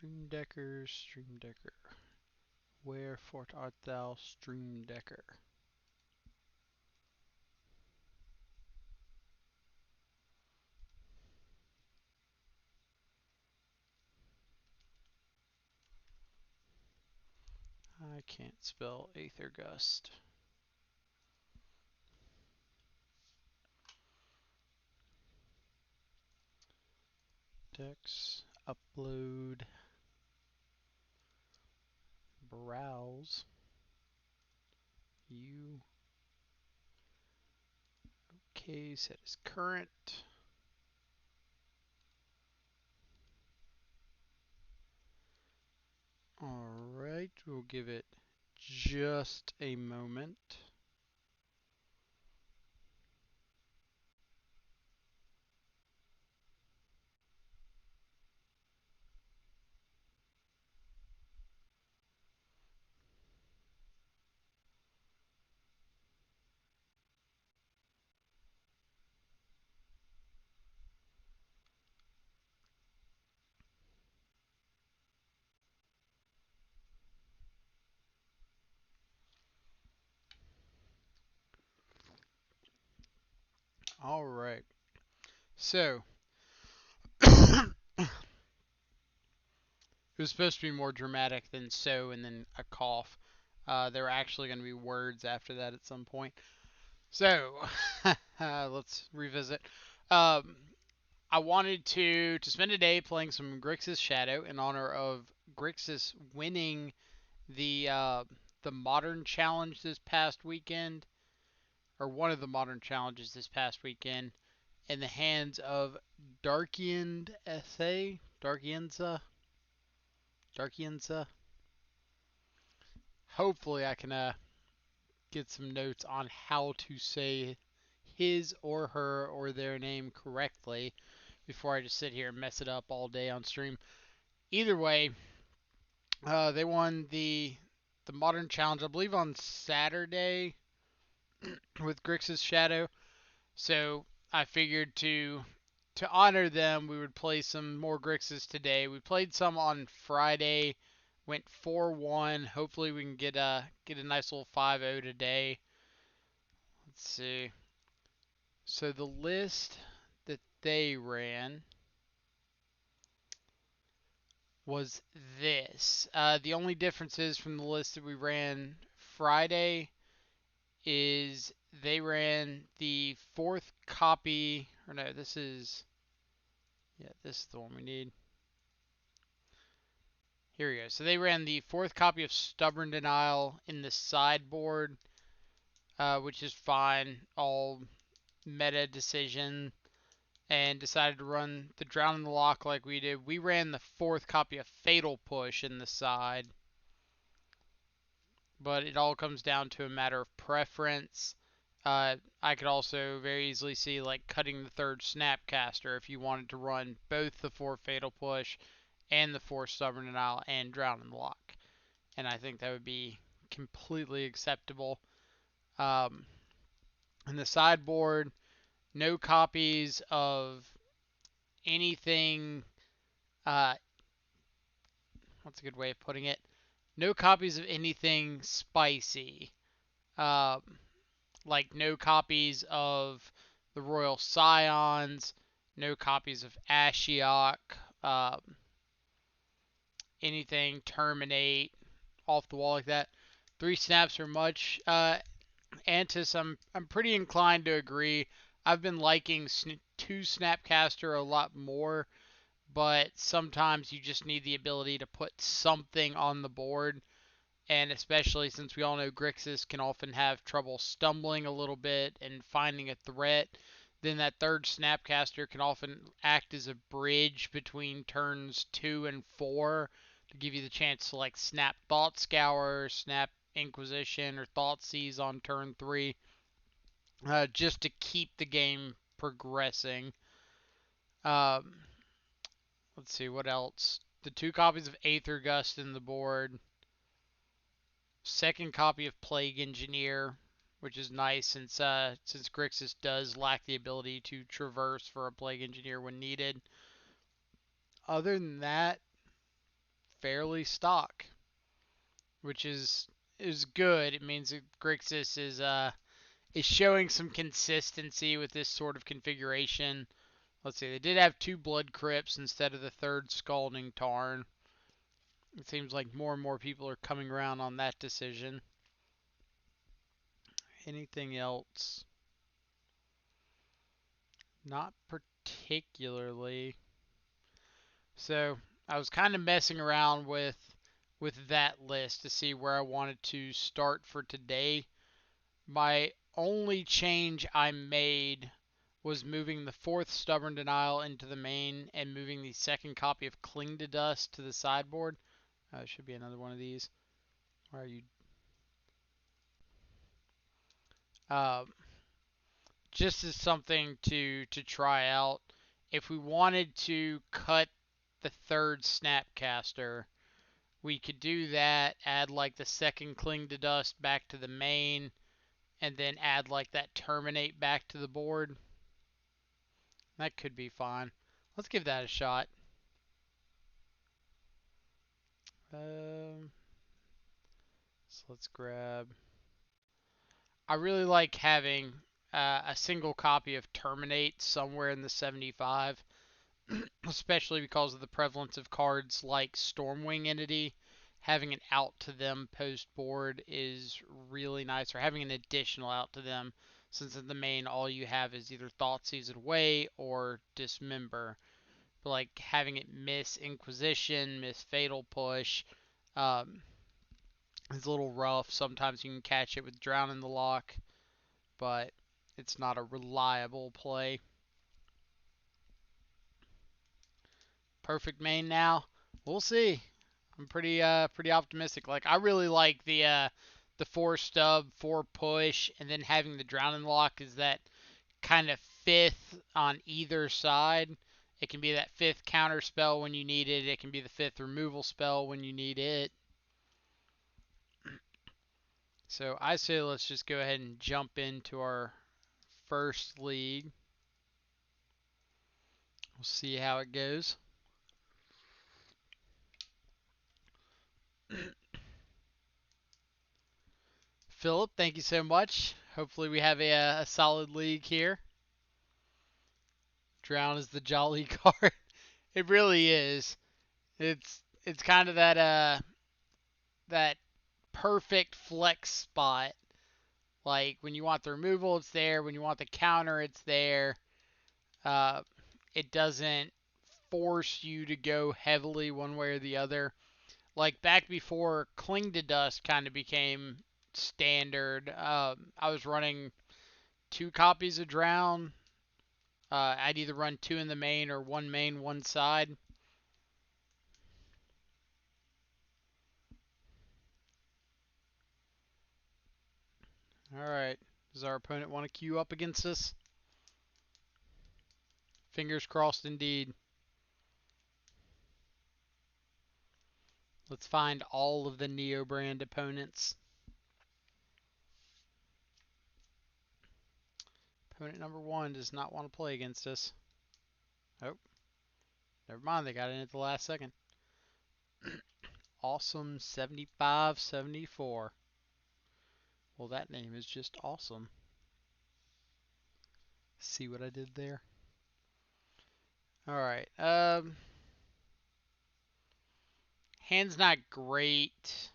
Stream Decker, Stream Decker. Wherefore art thou, Stream Decker? I can't spell Aether Gust. Dex, upload, browse, you. Okay, set as current. Alright, we'll give it just a moment. Alright, so it was supposed to be more dramatic than so and then a cough. There are actually going to be words after that at some point. So, let's revisit. Um, I wanted to spend a day playing some Grixis Shadow in honor of Grixis winning the Modern Challenge this past weekend, or one of the Modern Challenges this past weekend, in the hands of Darkian SA, Darkienza. Hopefully, I can get some notes on how to say his or her or their name correctly before I just sit here and mess it up all day on stream. Either way, they won the Modern Challenge, I believe, on Saturday with Grixis Shadow. So I figured to honor them, we would play some more Grixis today. We played some on Friday, went 4-1. Hopefully we can get a nice little 5-0 today. Let's see. So the list that they ran was this. The only differences from the list that we ran Friday is they ran the fourth copy, or no, this is the one we need. Here we go. So they ran the fourth copy of Stubborn Denial in the sideboard, which is fine, all meta decision, and decided to run the Drown in the Lock like we did. We ran the fourth copy of Fatal Push in the side, but it all comes down to a matter of preference. I could also very easily see like cutting the third Snapcaster if you wanted to run both the 4 Fatal Push and the 4 Stubborn Denial and Drown in the Lock. And I think that would be completely acceptable. Um, in the sideboard, no copies of anything. Uh, what's a good way of putting it? No copies of anything spicy. Um, like no copies of the Royal Scions, no copies of Ashiok, um, anything Terminate, off the wall like that. 3 snaps are much. Antis, I'm pretty inclined to agree. I've been liking 2 Snapcaster a lot more, but sometimes you just need the ability to put something on the board. And especially since we all know Grixis can often have trouble stumbling a little bit and finding a threat, then that third Snapcaster can often act as a bridge between turns 2 and 4 to give you the chance to like snap Thought Scour, snap Inquisition, or Thoughtseize on turn 3, just to keep the game progressing. Um, let's see, what else? The 2 copies of Aether Gust in the board. Second copy of Plague Engineer, which is nice since Grixis does lack the ability to traverse for a Plague Engineer when needed. Other than that, fairly stock, which is good. It means that Grixis is showing some consistency with this sort of configuration. Let's see, they did have 2 Blood Crypts instead of the 3rd Scalding Tarn. It seems like more and more people are coming around on that decision. Anything else? Not particularly. So I was kind of messing around with that list to see where I wanted to start for today. My only change I made was moving the 4th Stubborn Denial into the main and moving the 2nd copy of Cling to Dust to the sideboard. Should be another one of these. Where are you? Uh, just as something to try out. If we wanted to cut the 3rd Snapcaster, we could do that, add like the 2nd Cling to Dust back to the main, and then add like that Terminate back to the board. That could be fine. Let's give that a shot. So let's grab. I really like having a single copy of Terminate somewhere in the 75, especially because of the prevalence of cards like Stormwing Entity. Having an out to them post board is really nice, or having an additional out to them, since in the main all you have is either Thoughtseize Away or Dismember. But like having it miss Inquisition, miss Fatal Push, um, is a little rough. Sometimes you can catch it with Drown in the Lock, but it's not a reliable play. Perfect main now. We'll see. I'm pretty optimistic. Like I really like the 4 stub, 4 push, and then having the Drown in the Lock is that kind of 5th on either side. It can be that 5th counter spell when you need it. It can be the 5th removal spell when you need it. So I say let's just go ahead and jump into our first league. We'll see how it goes. Philip, thank you so much. Hopefully we have a solid league here. Drown is the jolly card. It really is. It's kind of that perfect flex spot. Like when you want the removal, it's there. When you want the counter, it's there. Uh, it doesn't force you to go heavily one way or the other. Like back before Cling to Dust kind of became standard, I was running 2 copies of Drown. I'd either run 2 in the main or 1 main, 1 side. Alright. Does our opponent want to queue up against us? Fingers crossed indeed. Let's find all of the Neo brand opponents. Opponent number 1 does not want to play against us. Oh. Never mind, they got in at the last second. Awesome 7574. Well, that name is just awesome. See what I did there? Alright, hand's not great.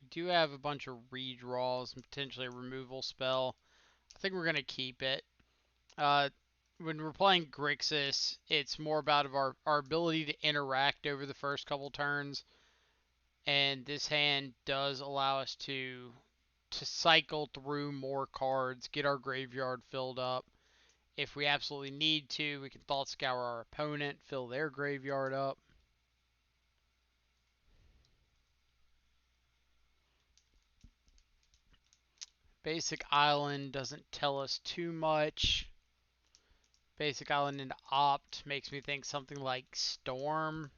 We do have a bunch of redraws and potentially a removal spell. I think we're going to keep it. When we're playing Grixis, it's more about our ability to interact over the first couple turns. And this hand does allow us to cycle through more cards, get our graveyard filled up. If we absolutely need to, we can Thought Scour our opponent, fill their graveyard up. Basic Island doesn't tell us too much. Basic Island into Opt makes me think something like Storm.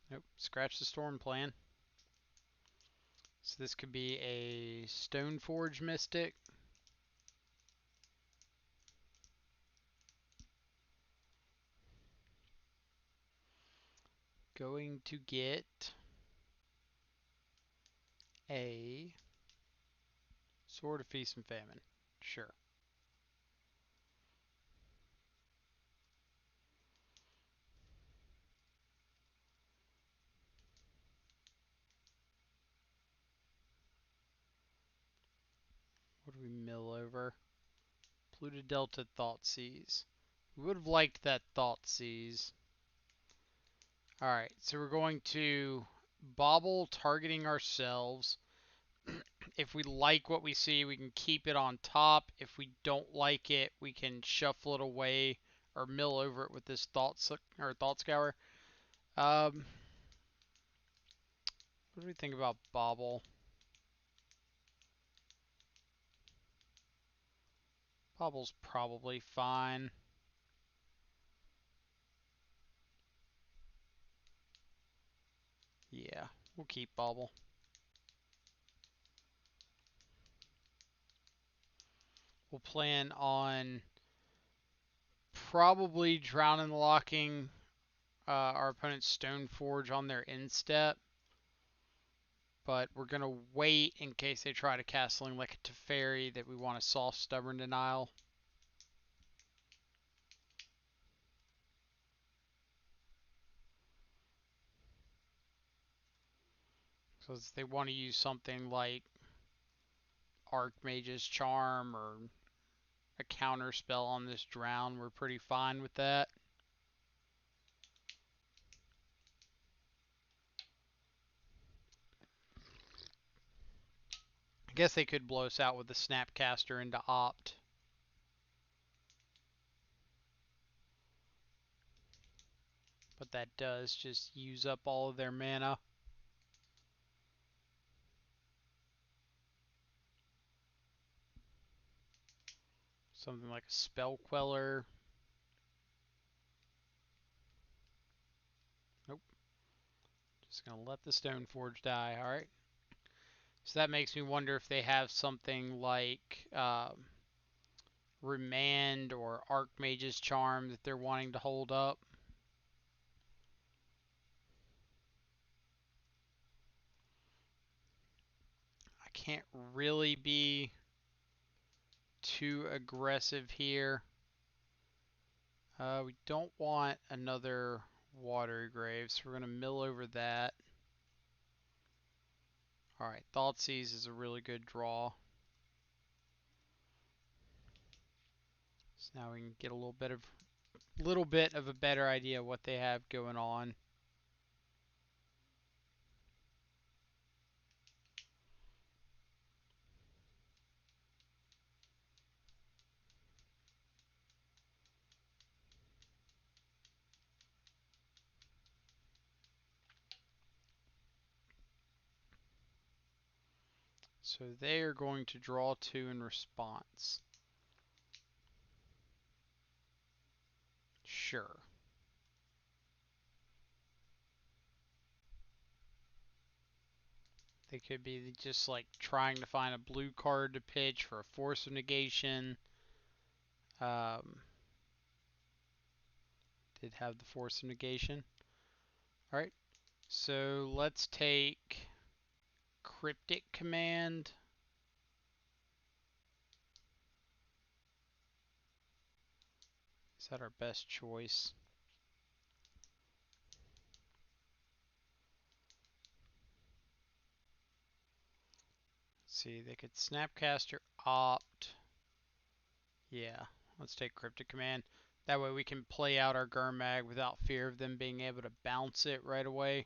Nope, scratch the Storm plan. So this could be a Stoneforge Mystic. Going to get a Sword of Feast and Famine. Sure. What do we mill over? Polluted Delta Thoughtseize. We would have liked that Thoughtseize. Alright, so we're going to bobble targeting ourselves. If we like what we see, we can keep it on top. If we don't like it, we can shuffle it away or mill over it with this thought scour. What do we think about bobble? Bobble's probably fine. Yeah, we'll keep bobble. We'll plan on probably drowning locking our opponent's Stoneforge on their instep, but we're going to wait in case they try to castling like a Teferi that we want a soft stubborn denial. So if they want to use something like Archmage's Charm or a counter spell on this drown, we're pretty fine with that. I guess they could blow us out with the Snapcaster into Opt. But that does just use up all of their mana. Something like a Spell Queller. Nope. Just going to let the Stoneforge die. Alright. So that makes me wonder if they have something like Remand or Archmage's Charm that they're wanting to hold up. I can't really be too aggressive here. We don't want another Watery Grave, so we're going to mill over that. Alright, Thoughtseize is a really good draw. So now we can get a little bit of a better idea of what they have going on. So they are going to draw 2 in response. Sure. They could be just like trying to find a blue card to pitch for a Force of Negation. Did have the Force of Negation. Alright, so let's take Cryptic Command. Is that our best choice? Let's see, they could Snapcaster Opt. Yeah, let's take Cryptic Command. That way we can play out our Gurmag without fear of them being able to bounce it right away.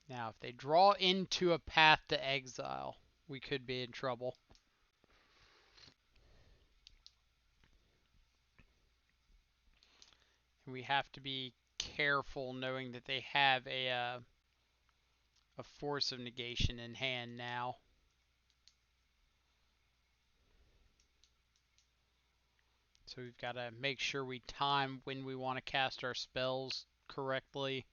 Now, if they draw into a Path to Exile, we could be in trouble. And we have to be careful knowing that they have a Force of Negation in hand now. So we've got to make sure we time when we want to cast our spells correctly.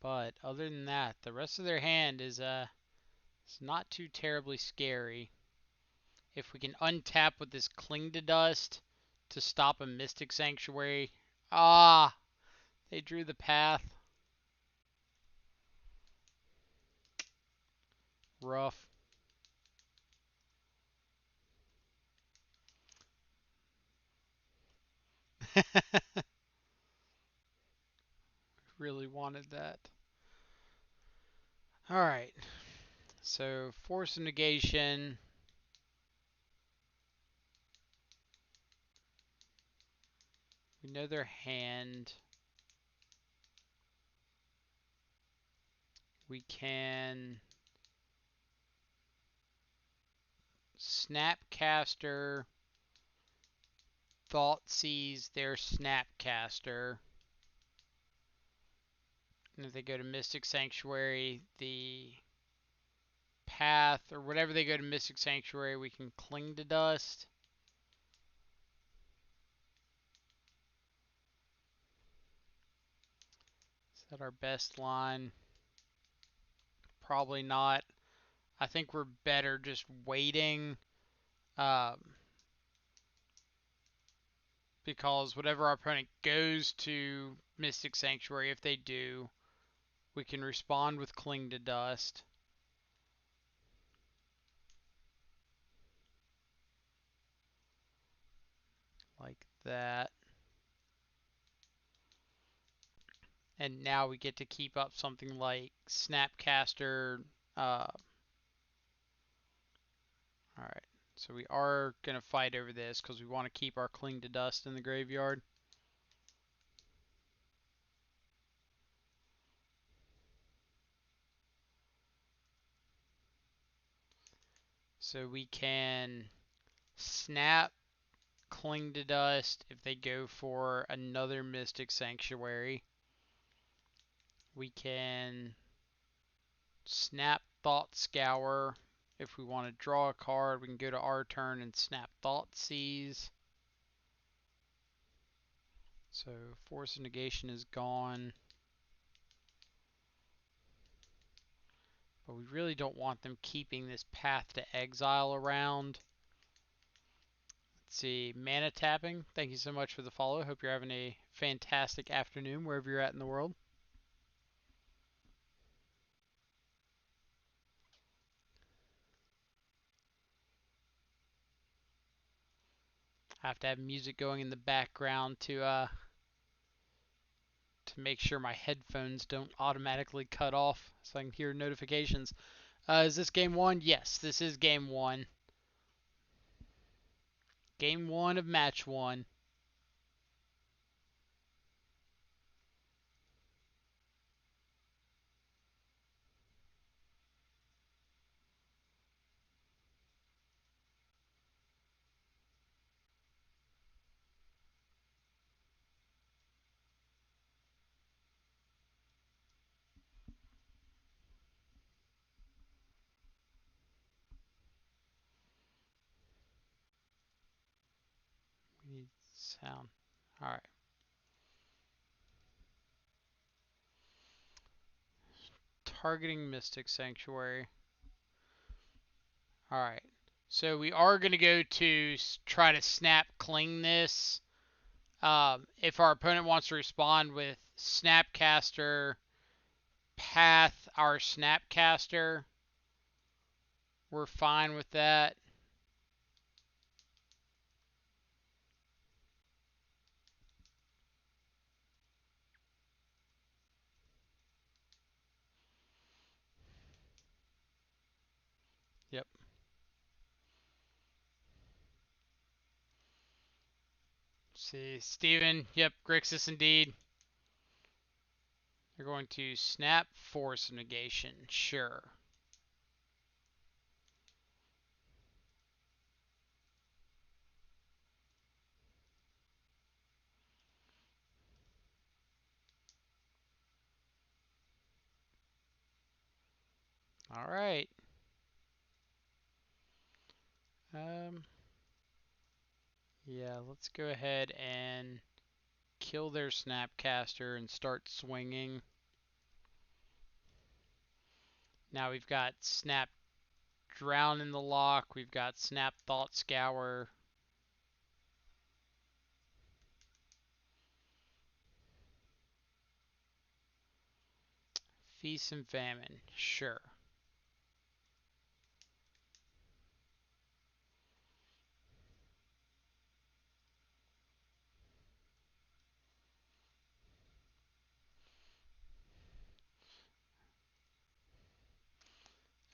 But other than that, the rest of their hand is It's not too terribly scary. If we can untap with this Cling to Dust to stop a Mystic Sanctuary. Ah, they drew the path. Rough. Really wanted that. Alright, so Force of Negation. We know their hand. We can Snapcaster, Thoughtseize their Snapcaster. And if they go to Mystic Sanctuary, the path, or whatever they go to Mystic Sanctuary, we can Cling to Dust. Is that our best line? Probably not. I think we're better just waiting. Um, because whatever our opponent goes to Mystic Sanctuary, if they do, we can respond with Cling to Dust. Like that. And now we get to keep up something like Snapcaster. Alright, so we are going to fight over this because we want to keep our Cling to Dust in the graveyard. So we can snap Cling to Dust if they go for another Mystic Sanctuary. We can snap Thought Scour. If we want to draw a card, we can go to our turn and snap Thoughtseize. So Force of Negation is gone. But we really don't want them keeping this Path to Exile around. Let's see, mana tapping. Thank you so much for the follow. Hope you're having a fantastic afternoon wherever you're at in the world. I have to have music going in the background to make sure my headphones don't automatically cut off so I can hear notifications. Is this game one? Yes, this is game one. Game one of match one. We need sound. Alright. Targeting Mystic Sanctuary. Alright. So we are going to go to try to snap cling this. If our opponent wants to respond with Snapcaster, Path our Snapcaster, we're fine with that. Yep. See, Steven, yep, Grixis indeed. They're going to snap Force of Negation, sure. Alright. Yeah, let's go ahead and kill their Snapcaster and start swinging. Now we've got Snap Drown in the Lock. We've got Snap Thought Scour. Feast and Famine. Sure.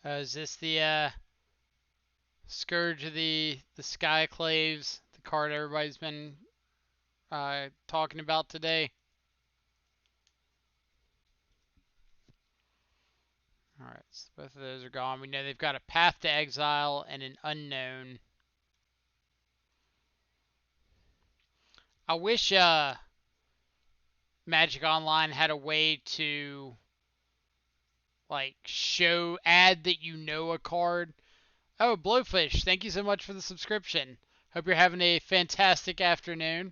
Is this the Scourge of the Skyclaves, the card everybody's been talking about today? Alright, so both of those are gone. We know they've got a Path to Exile and an Unknown. I wish Magic Online had a way to like add that you know a card. Oh, Blowfish, thank you so much for the subscription. Hope you're having a fantastic afternoon.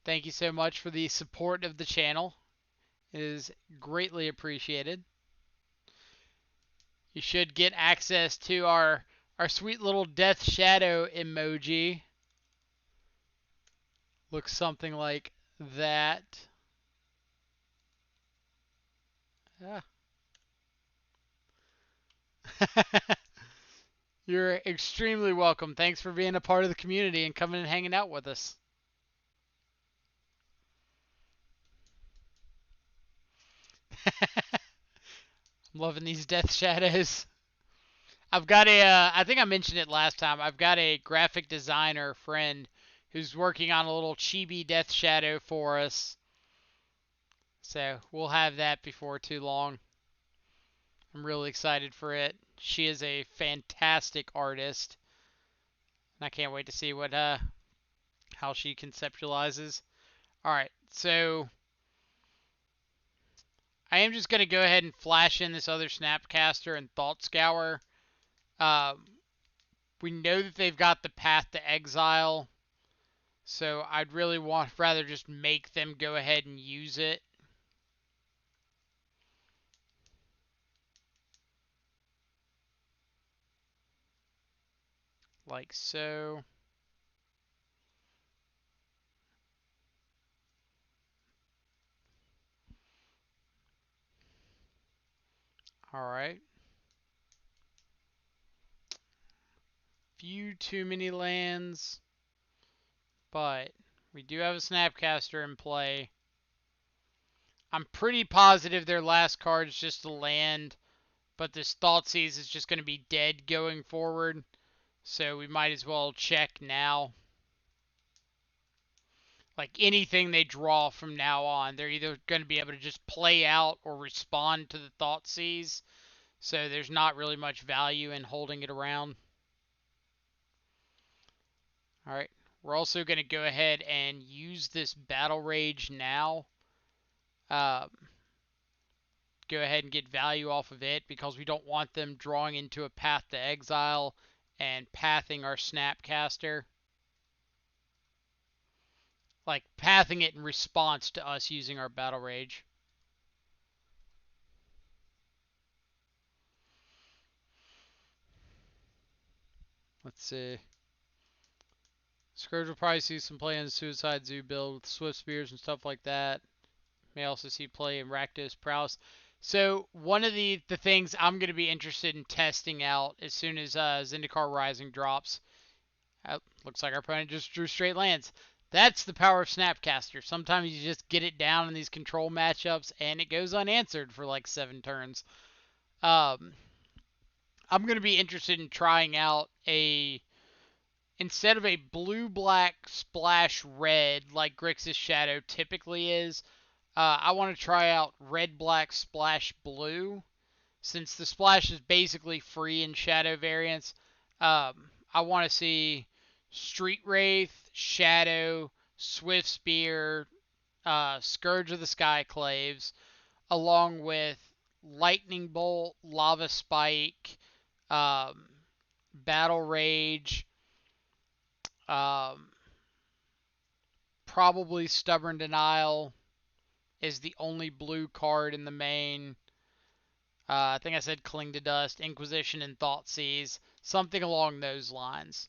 Thank you so much for the support of the channel. It is greatly appreciated. You should get access to our sweet little Death Shadow emoji. Looks something like that. Ah. You're extremely welcome. Thanks for being a part of the community and coming and hanging out with us. I'm loving these Death Shadows. I've got I think I mentioned it last time. I've got a graphic designer friend who's working on a little chibi Death Shadow for us. So we'll have that before too long. I'm really excited for it. She is a fantastic artist. And I can't wait to see what how she conceptualizes. Alright, so I am just going to go ahead and flash in this other Snapcaster and Thought Scour. We know that they've got the Path to Exile, so I'd really rather just make them go ahead and use it. Like so. Alright. Few too many lands, but we do have a Snapcaster in play. I'm pretty positive their last card is just a land, but this Thoughtseize is just going to be dead going forward, so we might as well check now. Like anything they draw from now on, they're either going to be able to just play out or respond to the Thoughtseize, so there's not really much value in holding it around. Alright, we're also going to go ahead and use this Battle Rage now. Go ahead and get value off of it because we don't want them drawing into a Path to Exile and pathing our Snapcaster. Like pathing it in response to us using our Battle Rage. Let's see. Scourge will probably see some play in the Suicide Zoo build with Swift Spears and stuff like that. May also see play in Rakdos Prowess. So one of the things I'm going to be interested in testing out as soon as Zendikar Rising drops. Looks like our opponent just drew straight lands. That's the power of Snapcaster. Sometimes you just get it down in these control matchups and it goes unanswered for like 7 turns. I'm going to be interested in trying out instead of a blue-black splash red like Grixis Shadow typically is, I want to try out red-black splash blue. Since the splash is basically free in Shadow variants, I want to see Street Wraith, Shadow, Swift Spear, Scourge of the Skyclaves, along with Lightning Bolt, Lava Spike, Battle Rage, probably Stubborn Denial is the only blue card in the main. I think I said Cling to Dust, Inquisition, and Thoughtseize, something along those lines,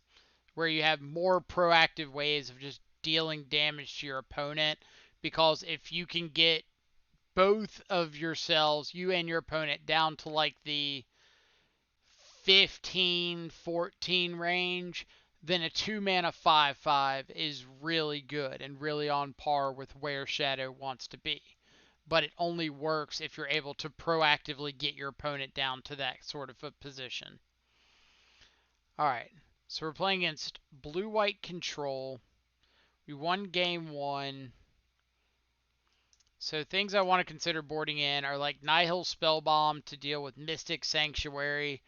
where you have more proactive ways of just dealing damage to your opponent. Because if you can get both of yourselves, you and your opponent, down to like the 15, 14 range, then a 2 mana 5/5 is really good and really on par with where Shadow wants to be. But it only works if you're able to proactively get your opponent down to that sort of a position. Alright, so we're playing against Blue-White Control. We won game 1. So things I want to consider boarding in are like Nihil Spellbomb to deal with Mystic Sanctuary.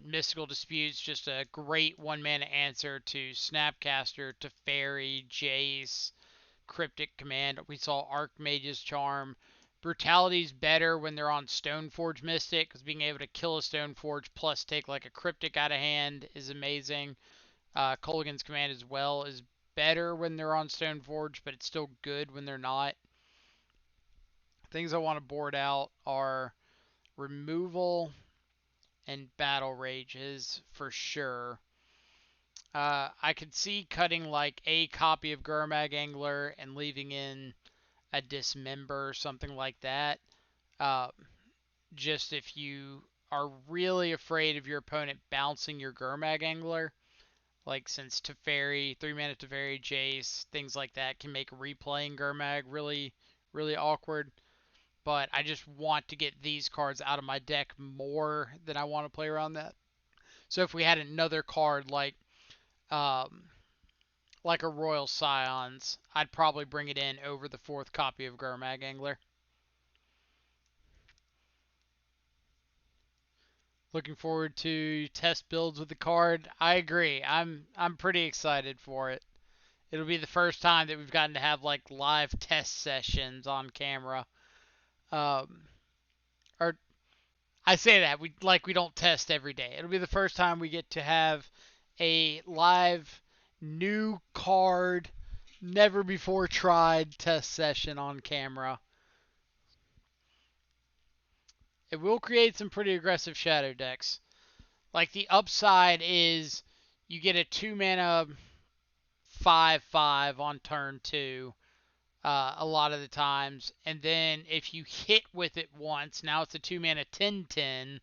Mystical Dispute's just a great one-mana answer to Snapcaster, Teferi, Jace, Cryptic Command. We saw Archmage's Charm. Brutality's better when they're on Stoneforge Mystic, because being able to kill a Stoneforge plus take like a Cryptic out of hand is amazing. Kolaghan's Command as well is better when they're on Stoneforge, but it's still good when they're not. Things I want to board out are removal and battle rages for sure. I could see cutting like a copy of Gurmag Angler and leaving in a Dismember, something like that. Uh, just if you are really afraid of your opponent bouncing your Gurmag Angler, like since Teferi, 3-mana Teferi, Jace, things like that can make replaying Gurmag really, really awkward. But I just want to get these cards out of my deck more than I want to play around that. So if we had another card um, like a Royal Scions, I'd probably bring it in over the 4th copy of Gurmag Angler. Looking forward to test builds with the card. I agree. I'm pretty excited for it. It'll be the first time that we've gotten to have like live test sessions on camera. Or I say that we don't test every day. It'll be the first time we get to have a live new card, never before tried test session on camera. It will create some pretty aggressive shadow decks. Like the upside is you get a 2-mana 5/5 on turn 2 a lot of the times, and then if you hit with it once, now it's a 2-mana 10/10,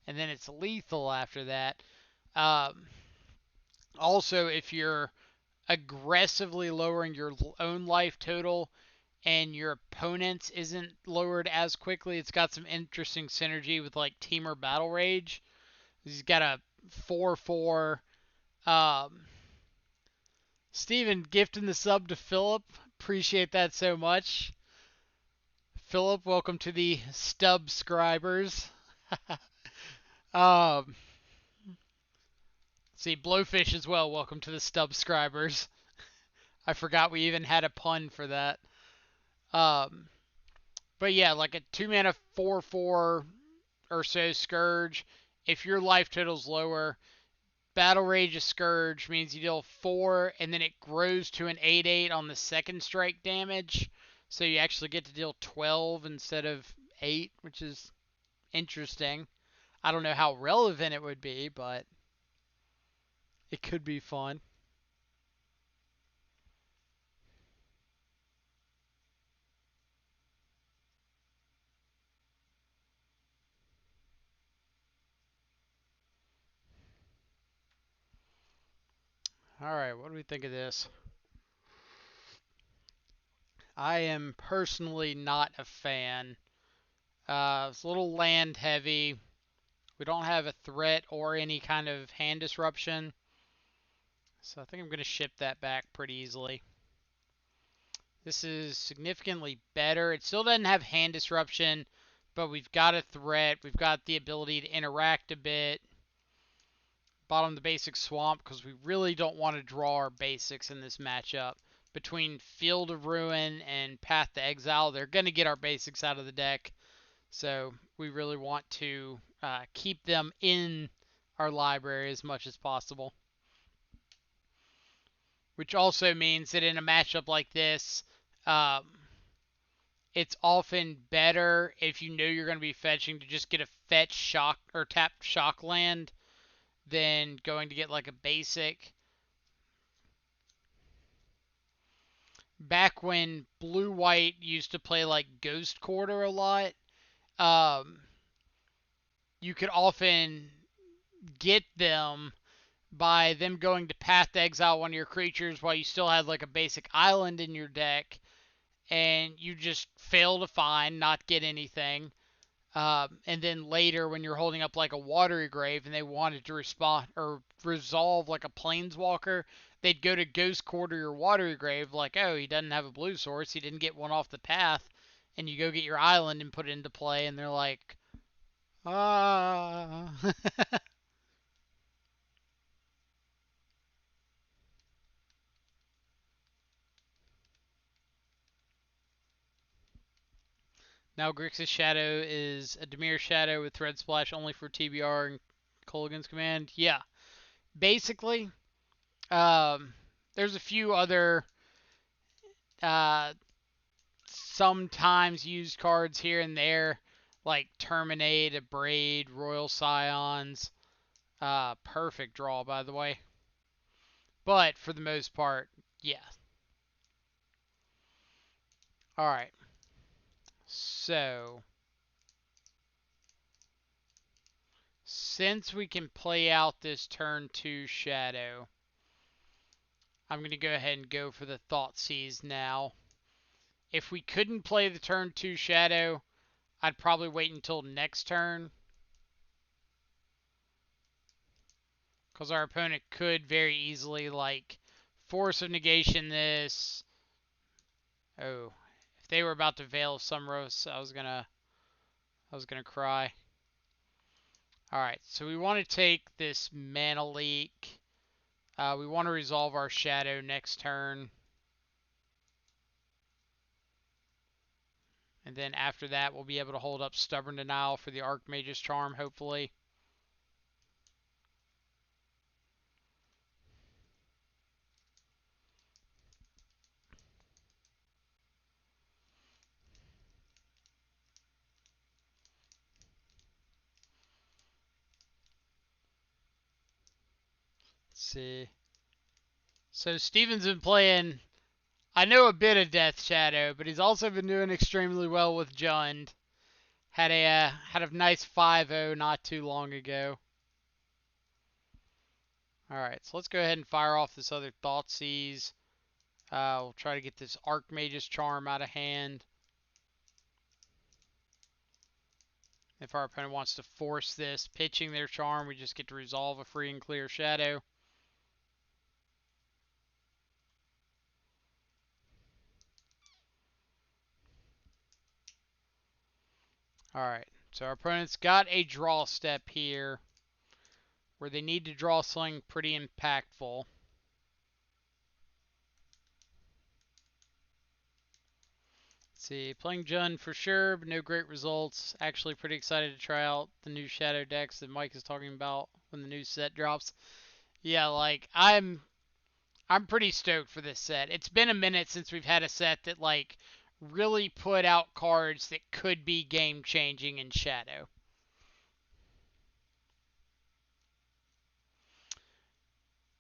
and then it's lethal after that. Um, Also, if you're aggressively lowering your own life total and your opponent's isn't lowered as quickly, it's got some interesting synergy with like Teamer Battle Rage. He's got a 4/4. Steven gifting the sub to Philip. Appreciate that so much. Philip, welcome to the Stubscribers. um, see, Blowfish as well. Welcome to the Stubscribers. I forgot we even had a pun for that. Um, but yeah, like a 2-mana 4/4 or so Scourge. If your life total's lower, Battle Rage of Scourge means you deal 4, and then it grows to an 8/8 on the second strike damage. So you actually get to deal 12 instead of 8, which is interesting. I don't know how relevant it would be, but it could be fun. Alright, what do we think of this? I am personally not a fan. It's a little land heavy. We don't have a threat or any kind of hand disruption. So I think I'm going to ship that back pretty easily. This is significantly better. It still doesn't have hand disruption, but we've got a threat. We've got the ability to interact a bit. Bottom the basic swamp, because we really don't want to draw our basics in this matchup. Between Field of Ruin and Path to Exile, they're going to get our basics out of the deck. So we really want to keep them in our library as much as possible. Which also means that in a matchup like this, um, it's often better if you know you're going to be fetching to just get a fetch shock or tap shock land than going to get like a basic. Back when blue white used to play like Ghost Quarter a lot, um, you could often get them by them going to path to exile one of your creatures while you still had like a basic island in your deck, and you just fail to find, not get anything. And then later, when you're holding up like a watery grave and they wanted to respond or resolve like a planeswalker, they'd go to Ghost Quarter your watery grave, like, oh, he doesn't have a blue source, he didn't get one off the path, and you go get your island and put it into play, and they're like, ah. Now Grixis Shadow is a Dimir Shadow with Thread Splash only for TBR and Kolaghan's Command. Yeah, basically, um, there's a few other uh, sometimes used cards here and there, like Terminate, Abrade, Royal Scions. Perfect draw, by the way. But for the most part, yeah. Alright. So, since we can play out this turn 2 Shadow, I'm going to go ahead and go for the Thoughtseize now. If we couldn't play the turn 2 Shadow, I'd probably wait until next turn, because our opponent could very easily, like, Force of Negation this. Oh, if they were about to Veil of Sumros, I was gonna cry. Alright, so we want to take this Mana Leak. We want to resolve our Shadow next turn. And then after that, we'll be able to hold up Stubborn Denial for the Archmage's Charm, hopefully. Let's see. So Steven's been playing, I know a bit of Death Shadow, but he's also been doing extremely well with Jund. Had a nice 5-0 not too long ago. Alright, so let's go ahead and fire off this other Thoughtseize. We'll try to get this Archmage's Charm out of hand. If our opponent wants to force this, pitching their Charm, we just get to resolve a free and clear Shadow. Alright, so our opponent's got a draw step here, where they need to draw something pretty impactful. Let's see, playing Jund for sure, but no great results. Actually pretty excited to try out the new Shadow decks that Mike is talking about when the new set drops. Yeah, like, I'm pretty stoked for this set. It's been a minute since we've had a set that, like, really put out cards that could be game-changing in Shadow.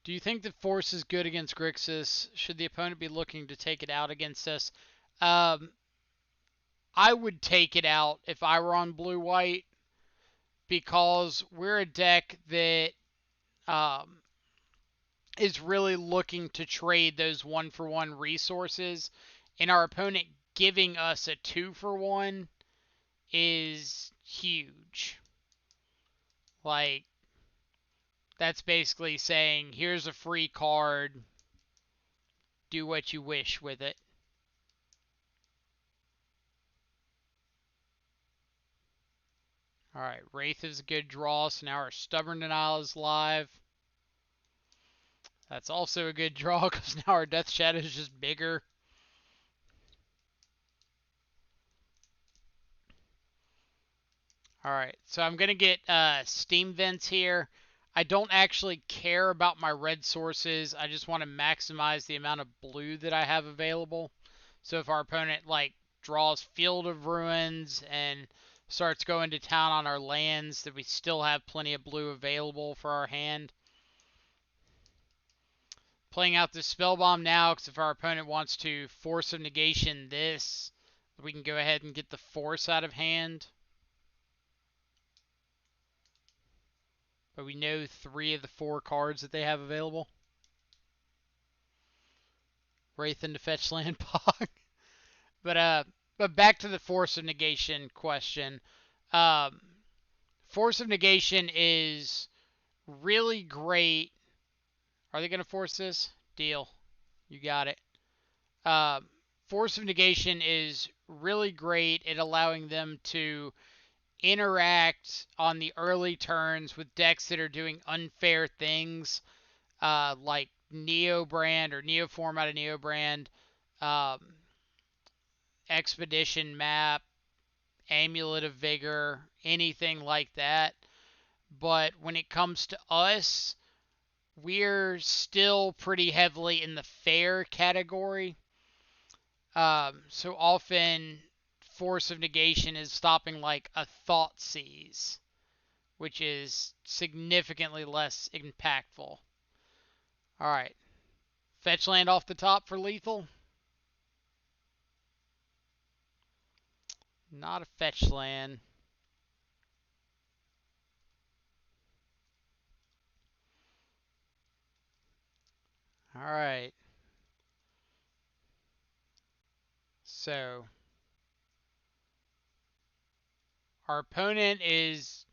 Do you think that Force is good against Grixis? Should the opponent be looking to take it out against us? Um, I would take it out if I were on blue-white, because we're a deck that um, is really looking to trade those one-for-one resources, and our opponent giving us a 2-for-1 is huge. Like, that's basically saying, here's a free card, do what you wish with it. Alright, Wraith is a good draw, so now our Stubborn Denial is live. That's also a good draw, because now our Death Shadow is just bigger. Alright, so I'm going to get Steam Vents here. I don't actually care about my red sources. I just want to maximize the amount of blue that I have available. So if our opponent, like, draws Field of Ruins and starts going to town on our lands, that we still have plenty of blue available for our hand. Playing out this spell bomb now, because if our opponent wants to Force of Negation this, we can go ahead and get the force out of hand. But we know 3 of the 4 cards that they have available. Wraith into fetch land Pog. But back to the Force of Negation question. Force of Negation is really great. Are they going to force this? Deal. You got it. Force of Negation is really great at allowing them to interact on the early turns with decks that are doing unfair things, like Neobrand or Neoform out of Neobrand, um, Expedition Map, Amulet of Vigor, anything like that. But when it comes to us, we're still pretty heavily in the fair category. So often, Force of Negation is stopping like a Thoughtseize, which is significantly less impactful. Alright. Fetch land off the top for lethal. Not a fetch land. Alright. So, our opponent is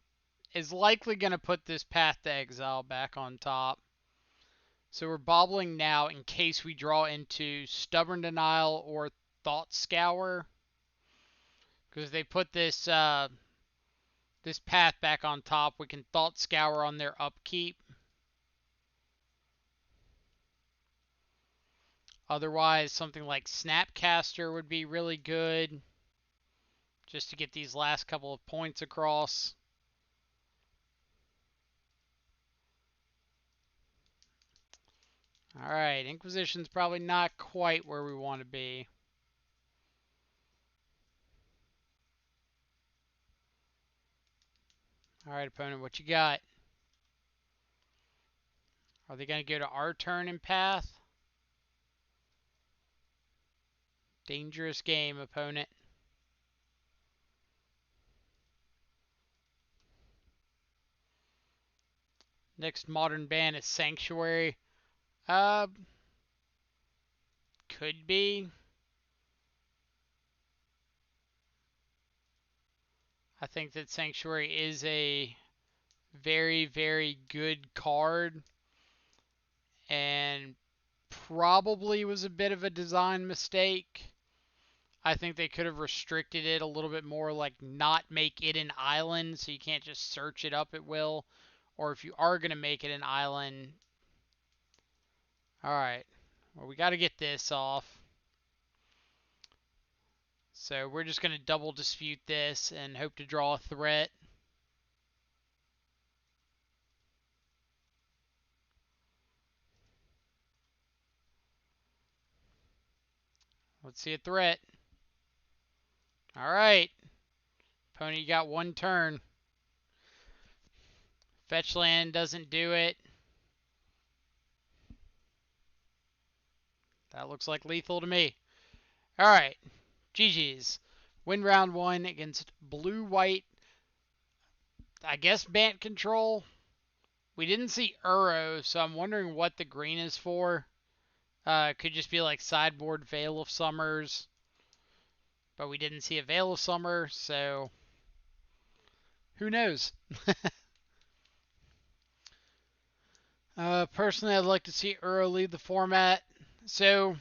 likely going to put this Path to Exile back on top. So we're bobbling now in case we draw into Stubborn Denial or Thought Scour. Because they put this this path back on top, we can Thought Scour on their upkeep. Otherwise, something like Snapcaster would be really good, just to get these last couple of points across. Alright, Inquisition's probably not quite where we want to be. Alright, opponent, what you got? Are they going to go to our turn in Path? Dangerous game, opponent. Next modern ban is Sanctuary. Could be. I think that Sanctuary is a very, very good card, and probably was a bit of a design mistake. I think they could have restricted it a little bit more, like not make it an island, so you can't just search it up at will. Or if you are going to make it an island. Alright, well, we got to get this off. So we're just going to double dispute this and hope to draw a threat. Let's see a threat. Alright. Opponent, you got 1 turn. Fetch land doesn't do it. That looks like lethal to me. Alright. GG's. Win round 1 against blue-white. I guess Bant control. We didn't see Uro, so I'm wondering what the green is for. It could just be like sideboard Veil of Summers. But we didn't see a Veil of Summer, so who knows? Personally, I'd like to see Uro lead the format. So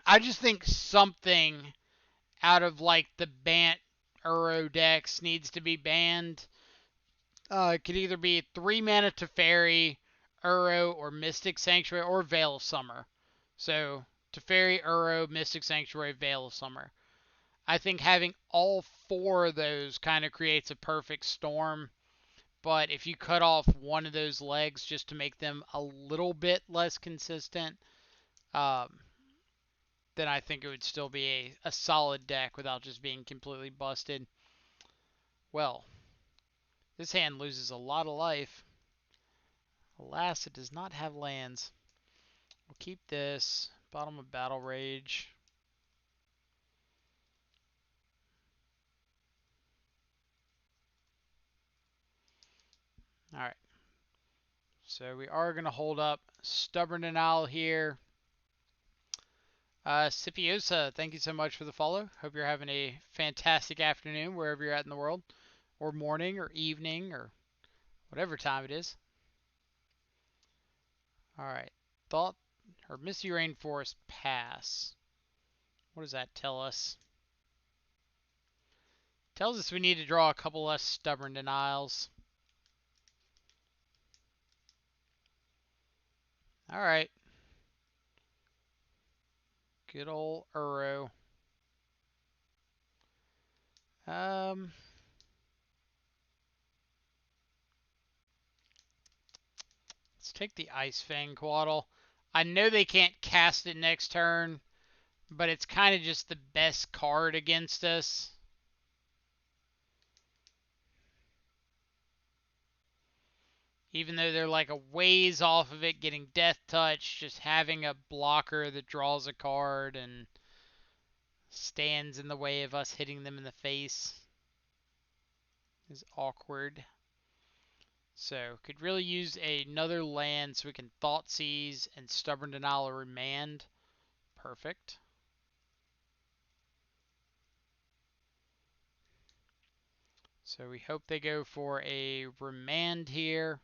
I just think something out of like the Bant Uro decks needs to be banned. It could either be 3 mana Teferi, Uro, or Mystic Sanctuary, or Veil of Summer. So Teferi, Uro, Mystic Sanctuary, Veil of Summer. I think having all 4 of those kind of creates a perfect storm. But if you cut off one of those legs just to make them a little bit less consistent, then I think it would still be a solid deck without just being completely busted. Well, this hand loses a lot of life. Alas, it does not have lands. We'll keep this. Bottom of Battle Rage. Alright. So we are going to hold up Stubborn Denial here. Scipiosa, thank you so much for the follow. Hope you're having a fantastic afternoon wherever you're at in the world. Or morning, or evening, or whatever time it is. Alright. Thought, or Misty Rainforest Pass. What does that tell us? Tells us we need to draw a couple less Stubborn Denials. Alright. Good old Uro. Let's take the Ice Fang Quaddle. I know they can't cast it next turn, but it's kind of just the best card against us. Even though they're like a ways off of it getting Death Touch, just having a blocker that draws a card and stands in the way of us hitting them in the face is awkward. So, could really use another land so we can Thoughtseize and Stubborn Denial or Remand. Perfect. So we hope they go for a Remand here.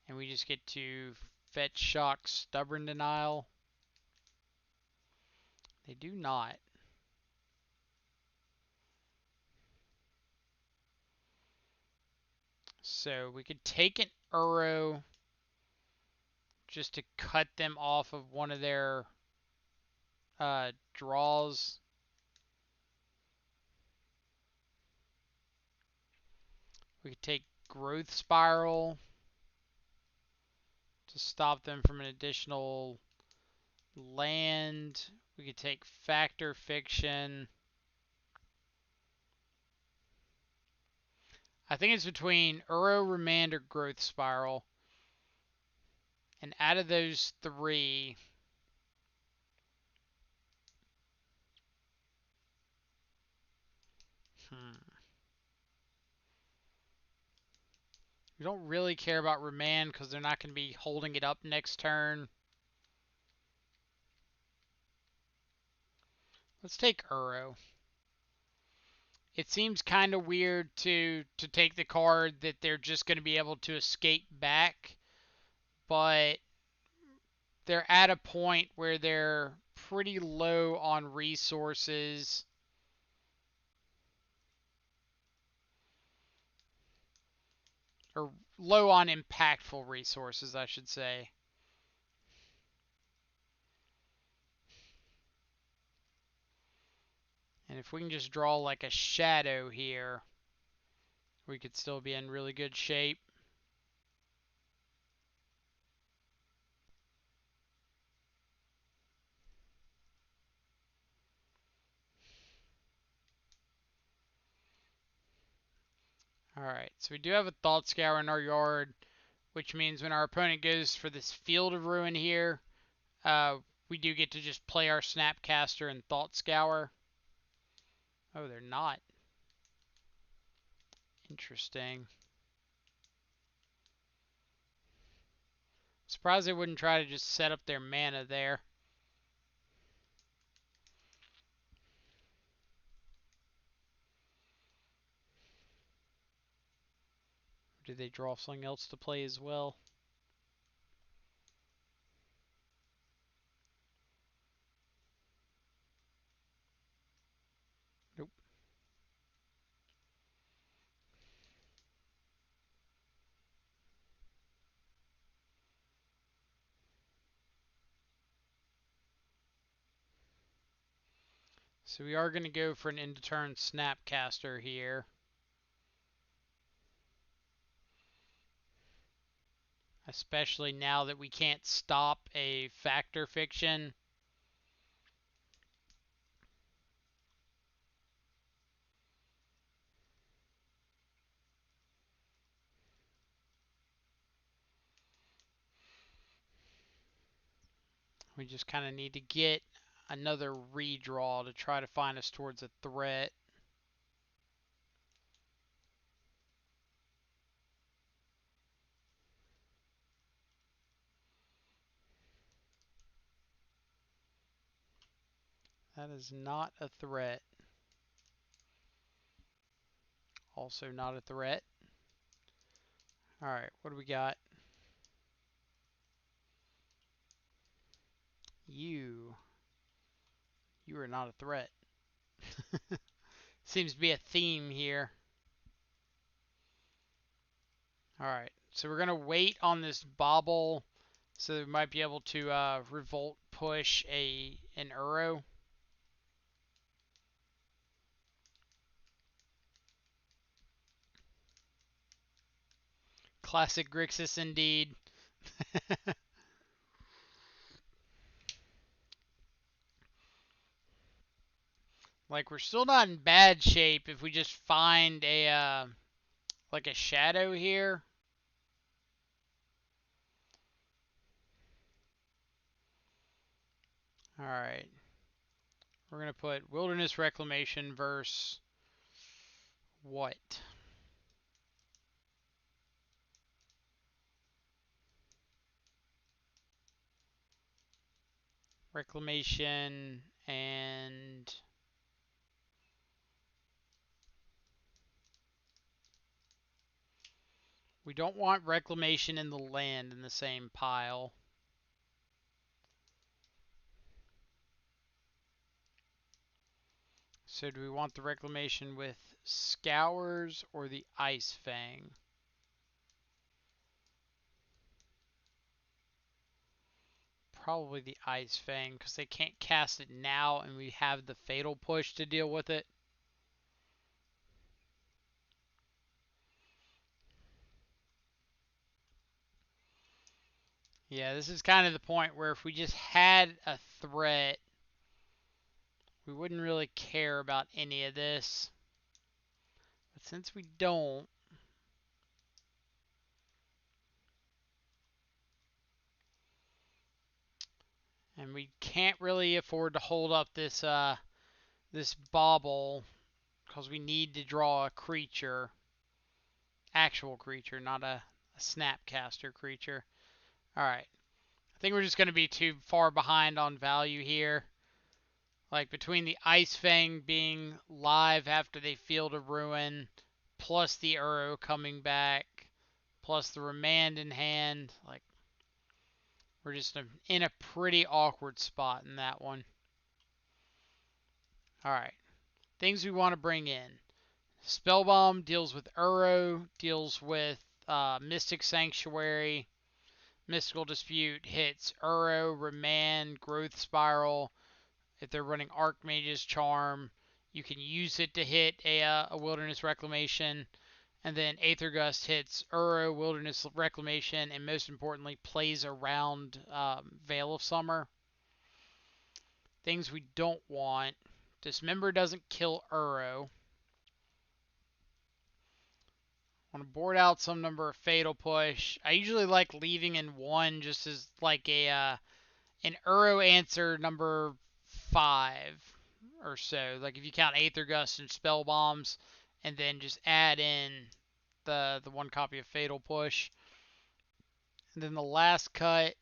And we just get to Fetch Shock Stubborn Denial. They do not. So we could take an Uro just to cut them off of one of their draws. We could take Growth Spiral to stop them from an additional land. We could take Factor Fiction. I think it's between Uro, Remand, or Growth Spiral. And out of those three, we don't really care about Remand because they're not going to be holding it up next turn. Let's take Uro. It seems kind of weird to take the card that they're just going to be able to escape back, but they're at a point where they're pretty low on resources. Or low on impactful resources, I should say. And if we can just draw like a shadow here, we could still be in really good shape. Alright, so we do have a Thought Scour in our yard, which means when our opponent goes for this Field of Ruin here, we do get to just play our Snapcaster and Thought Scour. Oh, they're not. Interesting. Surprised they wouldn't try to just set up their mana there. Or did they draw something else to play as well? Nope. So we are going to go for an end-of-turn Snapcaster here. Especially now that we can't stop a Factor Fiction. We just kind of need to get another redraw to try to find us towards a threat. That is not a threat. Also not a threat. Alright, what do we got? You are not a threat. Seems to be a theme here. Alright, so we're going to wait on this bobble, so we might be able to revolt push an Uro. Classic Grixis indeed. Like, we're still not in bad shape if we just find like a shadow here. Alright. We're going to put Wilderness Reclamation versus what? Reclamation and we don't want Reclamation in the land in the same pile. So do we want the Reclamation with Scours or the Ice Fang? Probably the Ice Fang, because they can't cast it now and we have the Fatal Push to deal with it. Yeah, this is kind of the point where if we just had a threat, we wouldn't really care about any of this. But since we don't, and we can't really afford to hold up this this bauble because we need to draw a creature, actual creature, not a snapcaster creature. All right, I think we're just going to be too far behind on value here. Like between the Ice Fang being live after they Field of Ruin, plus the Uro coming back, plus the Remand in hand, like we're just in a pretty awkward spot in that one. Alright, things we want to bring in. Spellbomb deals with Uro, deals with Mystic Sanctuary. Mystical Dispute hits Uro, Remand, Growth Spiral. If they're running Archmage's Charm, you can use it to hit a Wilderness Reclamation. And then Aether Gust hits Uro, Wilderness Reclamation, and most importantly, plays around Veil of Summer. Things we don't want. Dismember doesn't kill Uro. Want to board out some number of Fatal Push. I usually like leaving in one just as like an Uro answer number 5 or so. Like if you count Aether Gust and Spell Bombs, and then just add in the one copy of Fatal Push. And then the last cut.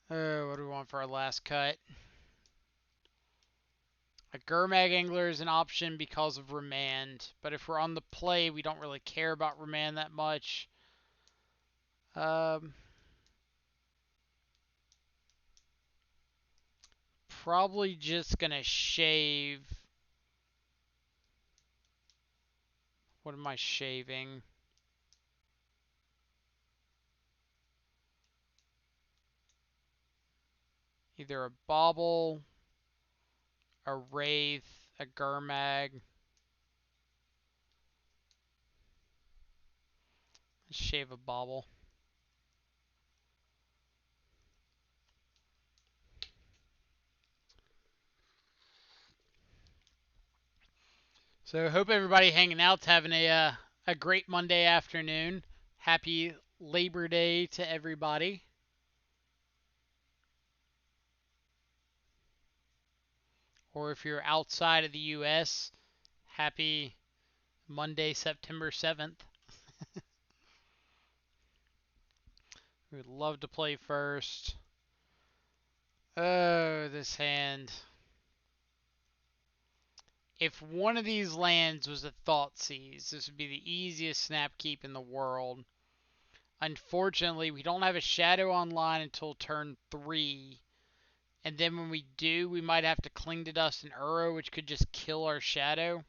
What do we want for our last cut? A Gurmag Angler is an option because of Remand, but if we're on the play, we don't really care about Remand that much. Probably just gonna shave. What am I shaving? Either a Bauble, a Wraith, a Gurmag. Let's shave a Bauble. So hope everybody hanging out's having a great Monday afternoon. Happy Labor Day to everybody. Or if you're outside of the US, happy Monday, September 7th. We'd love to play first. Oh, this hand. If one of these lands was a Thoughtseize, this would be the easiest snap keep in the world. Unfortunately, we don't have a Shadow online until turn 3. And then when we do, we might have to Cling to Dust and Uro, which could just kill our Shadow.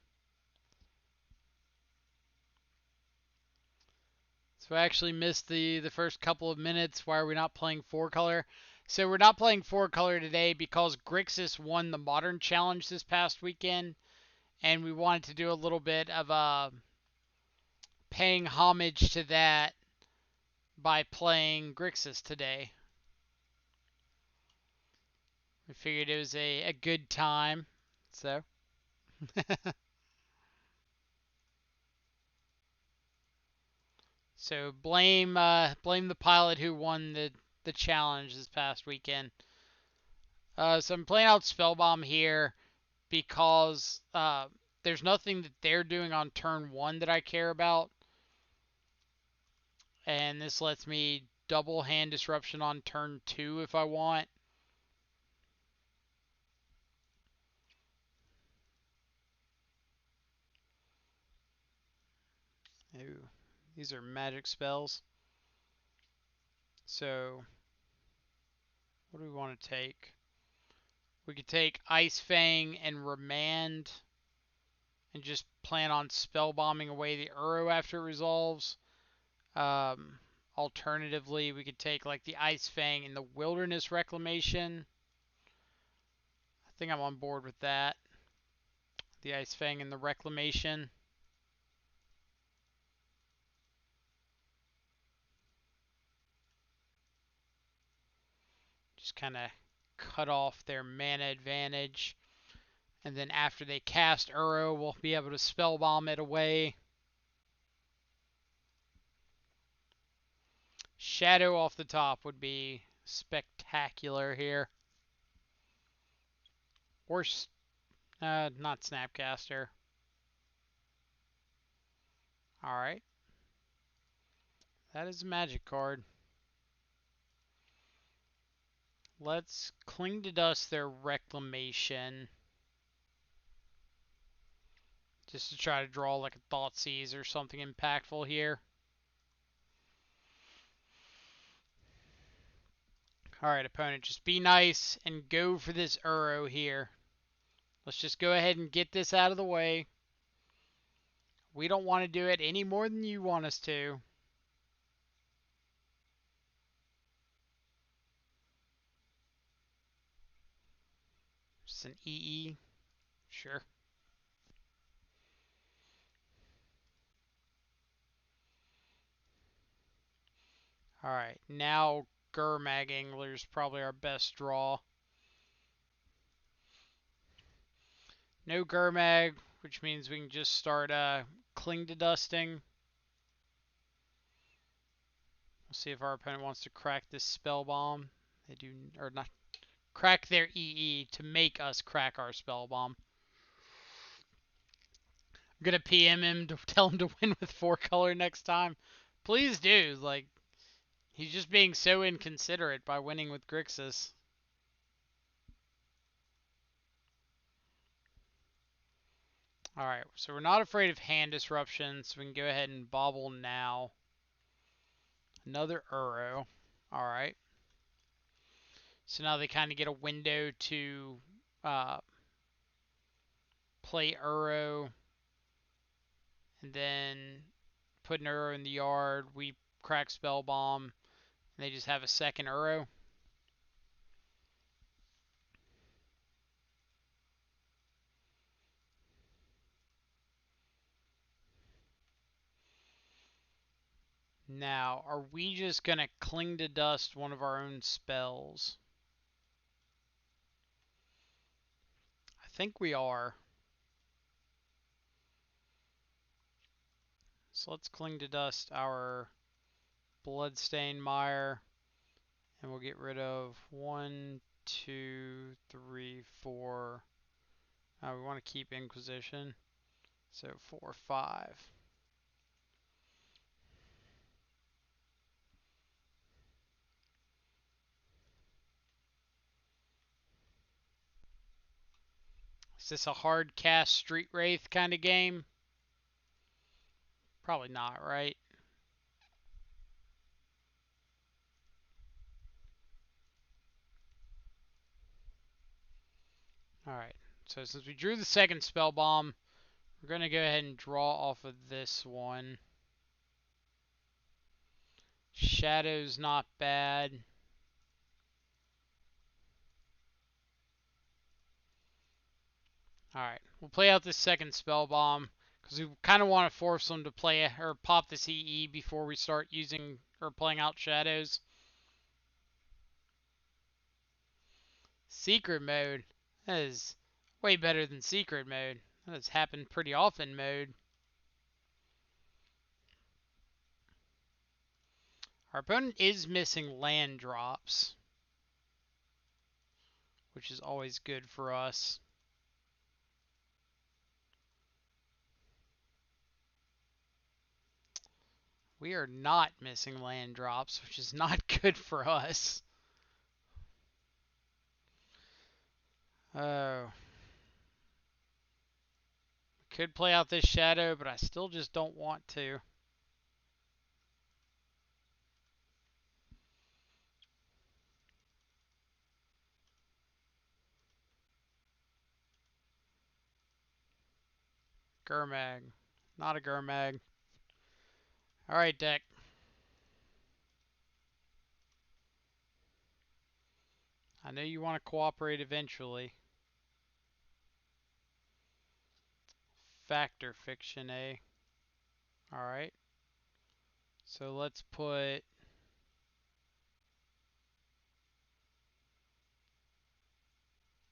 So I actually missed the first couple of minutes. Why are we not playing 4-color? So we're not playing 4-color today because Grixis won the Modern Challenge this past weekend. And we wanted to do a little bit of paying homage to that by playing Grixis today. We figured it was a good time. So. So blame the pilot who won the challenge this past weekend. So I'm playing out Spellbomb here because there's nothing that they're doing on turn 1 that I care about. And this lets me double hand disruption on turn 2 if I want. Ooh, these are magic spells. So what do we want to take? We could take Ice Fang and Remand and just plan on spell bombing away the Uro after it resolves. Um, Alternatively, we could take like the Ice Fang and the Wilderness Reclamation. I think I'm on board with that. The Ice Fang and the Reclamation. Just kind of cut off their mana advantage. And then after they cast Uro, we'll be able to spell bomb it away. Shadow off the top would be spectacular here. Or not Snapcaster. Alright. That is a magic card. Let's Cling to Dust their Reclamation. Just to try to draw like a Thoughtseize or something impactful here. Alright, opponent, just be nice and go for this Uro here. Let's just go ahead and get this out of the way. We don't want to do it any more than you want us to. Just an EE. Sure. Alright, now Gurmag Angler is probably our best draw. No Gurmag, which means we can just start Cling to Dusting. We'll see if our opponent wants to crack this Spell Bomb. They do, or not, crack their EE to make us crack our Spell Bomb. I'm gonna PM him to tell him to win with 4-color next time. Please do. Like, he's just being so inconsiderate by winning with Grixis. Alright, so we're not afraid of hand disruption, so we can go ahead and bobble now. Another Uro. Alright. So now they kind of get a window to play Uro. And then put an Uro in the yard. We crack Spell Bomb. And they just have a second Uro. Now, are we just going to Cling to Dust one of our own spells? I think we are. So let's Cling to Dust our Bloodstained Mire. And we'll get rid of 1, 2, 3, 4, We want to keep Inquisition. So 4, 5. Is this a hard cast Street Wraith kind of game? Probably not, right? Alright, so since we drew the second Spell Bomb, we're going to go ahead and draw off of this one. Shadow's not bad. Alright, we'll play out this second Spell Bomb, because we kind of want to force them to play or pop this EE before we start using or playing out Shadows. Secret mode. That is way better than secret mode. That has happened pretty often mode. Our opponent is missing land drops, which is always good for us. We are not missing land drops, which is not good for us. Oh. Could play out this shadow, but I still just don't want to. Gurmag. Not a Gurmag. Alright, deck. I know you want to cooperate eventually. Factor Fiction, eh? Alright. So let's put...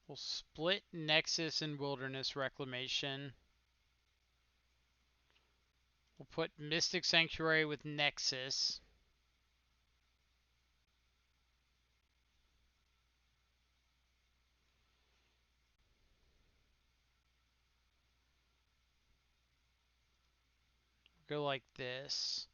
We'll split Nexus and Wilderness Reclamation. We'll put Mystic Sanctuary with Nexus. Go like this.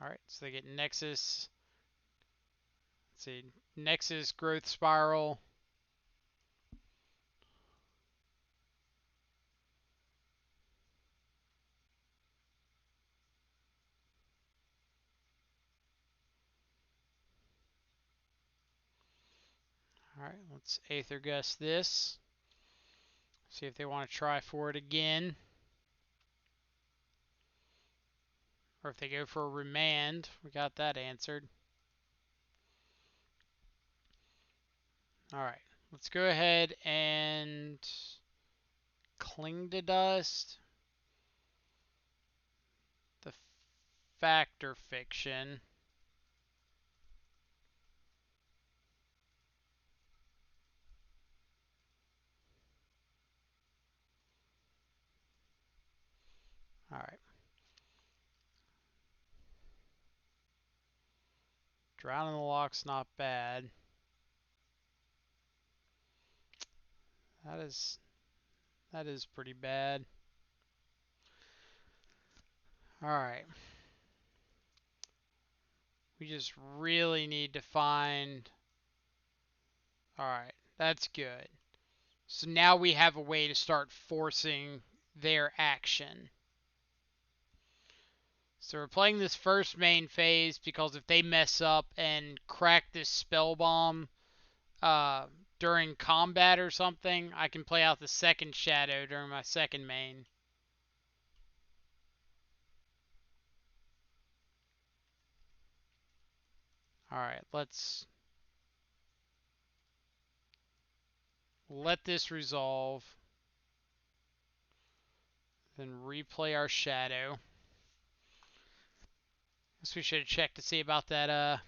Alright, so they get Nexus. Let's see. Nexus, Growth Spiral. Alright, let's Aether Gust this. See if they want to try for it again. Or if they go for a Remand. We got that answered. Alright, let's go ahead and Cling to Dust. The Factor Fiction. Alright. Drown in the Lock's not bad. That is pretty bad. Alright. We just really need to find... Alright, that's good. So now we have a way to start forcing their action. So we're playing this first main phase because if they mess up and crack this spell bomb during combat or something, I can play out the second shadow during my second main. Alright, let's let this resolve. Then replay our shadow. Guess we should have checked to see about that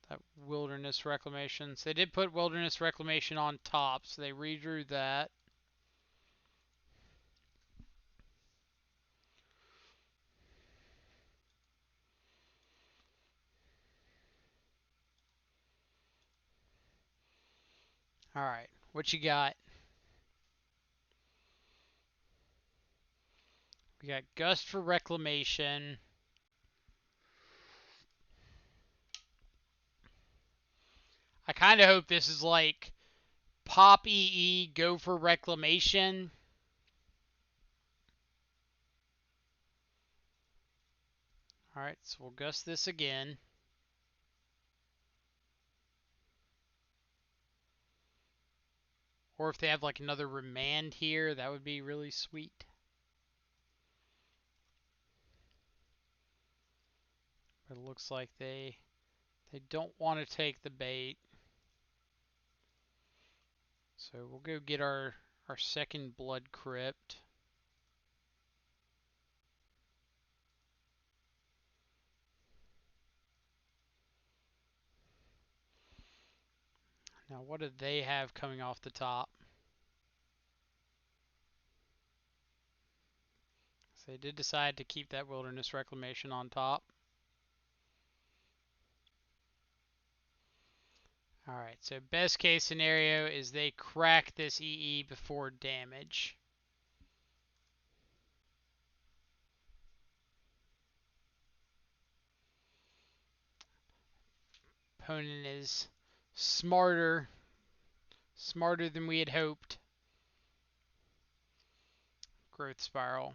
that Wilderness Reclamation. So they did put Wilderness Reclamation on top, so they redrew that. Alright, what you got? We got Gust for Reclamation. I kind of hope this is like pop EE, go for Reclamation. Alright, so we'll Gust this again. Or if they have like another Remand here, that would be really sweet. But it looks like they don't want to take the bait. So we'll go get our second Blood Crypt. Now what do they have coming off the top? So they did decide to keep that Wilderness Reclamation on top. Alright, so best case scenario is they crack this EE before damage. Opponent is smarter than we had hoped. Growth Spiral.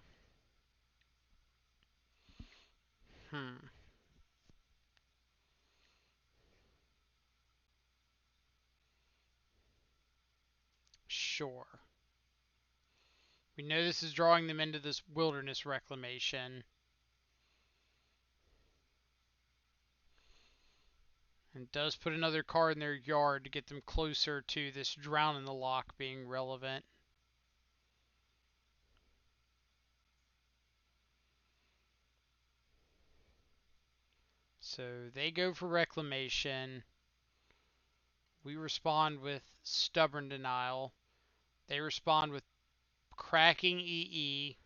Sure. We know this is drawing them into this Wilderness Reclamation. And does put another card in their yard to get them closer to this Drown in the Loch being relevant. So they go for Reclamation. We respond with Stubborn Denial. They respond with cracking EE.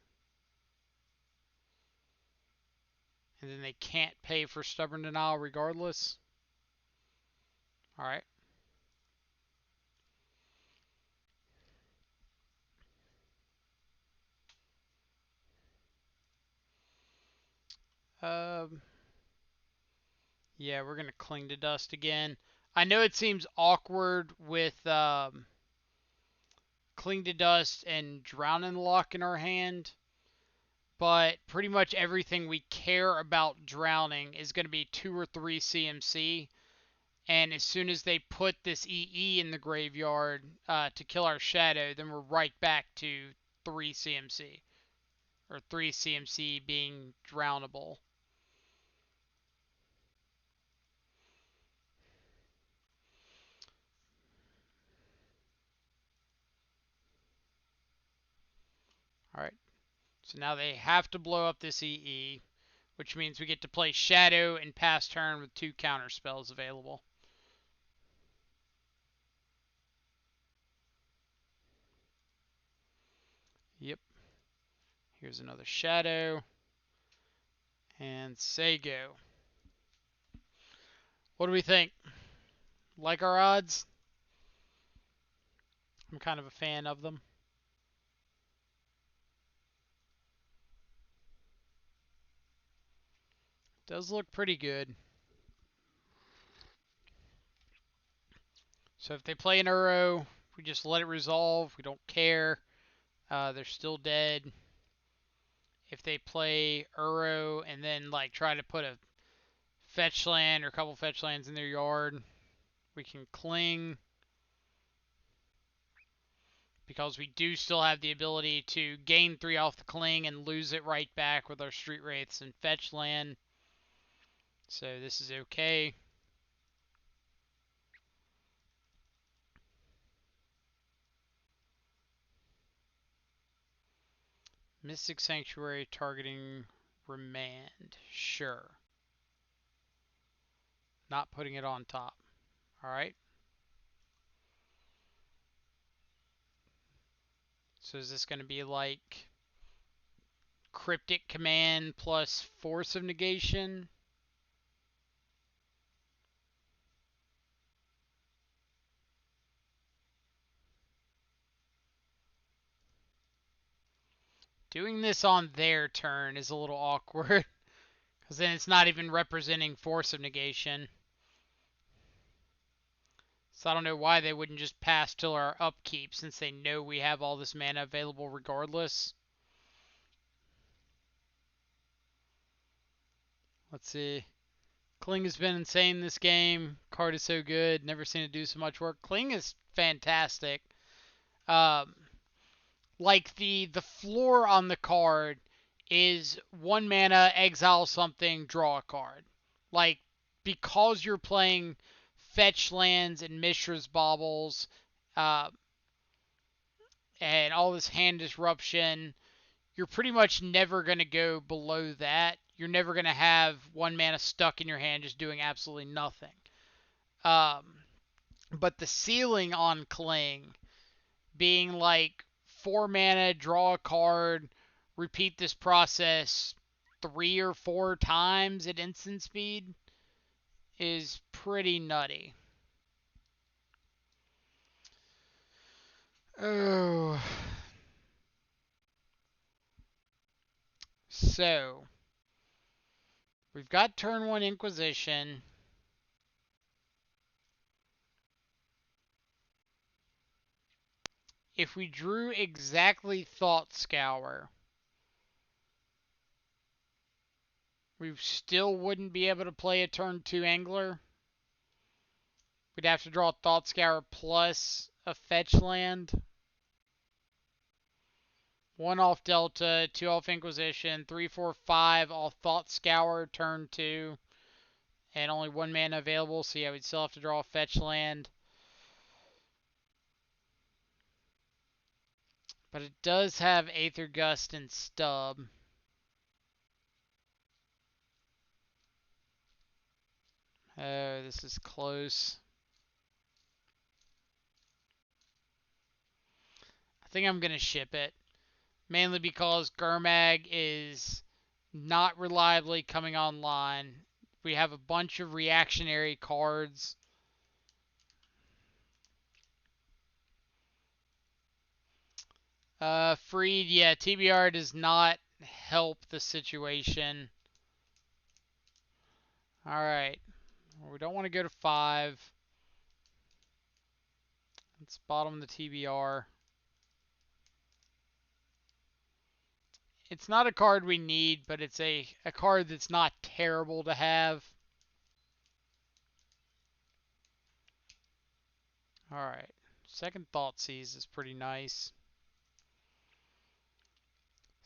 And then they can't pay for Stubborn Denial regardless. Alright. Yeah, we're going to Cling to Dust again. I know it seems awkward with Cling to Dust and Drown in the Loch in our hand, but pretty much everything we care about drowning is going to be 2 or 3 CMC. And as soon as they put this EE in the graveyard to kill our Shadow, then we're right back to 3 CMC. Or 3 CMC being drownable. Alright, so now they have to blow up this EE, which means we get to play Shadow and pass turn with 2 counter spells available. Yep. Here's another Shadow. And say go. What do we think? Like our odds? I'm kind of a fan of them. Does look pretty good. So if they play an Uro, we just let it resolve. We don't care. They're still dead. If they play Uro and then like try to put a fetch land or a couple fetch lands in their yard, we can Cling. Because we do still have the ability to gain 3 off the Cling and lose it right back with our Street Wraiths and fetch land. So this is okay. Mystic Sanctuary targeting Remand. Sure. Not putting it on top. Alright. So is this going to be like Cryptic Command plus Force of Negation? Doing this on their turn is a little awkward, because then it's not even representing Force of Negation. So I don't know why they wouldn't just pass till our upkeep, since they know we have all this mana available regardless. Let's see. Kling has been insane this game. Card is so good. Never seen it do so much work. Kling is fantastic. Um, like the floor on the card is 1 mana, exile something, draw a card. Like, because you're playing fetch lands and Mishra's Baubles, uh, and all this hand disruption, you're pretty much never going to go below that. You're never going to have 1 mana stuck in your hand just doing absolutely nothing. Um, but the ceiling on Kling being like 4 mana, draw a card, repeat this process 3 or 4 times at instant speed is pretty nutty. Oh. So, we've got turn 1 Inquisition. If we drew exactly Thought Scour, we still wouldn't be able to play a turn 2 Angler. We'd have to draw Thought Scour plus a fetch land. 1 off Delta, 2 off Inquisition, 3, 4, 5 off Thought Scour, turn 2, and only 1 mana available, so yeah, we'd still have to draw a fetch land. But it does have Aether, Gust, and Stub. Oh, this is close. I think I'm going to ship it. Mainly because Gurmag is not reliably coming online. We have a bunch of reactionary cards. Freed, yeah, TBR does not help the situation. Alright. We don't want to go to 5. Let's bottom the TBR. It's not a card we need, but it's a card that's not terrible to have. Alright. Second Thoughtseize is pretty nice.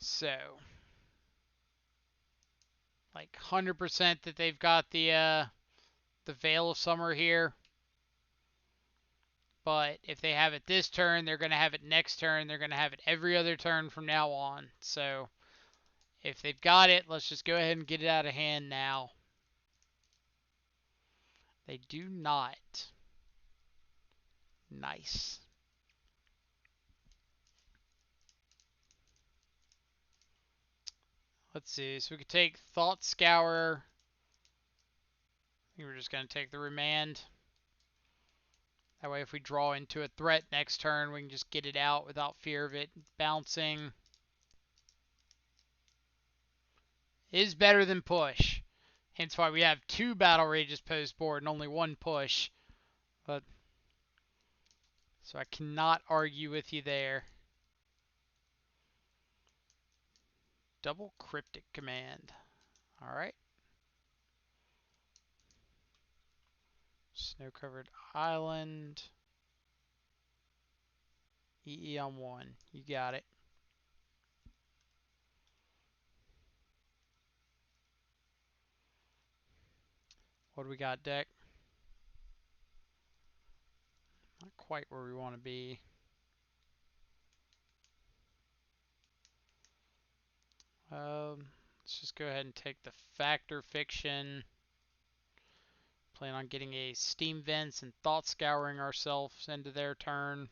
So, like 100% that they've got the Veil of Summer here. But if they have it this turn, they're going to have it next turn. They're going to have it every other turn from now on. So if they've got it, let's just go ahead and get it out of hand now. They do not. Nice. Let's see. So we could take Thought Scour. I think we're just going to take the Remand. That way if we draw into a threat next turn, we can just get it out without fear of it bouncing. It is better than push. Hence why we have 2 Battle Rages post board and only 1 push. But so I cannot argue with you there. Double Cryptic Command. Alright. Snow-covered island. EE on 1. You got it. What do we got, deck? Not quite where we want to be. Let's just go ahead and take the Factor Fiction. Plan on getting a Steam Vents and Thought Scouring ourselves into their turn.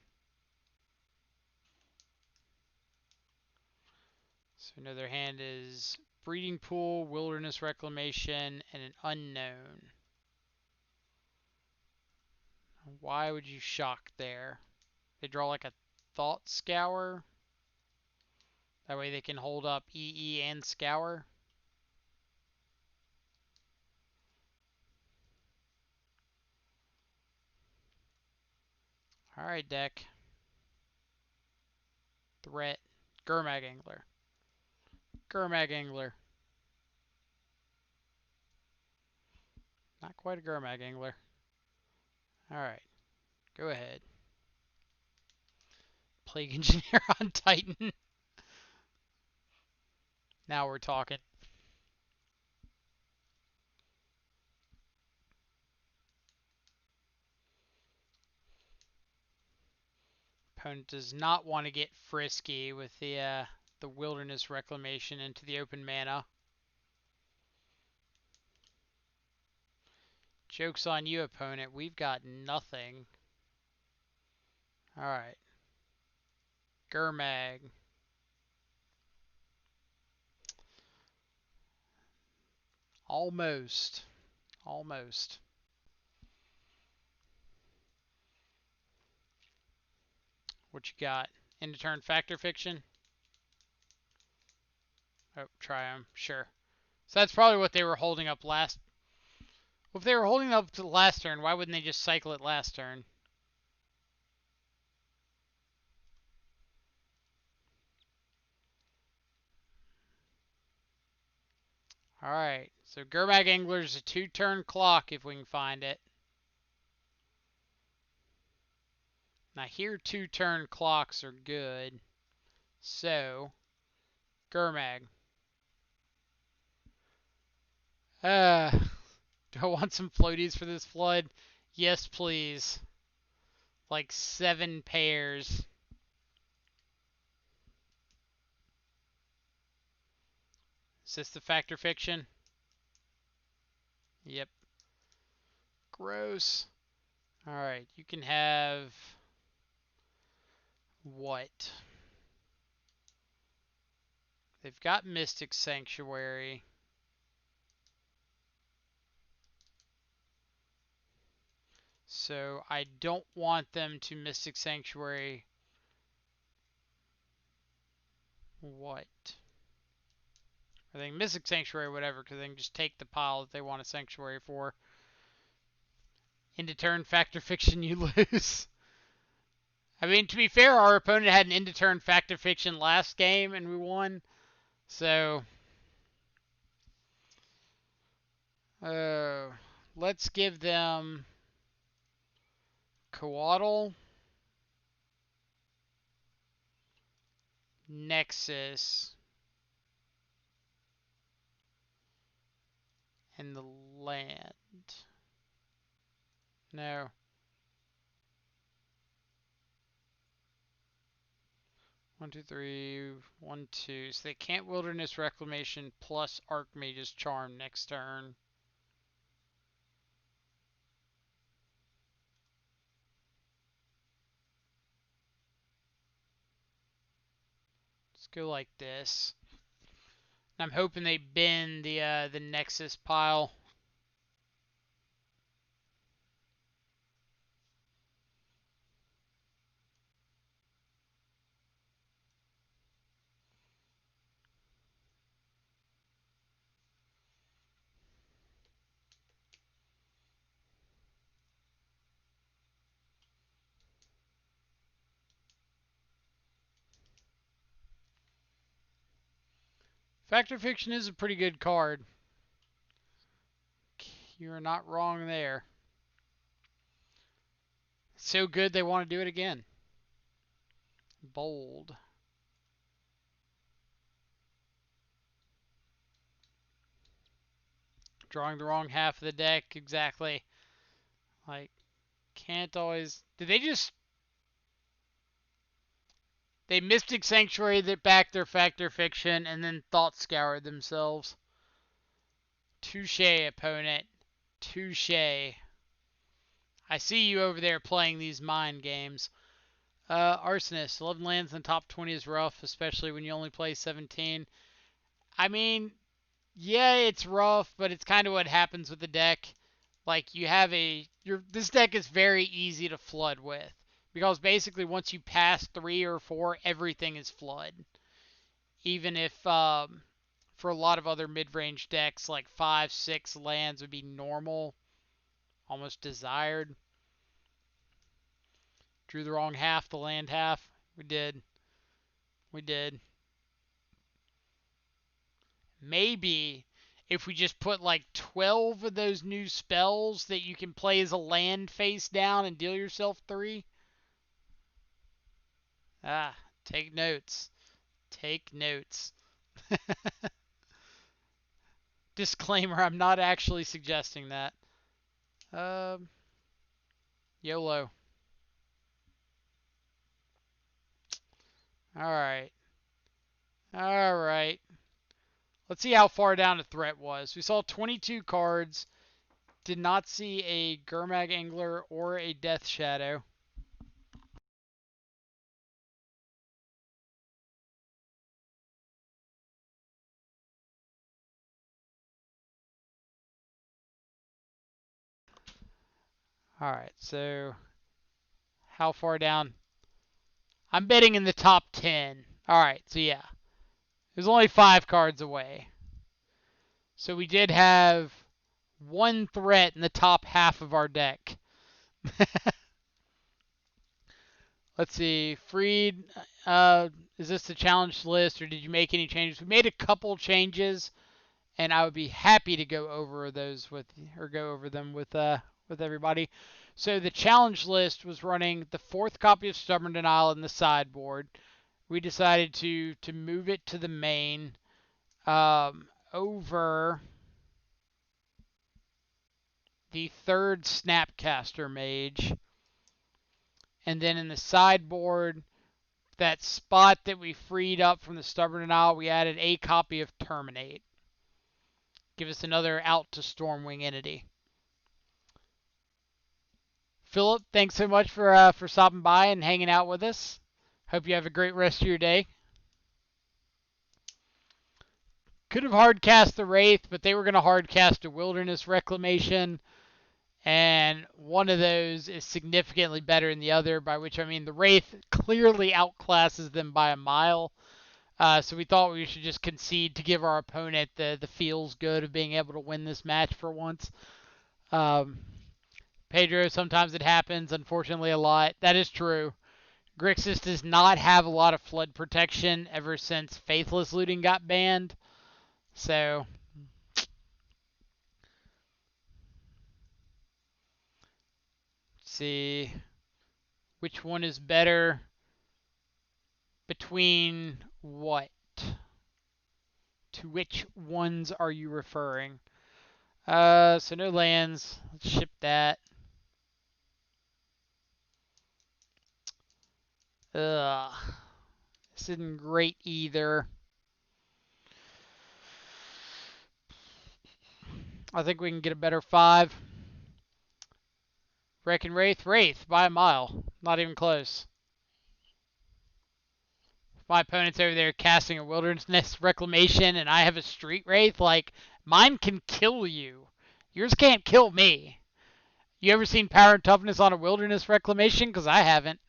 So we know their hand is Breeding Pool, Wilderness Reclamation, and an Unknown. Why would you shock there? They draw like a Thought Scour. That way they can hold up EE and Scour. Alright, deck. Threat. Gurmag Angler. Gurmag Angler. Not quite a Gurmag Angler. Alright, go ahead. Plague Engineer on Titan. Now we're talking. Opponent does not want to get frisky with the Wilderness Reclamation into the open mana. Joke's on you, opponent. We've got nothing. Alright. Gurmag. Almost. Almost. What you got? End of turn Factor Fiction? Oh, try them. Sure. So that's probably what they were holding up last. Well, if they were holding up to the last turn, why wouldn't they just cycle it last turn? Alright, so Gurmag Angler's a 2-turn clock if we can find it. Now here 2-turn clocks are good. So, Gurmag. Do I want some floaties for this flood? Yes, please. Like 7 pairs. Is this the Factor Fiction? Yep. Gross. Alright, you can have... what? They've got Mystic Sanctuary. So I don't want them to Mystic Sanctuary. What? I think Mystic Sanctuary or whatever, because they can just take the pile that they want a Sanctuary for. Into turn Factor Fiction, you lose. I mean, to be fair, our opponent had an end of turn Factor Fiction last game, and we won. So, let's give them Coatl, Nexus, and the land. No. One, two, three, 1, 2. So they can't Wilderness Reclamation plus Archmage's Charm next turn. Let's go like this. I'm hoping they bend the Nexus pile. Factor Fiction is a pretty good card. You're not wrong there. So good they want to do it again. Bold. Drawing the wrong half of the deck, exactly. Like, can't always... Did they just... They Mystic Sanctuary that back their Factor Fiction and then Thought Scoured themselves. Touche, opponent. Touche. I see you over there playing these mind games. Arsonist, 11 lands in the top 20 is rough, especially when you only play 17. I mean, yeah, it's rough, but it's kind of what happens with the deck. Like, you have this deck is very easy to flood with. Because basically once you pass 3 or 4, everything is flood. even if for a lot of other mid-range decks, like 5, 6 lands would be normal, almost desired. Drew the wrong half, the land half. We did. We did. Maybe if we just put like 12 of those new spells that you can play as a land face down and deal yourself 3. Ah, take notes. Take notes. Disclaimer, I'm not actually suggesting that. YOLO. Alright. Alright. Let's see how far down the threat was. We saw 22 cards. Did not see a Gurmag Angler or a Death Shadow. Alright, so how far down? I'm betting in the top 10. Alright, so yeah. It was only 5 cards away. So we did have one threat in the top half of our deck. Let's see. Freed, is this the challenge list or did you make any changes? We made a couple changes, and I would be happy to go over those go over them with everybody. So the challenge list was running the 4th copy of Stubborn Denial in the sideboard. We decided to move it to the main over the 3rd Snapcaster Mage. And then in the sideboard, that spot that we freed up from the Stubborn Denial, we added a copy of Terminate. Give us another out to Stormwing entity. Philip, thanks so much for stopping by and hanging out with us. Hope you have a great rest of your day. Could have hard cast the Wraith, but they were going to hard cast a Wilderness Reclamation, and one of those is significantly better than the other, by which I mean the Wraith clearly outclasses them by a mile. So we thought we should just concede to give our opponent the feels good of being able to win this match for once. Pedro, sometimes it happens, unfortunately a lot. That is true. Grixis does not have a lot of flood protection ever since Faithless Looting got banned. So, let's see. Which one is better between what? To which ones are you referring? So no lands. Let's ship that. Ugh. This isn't great either. I think we can get a better 5. Reckon Wraith? Wraith by a mile. Not even close. My opponent's over there casting a Wilderness Reclamation and I have a Street Wraith, like, mine can kill you. Yours can't kill me. You ever seen Power and Toughness on a Wilderness Reclamation? Because I haven't.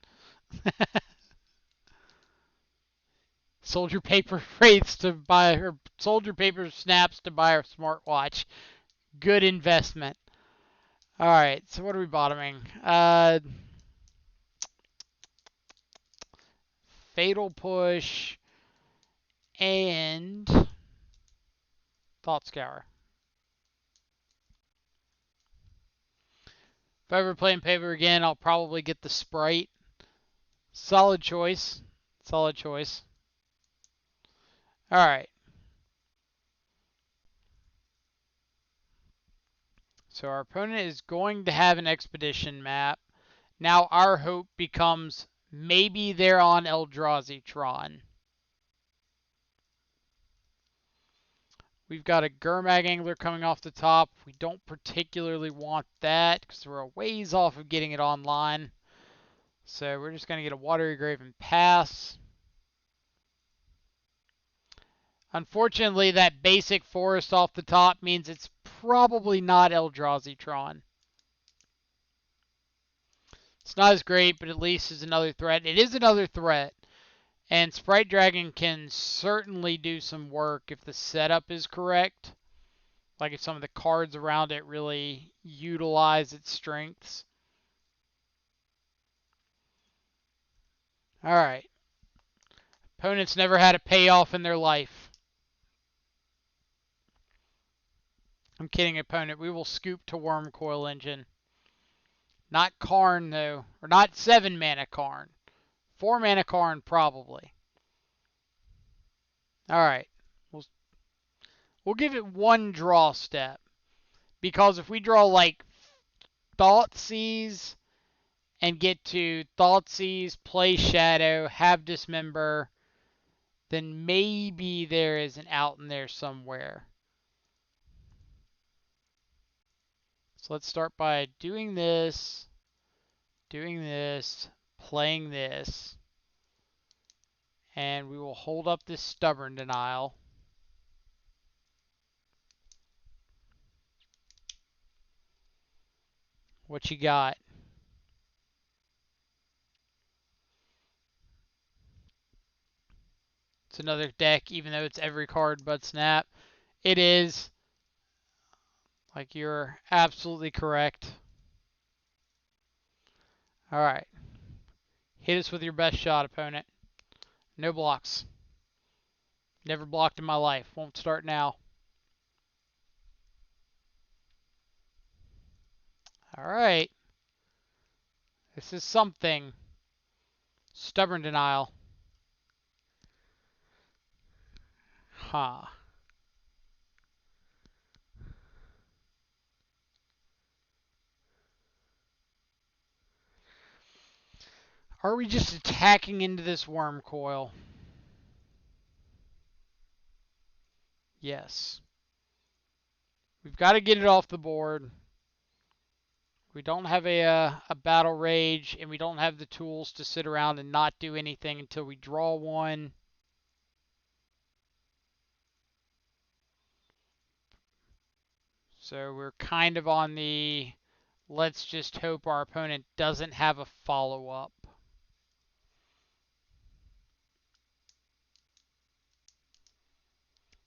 Soldier paper wraiths to buy, or soldier paper snaps to buy a smartwatch. Good investment. Alright, so what are we bottoming? Fatal Push and Thought Scour. If I ever play in paper again, I'll probably get the Sprite. Solid choice. Solid choice. Alright. So our opponent is going to have an expedition map. Now our hope becomes maybe they're on Eldrazi Tron. We've got a Gurmag Angler coming off the top. We don't particularly want that because we're a ways off of getting it online. So we're just going to get a Watery Grave and pass. Unfortunately, that basic forest off the top means it's probably not Eldrazi Tron. It's not as great, but at least is another threat. It is another threat. And Sprite Dragon can certainly do some work if the setup is correct. Like if some of the cards around it really utilize its strengths. Alright. Opponents never had a payoff in their life. I'm kidding, opponent. We will scoop to Wormcoil Engine. Not Karn, though. Or not 7 mana Karn. 4 mana Karn, probably. Alright. We'll give it one draw step. Because if we draw, like, Thoughtseize and get to Thoughtseize, play Shadow, have Dismember, then maybe there is an out in there somewhere. So let's start by doing this, playing this, and we will hold up this Stubborn Denial. What you got? It's another deck, even though it's every card but Snap. It is. Like, you're absolutely correct. Alright. Hit us with your best shot, opponent. No blocks. Never blocked in my life. Won't start now. Alright. This is something. Stubborn Denial. Huh. Are we just attacking into this worm coil? Yes. We've got to get it off the board. We don't have a battle rage, and we don't have the tools to sit around and not do anything until we draw one. So we're kind of on the let's just hope our opponent doesn't have a follow-up.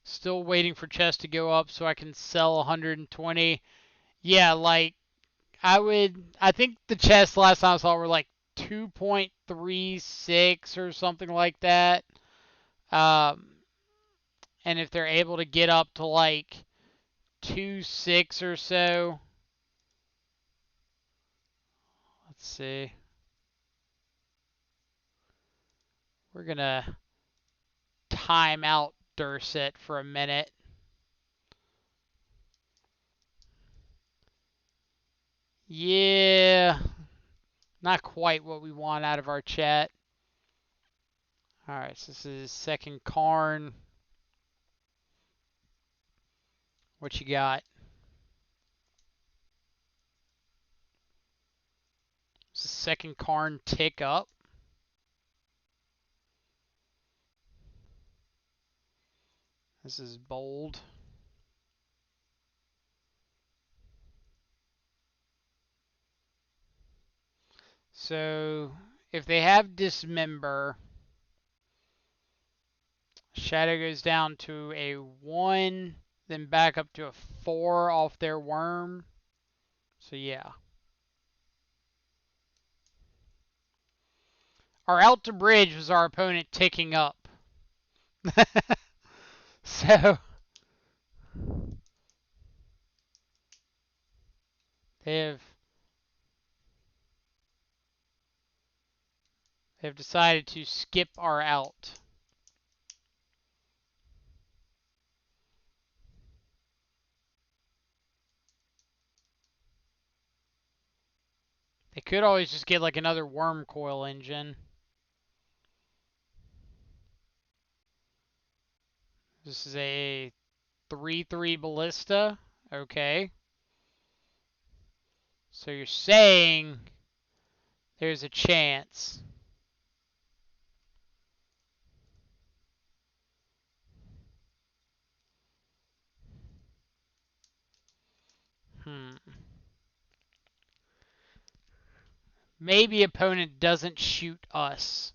Still waiting for chess to go up so I can sell 120. Yeah, like, I think the chess last time I saw were like 2.36 or something like that. Um, and if they're able to get up to like 2.6 or so. Let's see. We're going to time out Durset for a minute. Yeah, not quite what we want out of our chat. Alright, so this is second Karn. What you got? This is second Karn tick up. This is bold. So if they have Dismember, Shadow goes down to a 1, then back up to a 4 off their worm. So yeah. Our out to bridge was our opponent ticking up. So they've decided to skip our out. They could always just get like another worm coil engine. This is a 3/3 ballista. Okay. So you're saying there's a chance. Maybe opponent doesn't shoot us.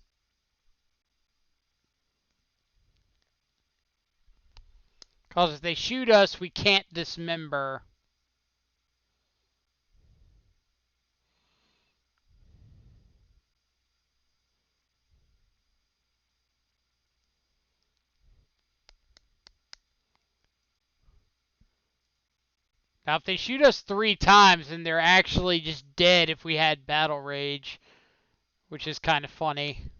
Because if they shoot us, we can't dismember. Now, if they shoot us 3 times, then they're actually just dead if we had Battle Rage, which is kind of funny.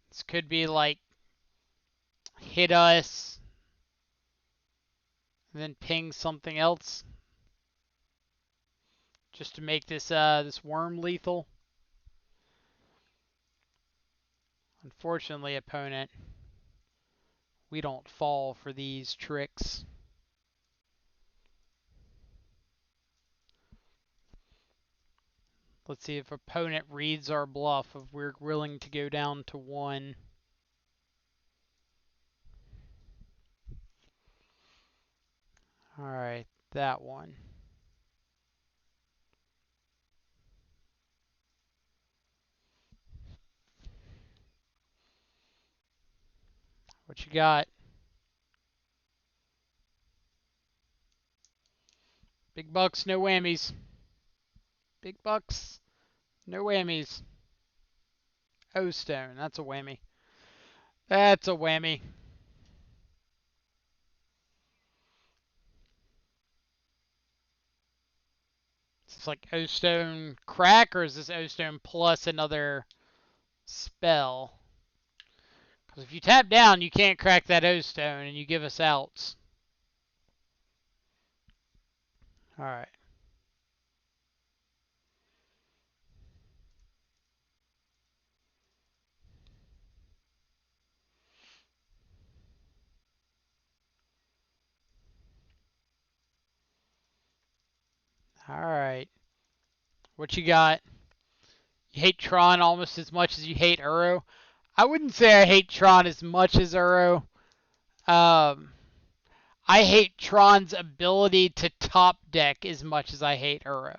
This could be like hit us, and then ping something else, just to make this worm lethal. Unfortunately, opponent, we don't fall for these tricks. Let's see if opponent reads our bluff if we're willing to go down to 1. Alright, that one. What you got? Big bucks, no whammies. Big bucks, no whammies. O stone, that's a whammy. That's a whammy. Is this like O stone crack, or is this O stone plus another spell? Because if you tap down, you can't crack that O stone, and you give us outs. Alright. Alright. What you got? You hate Tron almost as much as you hate Uro. I wouldn't say I hate Tron as much as Uro. I hate Tron's ability to top deck as much as I hate Uro.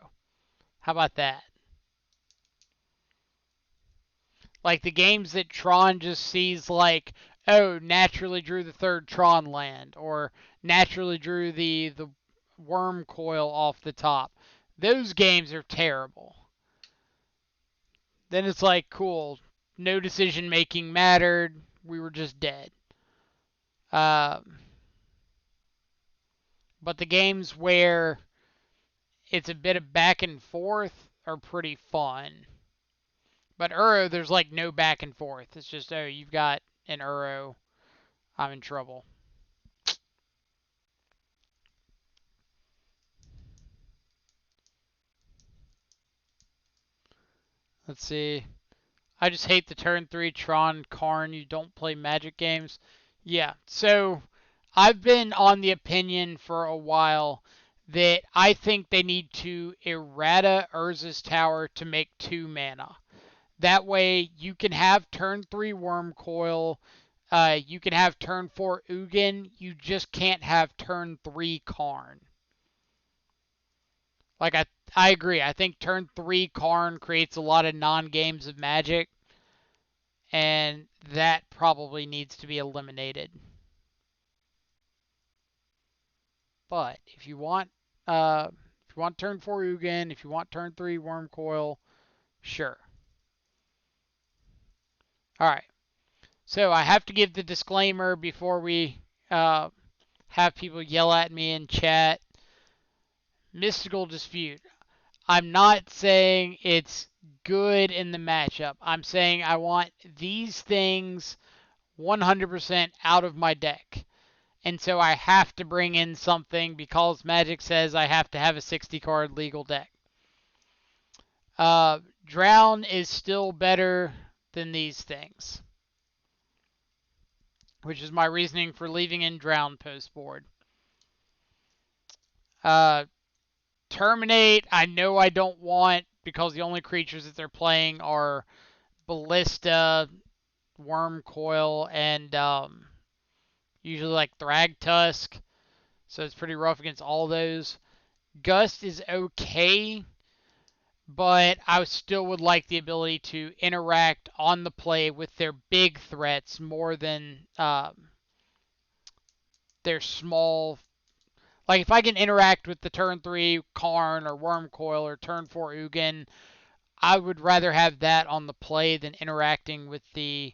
How about that? Like the games that Tron just sees like, oh, naturally drew the 3rd Tron land, or naturally drew the worm coil off the top. Those games are terrible. Then it's like, cool, no decision making mattered. We were just dead. But the games where it's a bit of back and forth are pretty fun. But Uro, there's like no back and forth. It's just, oh, you've got an Uro. I'm in trouble. Let's see. I just hate the turn 3 Tron Karn. You don't play Magic games. Yeah, so I've been on the opinion for a while that I think they need to errata Urza's Tower to make 2 mana. That way you can have turn 3 Worm Coil, you can have turn 4 Ugin, you just can't have turn 3 Karn. Like, I agree. I think turn 3 Karn creates a lot of non-games of Magic, and that probably needs to be eliminated. But if you want turn 4 Ugin, if you want turn 3 Worm Coil, sure. Alright. So I have to give the disclaimer before we have people yell at me in chat. Mystical Dispute. I'm not saying it's good in the matchup. I'm saying I want these things 100% out of my deck. And so I have to bring in something because Magic says I have to have a 60 card legal deck. Drown is still better than these things, which is my reasoning for leaving in Drown post board. Terminate, I know I don't want because the only creatures that they're playing are Ballista, Worm Coil, and usually like Thragtusk. So it's pretty rough against all those. Gust is okay, but I still would like the ability to interact on the play with their big threats more than their small. Like if I can interact with the turn 3 Karn or Wormcoil or turn 4 Ugin, I would rather have that on the play than interacting with the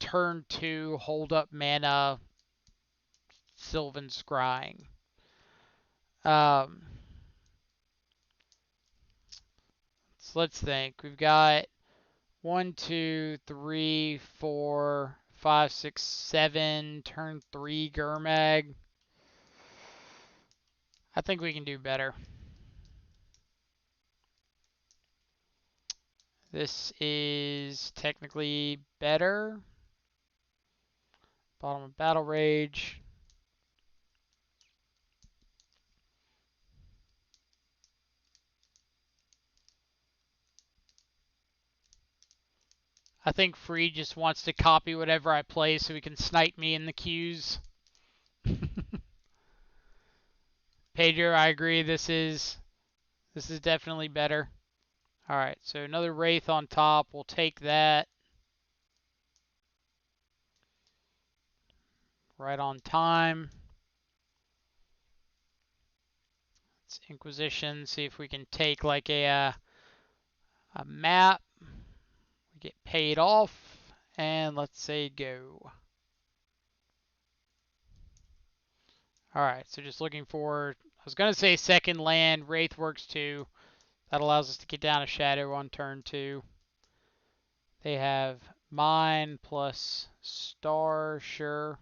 turn 2 hold up mana Sylvan Scrying. Um, so let's think. We've got 1, 2, 3, 4, 5, 6, 7. Turn 3 Gurmag. I think we can do better. This is technically better. Bottom of Battle Rage. I think Free just wants to copy whatever I play so he can snipe me in the queues. Pedro, I agree. This is definitely better. All right, so another Wraith on top. We'll take that. Right on time. Let's Inquisition. See if we can take like a map. We get paid off, and let's say go. All right, so just looking for. I was gonna say second land. Wraith works too. That allows us to get down a shadow on turn 2. They have mine plus star, sure.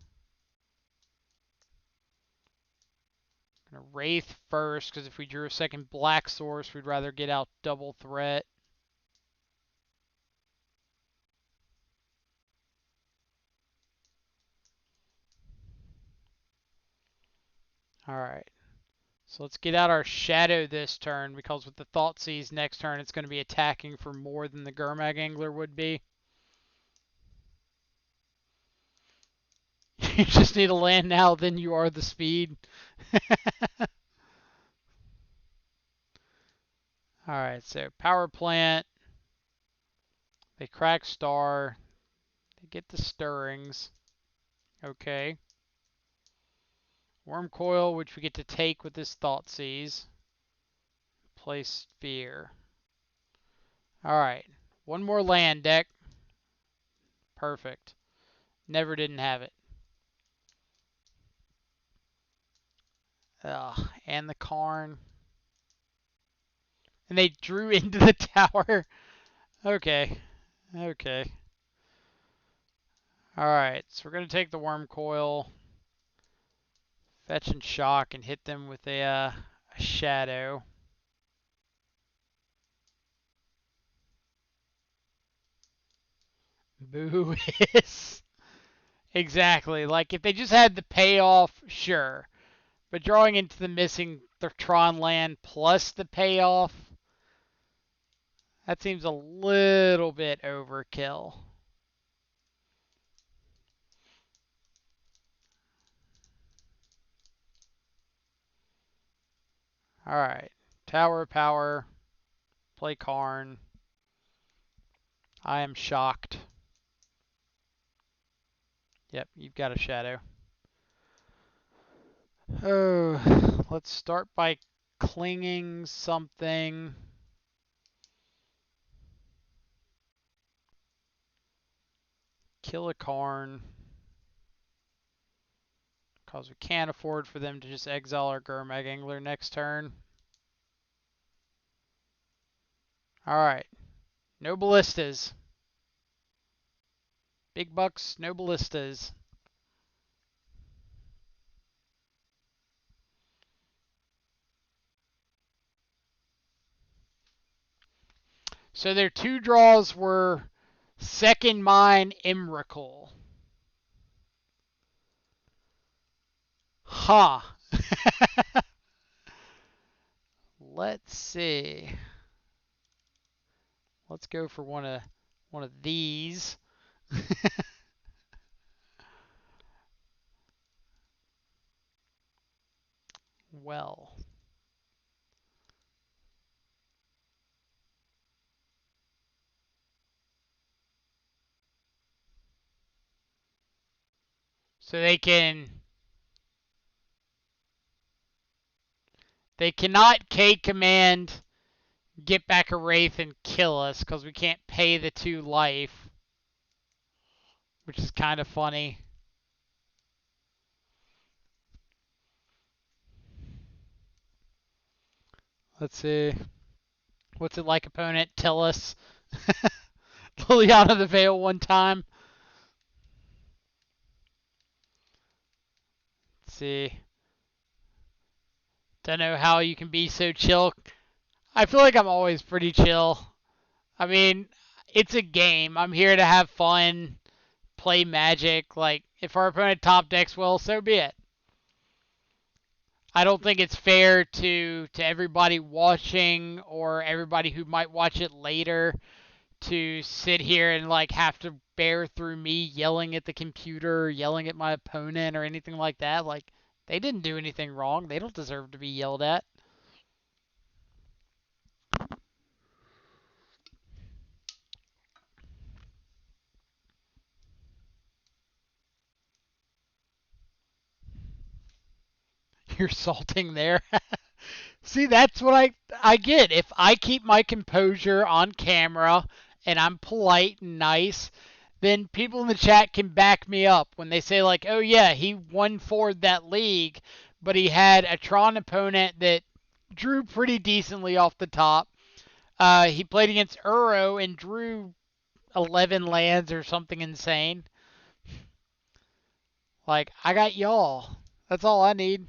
Gonna Wraith first, because if we drew a second black source, we'd rather get out double threat. Alright. So let's get out our shadow this turn, because with the Thoughtseize next turn, it's going to be attacking for more than the Gurmag Angler would be. You just need a land now, then you are the speed. Alright, so power plant. They crack star. They get the stirrings. Okay. Wormcoil, which we get to take with this Thoughtseize. Play Sphere. Alright. One more land deck. Perfect. Never didn't have it. Ugh. And the Karn. And they drew into the tower. Okay. Okay. Alright. So we're going to take the Wormcoil. Fetch and shock and hit them with a shadow. Boo hiss. Exactly. Like if they just had the payoff, sure. But drawing into the missing Tron land plus the payoff, that seems a little bit overkill. Alright. Tower power. Play Karn. I am shocked. Yep, you've got a shadow. Oh, let's start by clinging something. Kill a Karn. Because we can't afford for them to just exile our Gurmag Angler next turn. Alright. No ballistas. Big bucks, no ballistas. So their two draws were Second Mine, Emrakul. Huh. Let's see. Let's go for one of these. Well. So they cannot K command get back a Wraith and kill us because we can't pay the 2 life, which is kind of funny. Let's see. What's it like, opponent? Tell us. Liliana the Veil one time. Let's see. Don't know how you can be so chill. I feel like I'm always pretty chill. I mean, it's a game. I'm here to have fun, play Magic. Like, if our opponent top decks well, so be it. I don't think it's fair to everybody watching or everybody who might watch it later to sit here and like have to bear through me yelling at the computer, yelling at my opponent or anything like that. Like, they didn't do anything wrong. They don't deserve to be yelled at. You're salting there. See, that's what I get. If I keep my composure on camera and I'm polite and nice, then people in the chat can back me up when they say like, "Oh yeah, he won for that league, but he had a Tron opponent that drew pretty decently off the top. He played against Uro and drew 11 lands or something insane. Like, I got y'all. That's all I need."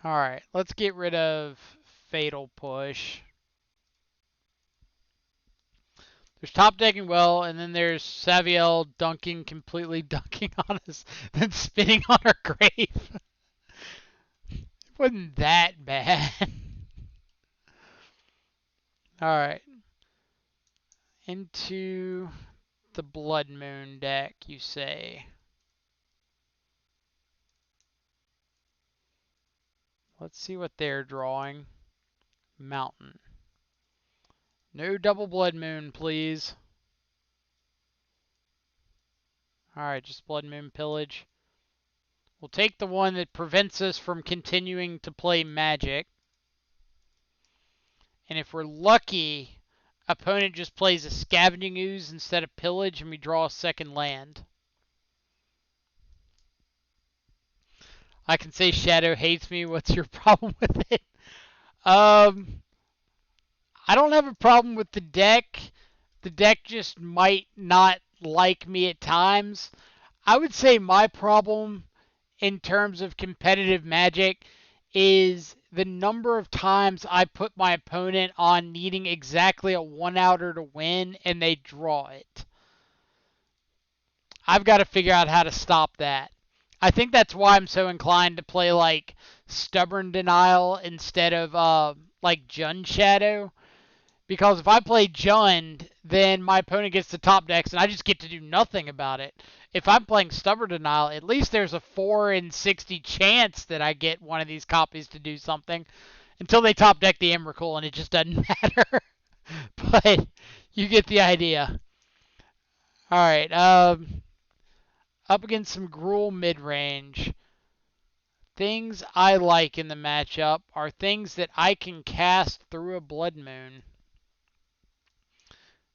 Alright, let's get rid of Fatal Push. There's top decking well, and then there's Saviel completely dunking on us, then spinning on our grave. It wasn't that bad. Alright. Into the Blood Moon deck, you say. Let's see what they're drawing. Mountain. No double Blood Moon, please. Alright, just Blood Moon Pillage. We'll take the one that prevents us from continuing to play Magic. And if we're lucky, opponent just plays a Scavenging Ooze instead of Pillage and we draw a second land. I can say Shadow hates me. What's your problem with it? I don't have a problem with the deck. The deck just might not like me at times. I would say my problem in terms of competitive Magic is the number of times I put my opponent on needing exactly a one-outer to win and they draw it. I've got to figure out how to stop that. I think that's why I'm so inclined to play like Stubborn Denial instead of like Jund Shadow. Because if I play Jund, then my opponent gets the top decks and I just get to do nothing about it. If I'm playing Stubborn Denial, at least there's a 4 in 60 chance that I get one of these copies to do something. Until they top deck the Emrakul and it just doesn't matter. But you get the idea. Alright, up against some Gruul mid-range. Things I like in the matchup are things that I can cast through a Blood Moon.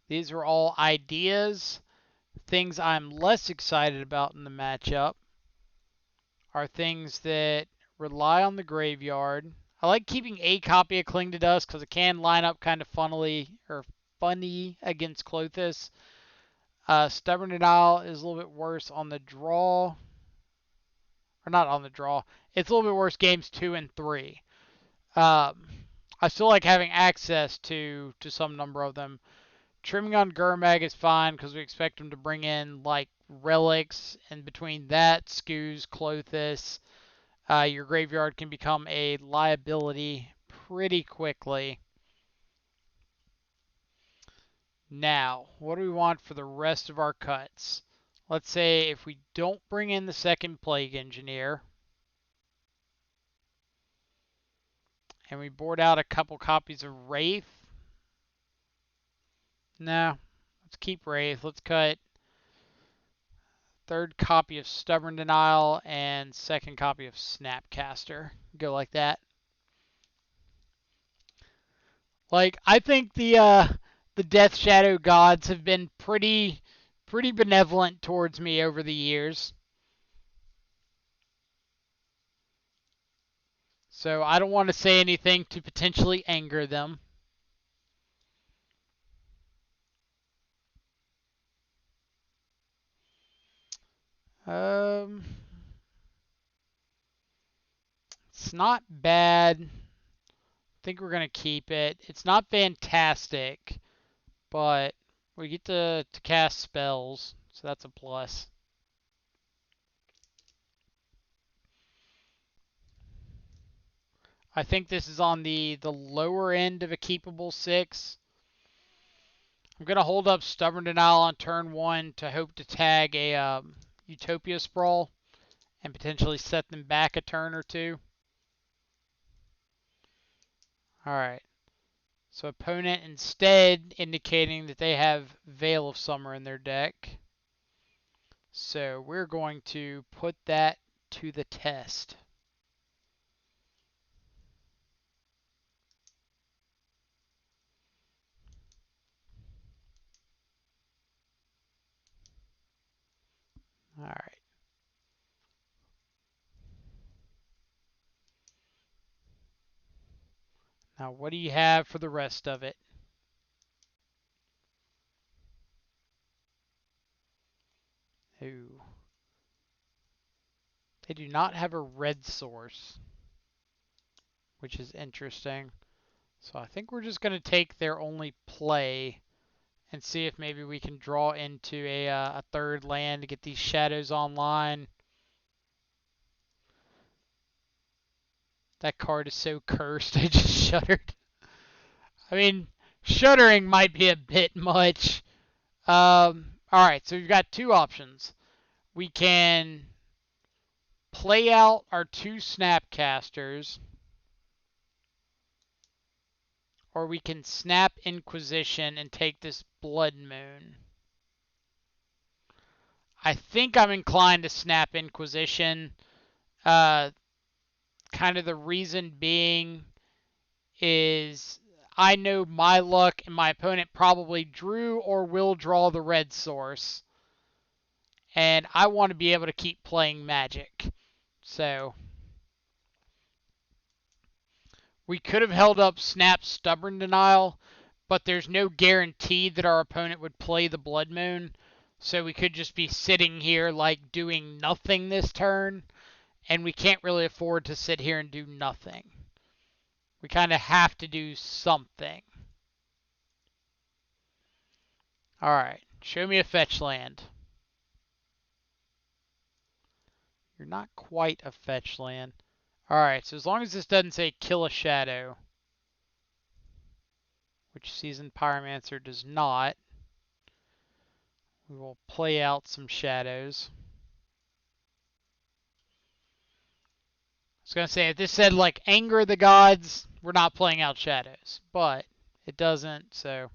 These are all ideas. Things I'm less excited about in the matchup are things that rely on the graveyard. I like keeping a copy of Cling to Dust because it can line up kind of funny against Klothys. Stubborn Denial is a little bit worse on the draw. Or not on the draw. It's a little bit worse games 2 and 3. I still like having access to some number of them. Trimming on Gurmag is fine because we expect him to bring in like relics, and between that, Skoos, Klothys, your graveyard can become a liability pretty quickly. Now, what do we want for the rest of our cuts? Let's say if we don't bring in the second Plague Engineer, and we board out a couple copies of Wraith. No, let's keep Wraith. Let's cut third copy of Stubborn Denial, and second copy of Snapcaster. Go like that. Like, I think the Death Shadow gods have been pretty benevolent towards me over the years. So I don't want to say anything to potentially anger them. Um, it's not bad. I think we're gonna keep it. It's not fantastic, but we get to cast spells, so that's a plus. I think this is on the lower end of a keepable 6. I'm going to hold up Stubborn Denial on turn 1 to hope to tag a Utopia Sprawl and potentially set them back a turn or two. Alright, so opponent instead indicating that they have Veil of Summer in their deck. So we're going to put that to the test. Alright. Now what do you have for the rest of it? Ooh. They do not have a red source, which is interesting. So I think we're just going to take their only play and see if maybe we can draw into a third land to get these shadows online. That card is so cursed, I just shuddered. I mean, shuddering might be a bit much. Alright, so we've got two options. We can play out our two Snapcasters, or we can snap Inquisition and take this Blood Moon. I think I'm inclined to snap Inquisition. Kind of the reason being is I know my luck and my opponent probably drew or will draw the red source. And I want to be able to keep playing Magic. So we could have held up Snap Stubborn Denial, but there's no guarantee that our opponent would play the Blood Moon. So we could just be sitting here like doing nothing this turn, and we can't really afford to sit here and do nothing. We kind of have to do something. Alright, show me a fetch land. You're not quite a fetch land. Alright, so as long as this doesn't say kill a shadow, which Seasoned Pyromancer does not, we will play out some shadows. I was going to say, if this said, like, Anger the Gods, we're not playing out shadows. But it doesn't, so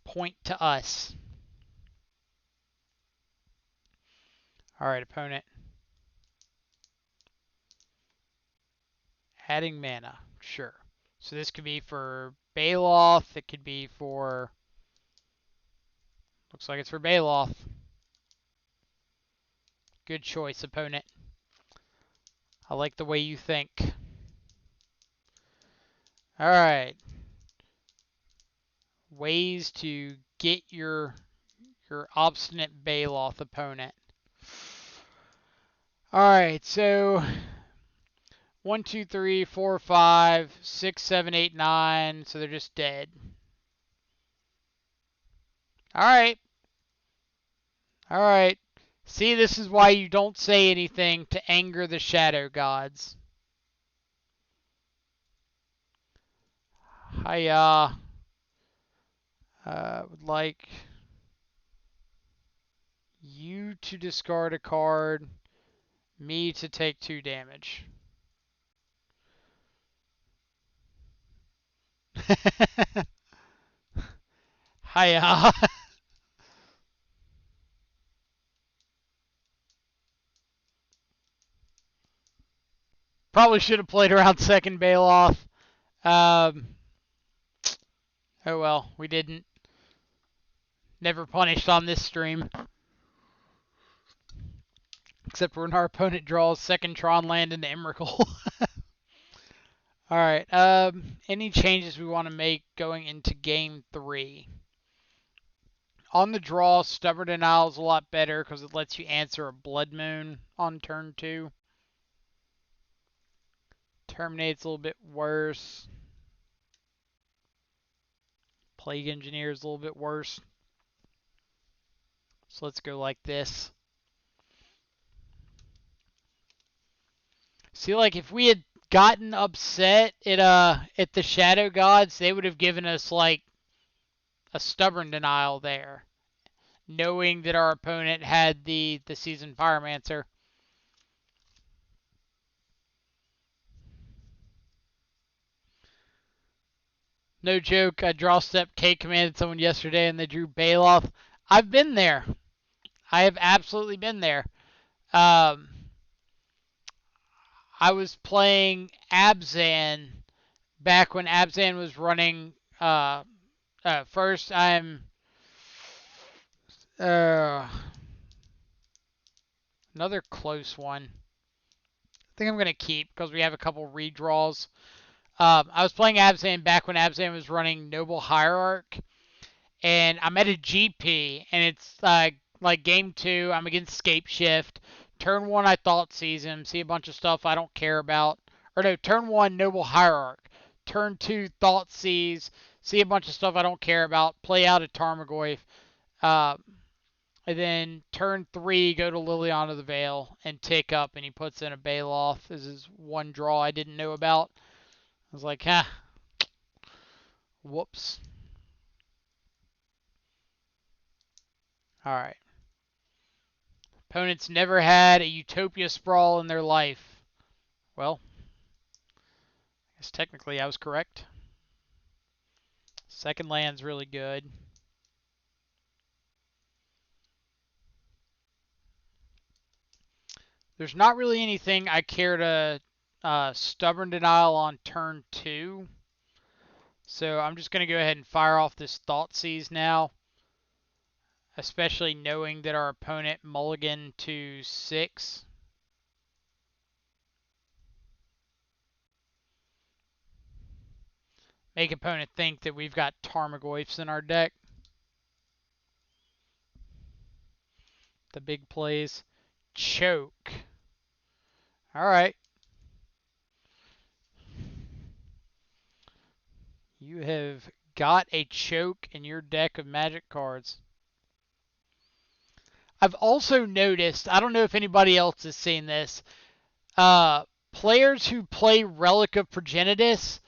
point to us. Alright, opponent. Adding mana, sure. So this could be for Baloth, it could be for... Looks like it's for Baloth. Good choice, opponent. I like the way you think. Alright. Ways to get your obstinate Baloth opponent. Alright, so 1, 2, 3, 4, 5, 6, 7, 8, 9. So they're just dead. Alright. Alright. See, this is why you don't say anything to anger the shadow gods. I would like you to discard a card, me to take 2 damage. Hiya. probably should have played around second Bailoff. Um, oh well, we didn't. Never punished on this stream. Except for when our opponent draws second Tron land into Emrakul. Alright, any changes we want to make going into game 3? On the draw, Stubborn Denial is a lot better because it lets you answer a Blood Moon on turn 2. Terminate's a little bit worse. Plague Engineer is a little bit worse. So let's go like this. See, like, if we had gotten upset at the Shadow Gods, they would have given us, like, a Stubborn Denial there, knowing that our opponent had the Seasoned Pyromancer. No joke, I draw step K commanded someone yesterday and they drew Bailoff. I've been there. I have absolutely been there. I was playing Abzan back when Abzan was running. First, I'm another close one. I think I'm going to keep because we have a couple redraws. I was playing Abzan back when Abzan was running Noble Hierarch, and I'm at a GP, and it's like game 2, I'm against Scape Shift. Turn 1, I Thought Seize him, see a bunch of stuff I don't care about. Or no, turn 1, Noble Hierarch. Turn 2, Thought Seize, see a bunch of stuff I don't care about. Play out a Tarmogoyf. And then turn 3, go to Liliana the Veil and tick up, and he puts in a Bailoff. This is one draw I didn't know about. I was like, whoops. Alright. Opponents never had a Utopia Sprawl in their life. Well, I guess technically I was correct. Second land's really good. There's not really anything I care to Stubborn Denial on turn 2. So I'm just going to go ahead and fire off this Thoughtseize now. Especially knowing that our opponent mulligan to 6. Make opponent think that we've got Tarmogoyfs in our deck. The big plays. Choke. Alright. You have got a choke in your deck of Magic cards. I've also noticed, I don't know if anybody else has seen this, players who play Relic of Progenitus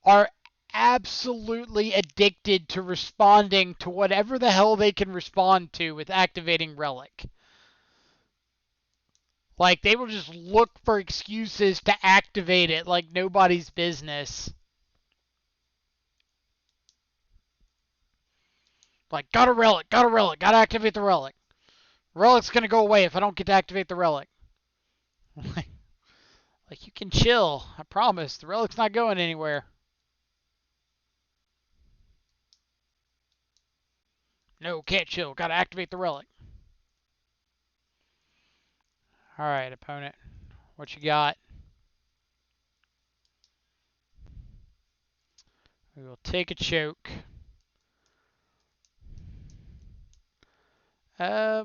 are absolutely addicted to responding to whatever the hell they can respond to with activating Relic. Like, they will just look for excuses to activate it like nobody's business. Like, got a Relic, gotta activate the Relic. Relic's gonna go away if I don't get to activate the Relic. Like, you can chill, I promise. The Relic's not going anywhere. No, can't chill. Gotta activate the Relic. Alright, opponent. What you got? We will take a choke. Yeah,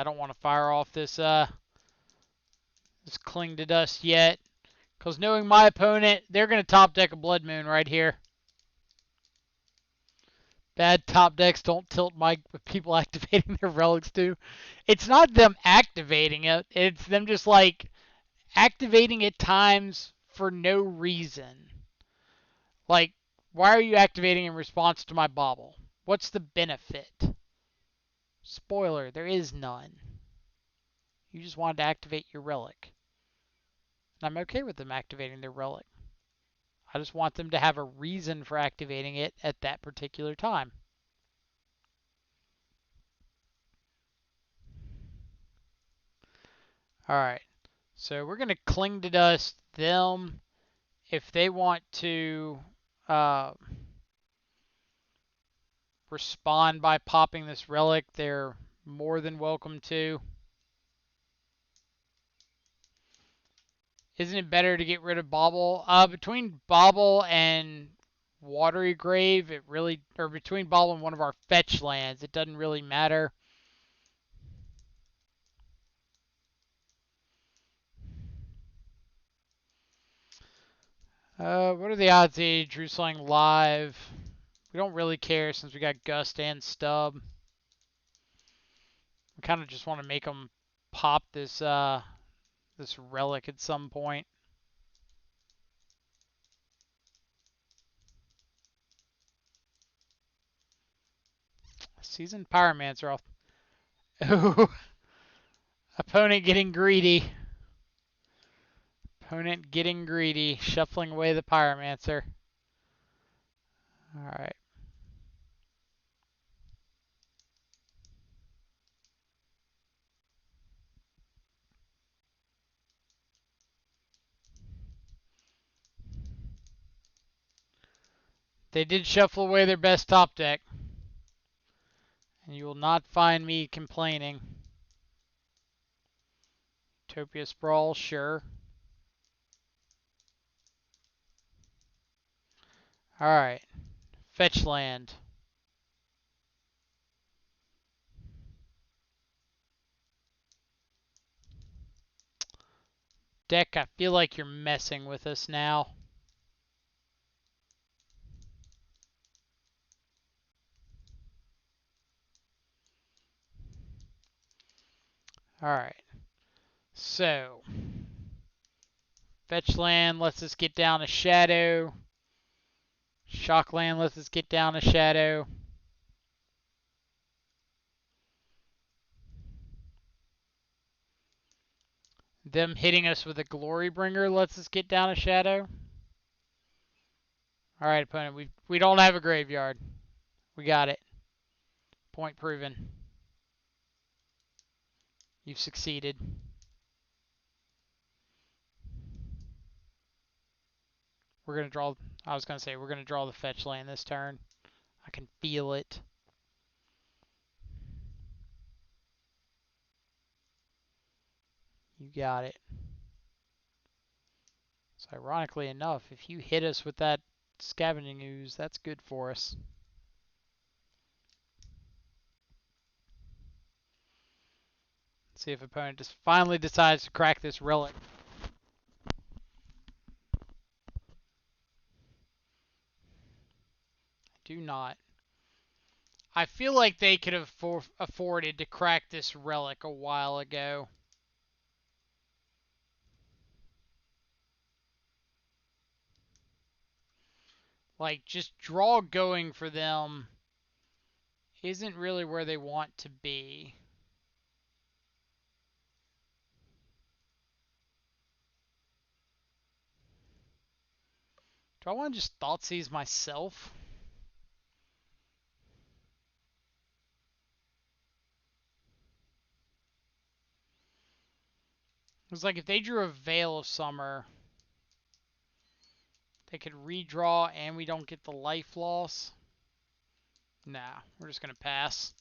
I don't want to fire off this Cling to Dust yet. Because knowing my opponent, they're going to top deck a Blood Moon right here. Bad top decks don't tilt my people activating their relics too. It's not them activating it. It's them just like activating at times for no reason. Like, why are you activating in response to my bauble? What's the benefit? Spoiler, there is none. You just wanted to activate your relic. And I'm okay with them activating their relic. I just want them to have a reason for activating it at that particular time. Alright. So we're going to cling to dust them. If they want to uh, respond by popping this relic, they're more than welcome to. Isn't it better to get rid of Bauble? Between Bauble and Watery Grave, it really, or between Bauble and one of our fetch lands, it doesn't really matter. What are the odds of Drew Slaying live? We don't really care since we got Gust and Stub. We kind of just want to make them pop this relic at some point. Seasoned Pyromancer off. Ooh, opponent getting greedy. Opponent getting greedy, shuffling away the Pyromancer. Alright. They did shuffle away their best top deck. And you will not find me complaining. Utopia Sprawl, sure. Alright. Fetch land. Deck, I feel like you're messing with us now. Alright. So, fetch land lets us get down a shadow. Shock land lets us get down a shadow. Them hitting us with a Glory Bringer lets us get down a shadow. Alright, opponent, we don't have a graveyard. We got it. Point proven. You've succeeded. We're going to draw... I was going to say, we're going to draw the fetch land this turn. I can feel it. You got it. So ironically enough, if you hit us with that Scavenging Ooze, that's good for us. Let's see if opponent just finally decides to crack this relic. Do not. I feel like they could have afforded to crack this relic a while ago. Like, just draw going for them isn't really where they want to be. Do I want to just Thoughtseize myself? It's like if they drew a Veil of Summer, they could redraw and we don't get the life loss. Nah, we're just going to pass.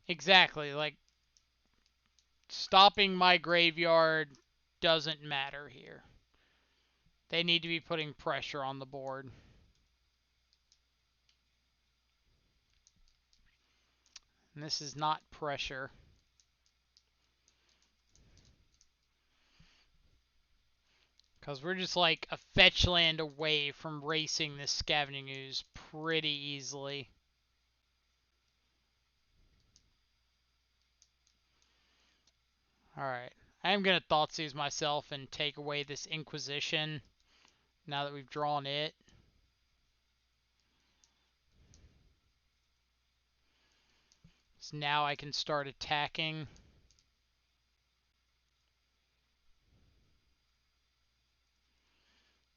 Exactly, like, stopping my graveyard doesn't matter here. They need to be putting pressure on the board. And this is not pressure. Because we're just like a fetch land away from racing this Scavenging Ooze pretty easily. Alright. I am going to Thoughtseize myself and take away this Inquisition now that we've drawn it. So now I can start attacking.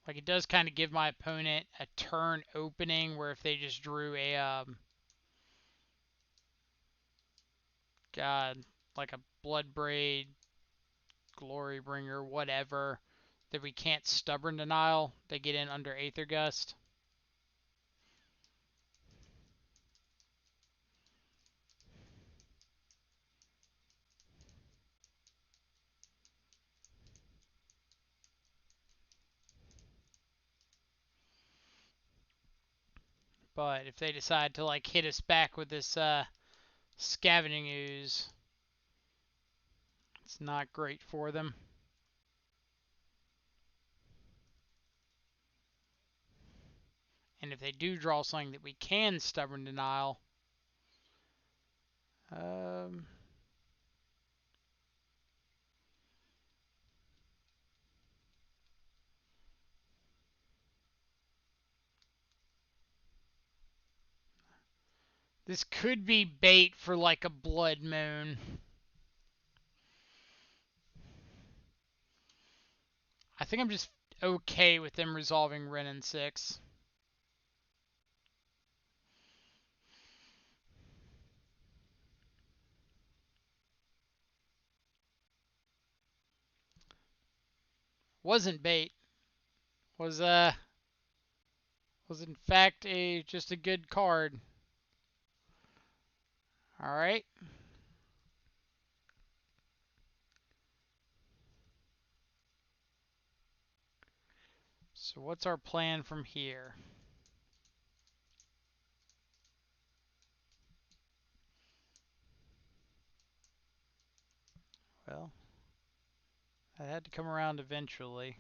Like, it does kind of give my opponent a turn opening where if they just drew a, God, like a Blood Braid Glorybringer, whatever, that we can't Stubborn Denial. They get in under Aether Gust. But if they decide to like hit us back with this Scavenging Ooze, it's not great for them. And if they do draw something that we can Stubborn Denial, this could be bait for like a Blood Moon. I think I'm just okay with them resolving Ren in 6. Wasn't bait. Was in fact just a good card. All right. So what's our plan from here? Well, that had to come around eventually.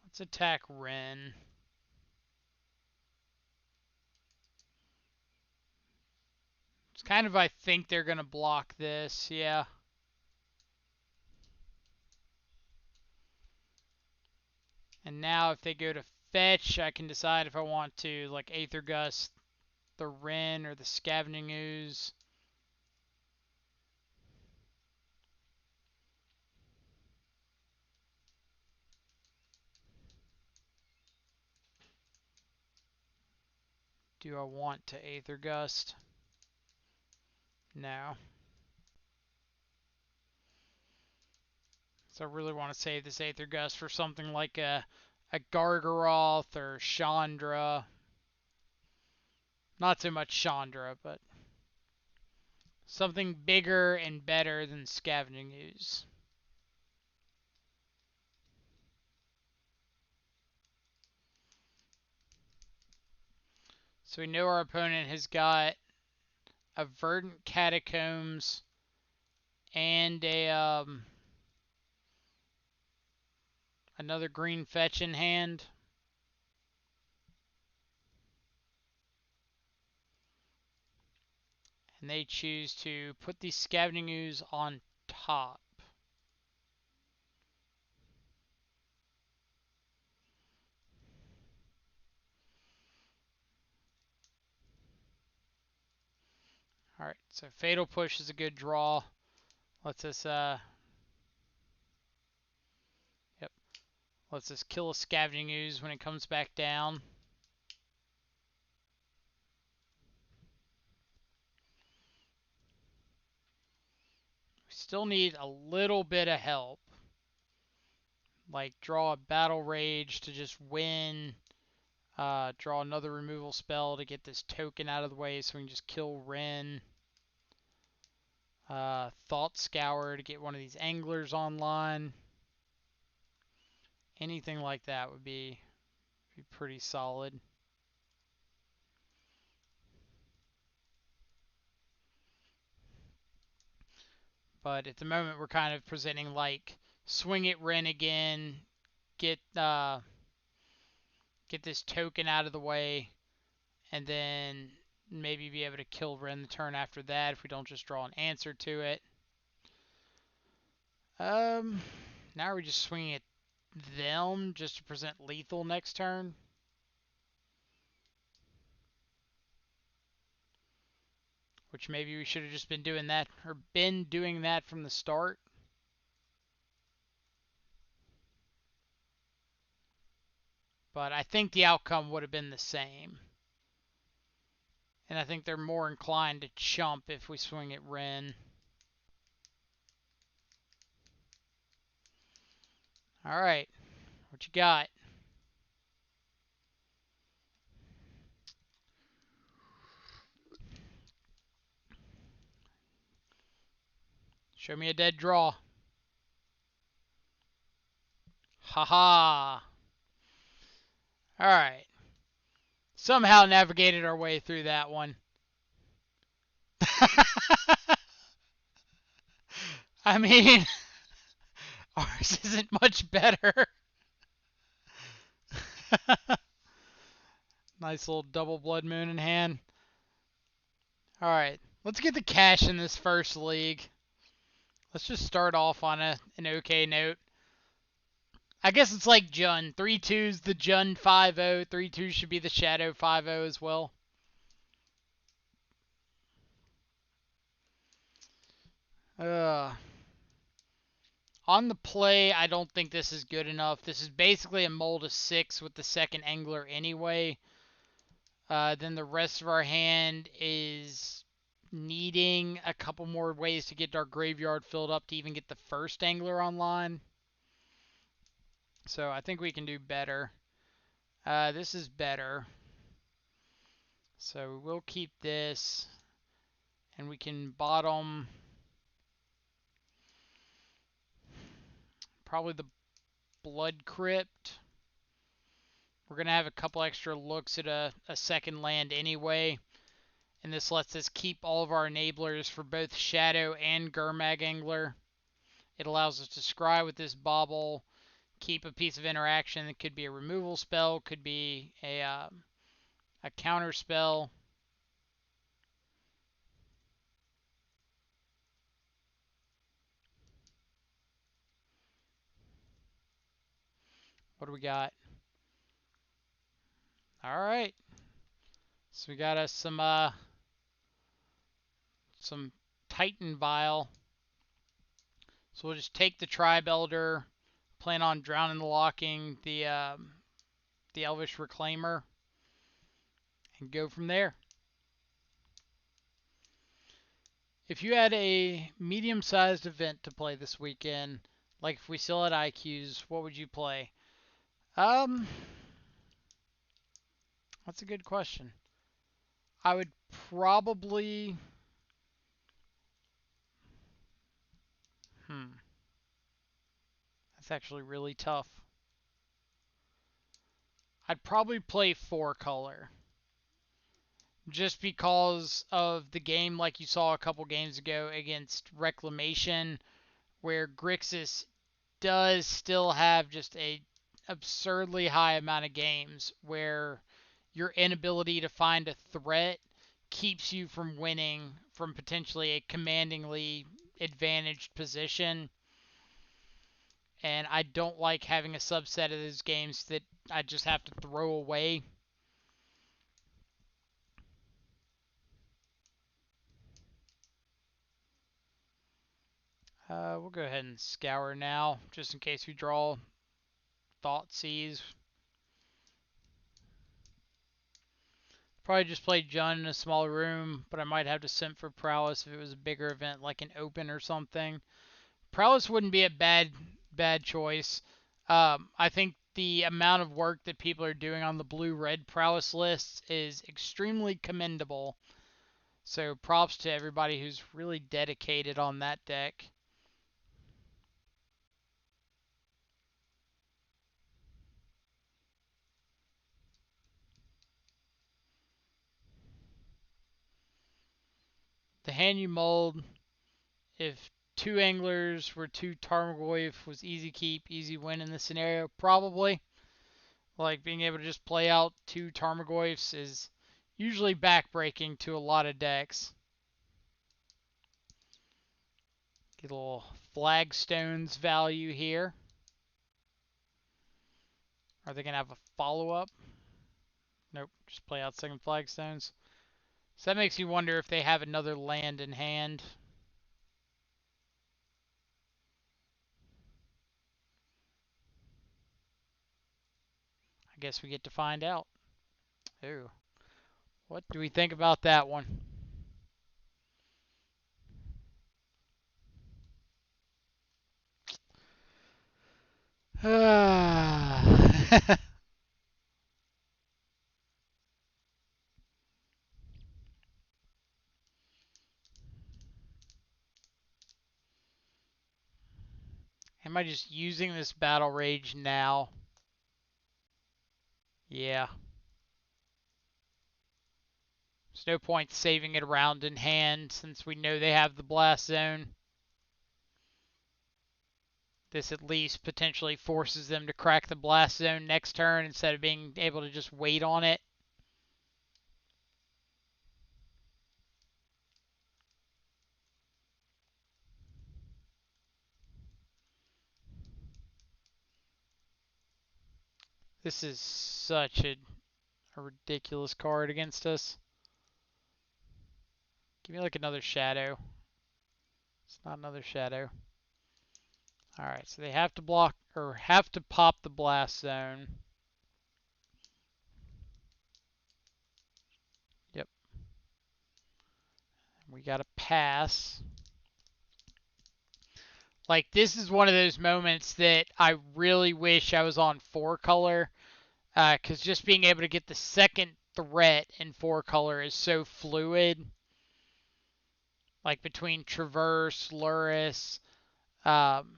Let's attack Ren. It's kind of, I think they're going to block this, yeah. And now if they go to fetch, I can decide if I want to, like, Aether Gust the Ren or the Scavenging Ooze. Do I want to Aether Gust? No. So I really want to save this Aether Gust for something like a Gargaroth or Chandra. Not so much Chandra, but something bigger and better than Scavenging Ooze. So we know our opponent has got a Verdant Catacombs and a another green fetch in hand. And they choose to put these Scavenging Ooze on top. Alright, so Fatal Push is a good draw. Lets us lets us kill a Scavenging Ooze when it comes back down. We still need a little bit of help. Like draw a Battle Rage to just win. Draw another removal spell to get this token out of the way so we can just kill Ren. Thought Scour to get one of these anglers online. Anything like that would be pretty solid. But at the moment we're kind of presenting like swing at Ren again, get this token out of the way, and then maybe be able to kill Ren the turn after that if we don't just draw an answer to it. Now we're just swinging at them just to present lethal next turn. Which maybe we should have just been doing that, or been doing that from the start. But I think the outcome would have been the same. And I think they're more inclined to chump if we swing at Ren. Alright, what you got? Show me a dead draw. Haha. Alright. Somehow navigated our way through that one. I mean, ours isn't much better. Nice little double blood moon in hand. Alright, let's get the cash in this first league. Let's just start off on an okay note. I guess it's like Jun. 3-2's the Jun 5-0. 3-2 should be the Shadow 5-0 as well. On the play, I don't think this is good enough. This is basically a mold of 6 with the second angler anyway. Then the rest of our hand is needing a couple more ways to get our graveyard filled up to even get the first angler online. So I think we can do better. This is better. So we'll keep this. And we can bottom probably the Blood Crypt. We're going to have a couple extra looks at a second land anyway. And this lets us keep all of our enablers for both Shadow and Gurmag Angler. It allows us to scry with this bauble, keep a piece of interaction. It could be a removal spell, could be a counter spell. What do we got? All right. So we got us some Titan Vial. So we'll just take the Tribe Elder, plan on drowning the locking the Elvish Reclaimer, and go from there. If you had a medium-sized event to play this weekend, like if we still had IQs, what would you play? That's a good question. I would probably... That's actually really tough. I'd probably play 4-color. Just because of the game like you saw a couple games ago against Reclamation, where Grixis does still have just a absurdly high amount of games where your inability to find a threat keeps you from winning from potentially a commandingly advantaged position. And I don't like having a subset of those games that I just have to throw away. We'll go ahead and scour now, just in case we draw Thoughtseize. Probably just play Jun in a small room, but I might have to simp for Prowess if it was a bigger event like an Open or something. Prowess wouldn't be a bad choice. I think the amount of work that people are doing on the blue-red Prowess lists is extremely commendable. So props to everybody who's really dedicated on that deck. The hand you mold, if 2 anglers were 2 Tarmogoyf, was easy keep, easy win in this scenario? Probably. Like, being able to just play out 2 Tarmogoyfs is usually backbreaking to a lot of decks. Get a little Flagstones value here. Are they going to have a follow-up? Nope, just play out 2nd Flagstones. So that makes you wonder if they have another land in hand. I guess we get to find out. Ooh, what do we think about that one? Am I just using this battle rage now? Yeah. There's no point saving it around in hand since we know they have the blast zone. This at least potentially forces them to crack the blast zone next turn instead of being able to just wait on it. This is such a ridiculous card against us. Give me like another shadow. It's not another shadow. Alright, so they have to block or have to pop the blast zone. Yep. We gotta pass. Like, this is one of those moments that I really wish I was on 4-color. Because just being able to get the second threat in 4-color is so fluid. Like, between Traverse, Luris, um,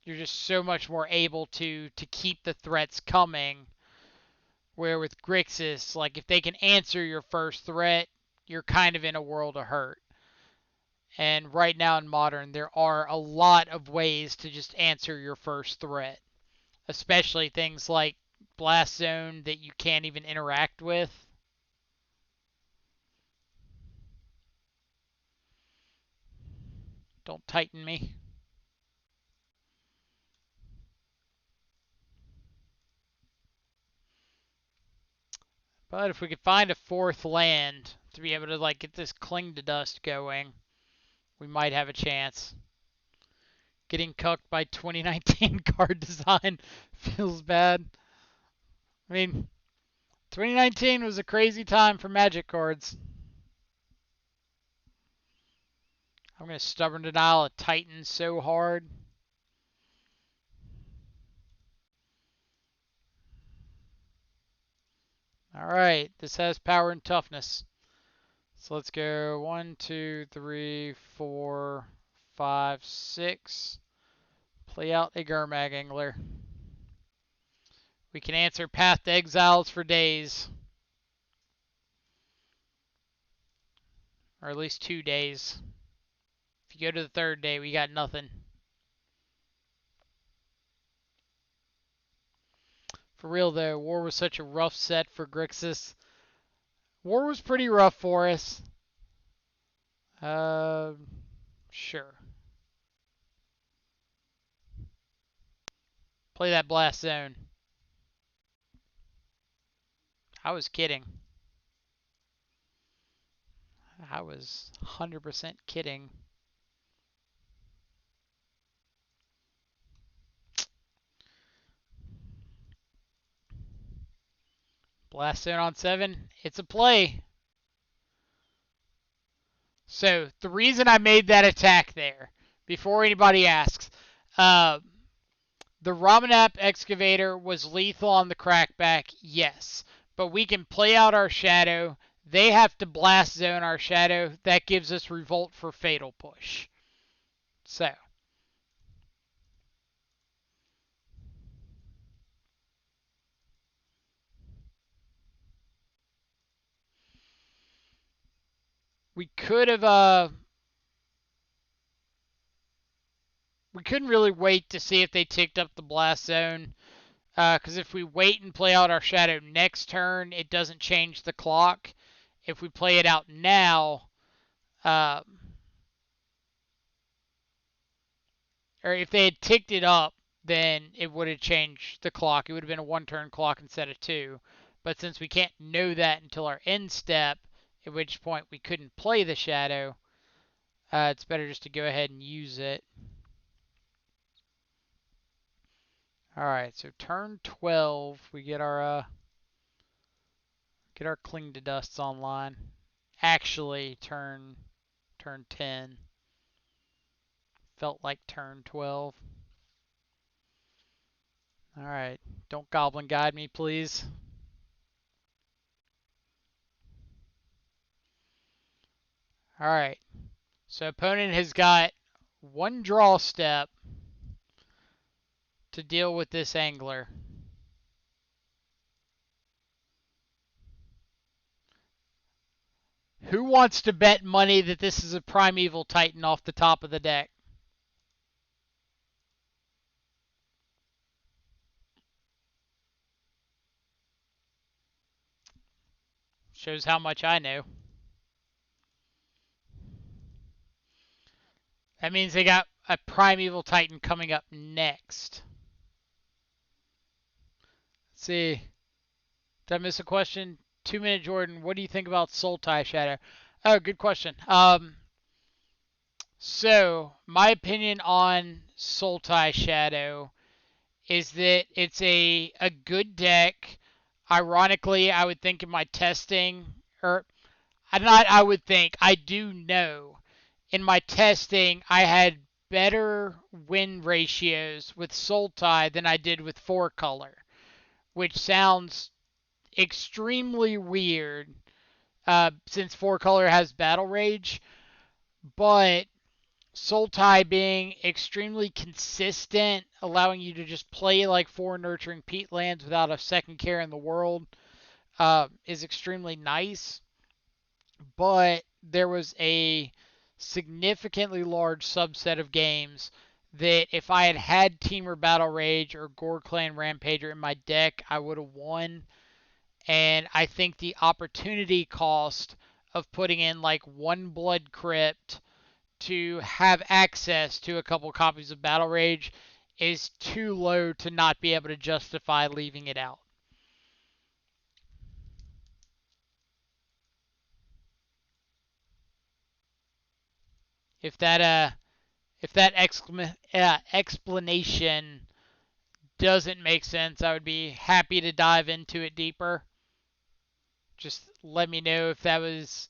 you're just so much more able to keep the threats coming. Where with Grixis, like, if they can answer your first threat, you're kind of in a world of hurt. And right now in Modern, there are a lot of ways to just answer your first threat. Especially things like Blast Zone that you can't even interact with. Don't tighten me. But if we could find a 4th land to be able to like get this Cling to Dust going, we might have a chance. Getting cucked by 2019 card design feels bad. I mean, 2019 was a crazy time for Magic cards. I'm going to Stubborn Denial a Titan so hard. Alright, this has power and toughness. So let's go 1, 2, 3, 4, 5, 6. Play out a Gurmag Angler. We can answer Path to Exiles for days. Or at least 2 days. If you go to the 3rd day, we got nothing. For real though, War was such a rough set for Grixis. War was pretty rough for us. Sure. Play that Blast Zone. I was kidding. I was 100% kidding. Blast Zone on 7. It's a play. So the reason I made that attack there, before anybody asks, the Ramanap Excavator was lethal on the crackback, yes. But we can play out our shadow. They have to blast zone our shadow. That gives us Revolt for Fatal Push. So. We could have, we couldn't really wait to see if they ticked up the blast zone. Because if we wait and play out our shadow next turn, it doesn't change the clock. If we play it out now, or if they had ticked it up, then it would have changed the clock. It would have been a 1-turn clock instead of 2. But since we can't know that until our end step, at which point we couldn't play the shadow, it's better just to go ahead and use it. All right, so turn 12, we get our Cling to Dusts online. Actually, turn 10 felt like turn 12. All right, don't Goblin Guide me, please. All right, so opponent has got one draw step to deal with this angler. Who wants to bet money that this is a Primeval Titan off the top of the deck? Shows how much I know. That means they got a Primeval Titan coming up next. Let's see. Did I miss a question? 2 Minute Jordan, what do you think about Sultai Shadow? Oh, good question. So my opinion on Sultai Shadow is that it's a good deck. Ironically, I would think in my testing, or not I would think, I do know in my testing I had better win ratios with Sultai than I did with 4-color, which sounds extremely weird since 4-color has Battle Rage, but Sultai being extremely consistent, allowing you to just play like 4 Nurturing Peatlands without a second care in the world, is extremely nice. But there was a significantly large subset of games that if I had had Teamer Battle Rage or Gore Clan Rampager in my deck, I would have won. And I think the opportunity cost of putting in like one Blood Crypt to have access to a couple copies of Battle Rage is too low to not be able to justify leaving it out. If that explanation doesn't make sense, I would be happy to dive into it deeper. Just let me know if that was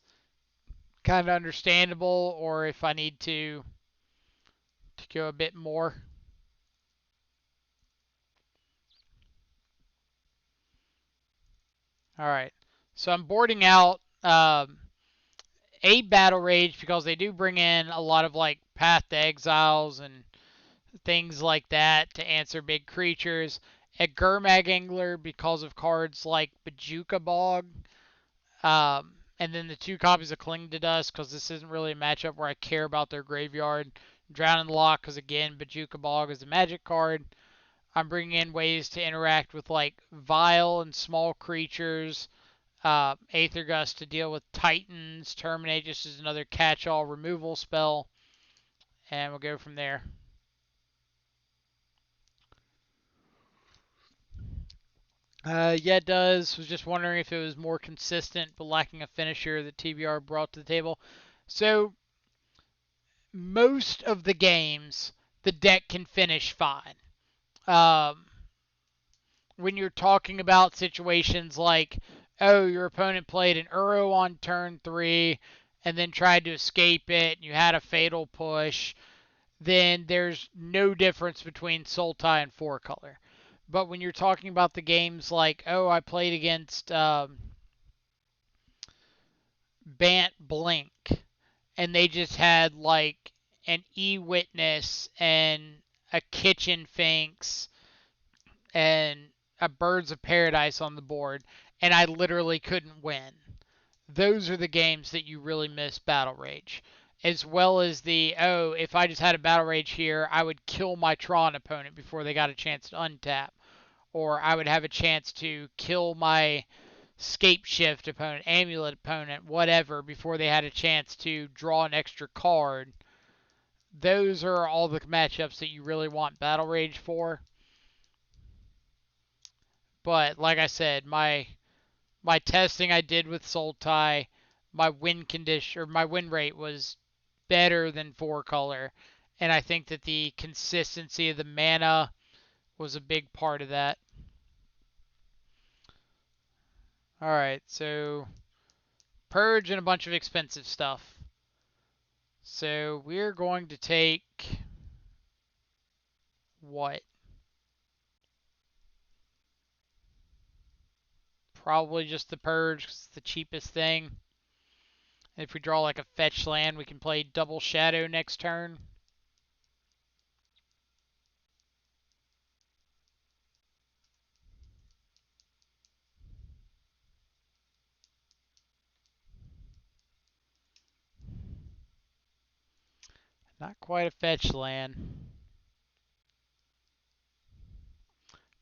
kind of understandable or if I need to go a bit more. All right. So I'm boarding out a Battle Rage because they do bring in a lot of like Path to Exiles and things like that to answer big creatures. A Gurmag Angler because of cards like Bajuka Bog. And then the 2 copies of Cling to Dust because this isn't really a matchup where I care about their graveyard. Drowning Lock because again, Bajuka Bog is a magic card. I'm bringing in ways to interact with like Vile and small creatures. Aether Gust to deal with Titans. Terminate just as another catch-all removal spell. And we'll go from there. Yeah, it does. Was just wondering if it was more consistent but lacking a finisher that TBR brought to the table. So, most of the games, the deck can finish fine. Um, when you're talking about situations like, oh, your opponent played an Uro on turn 3 and then tried to escape it, and you had a fatal push, then there's no difference between Sultai and 4-color. But when you're talking about the games like, oh, I played against Bant Blink, and they just had like an E-Witness and a Kitchen Finks and a Birds of Paradise on the board, and I literally couldn't win. Those are the games that you really miss Battle Rage. As well as the, oh, if I just had a Battle Rage here, I would kill my Tron opponent before they got a chance to untap. Or I would have a chance to kill my Scape Shift opponent, Amulet opponent, whatever, before they had a chance to draw an extra card. Those are all the matchups that you really want Battle Rage for. But like I said, my testing I did with Sultai, my win condition or my win rate was better than 4-color, and I think that the consistency of the mana was a big part of that. Alright, so purge and a bunch of expensive stuff. So we're going to take what? Probably just the purge 'cause it's the cheapest thing. And if we draw like a fetch land, we can play double shadow next turn. Not quite a fetch land.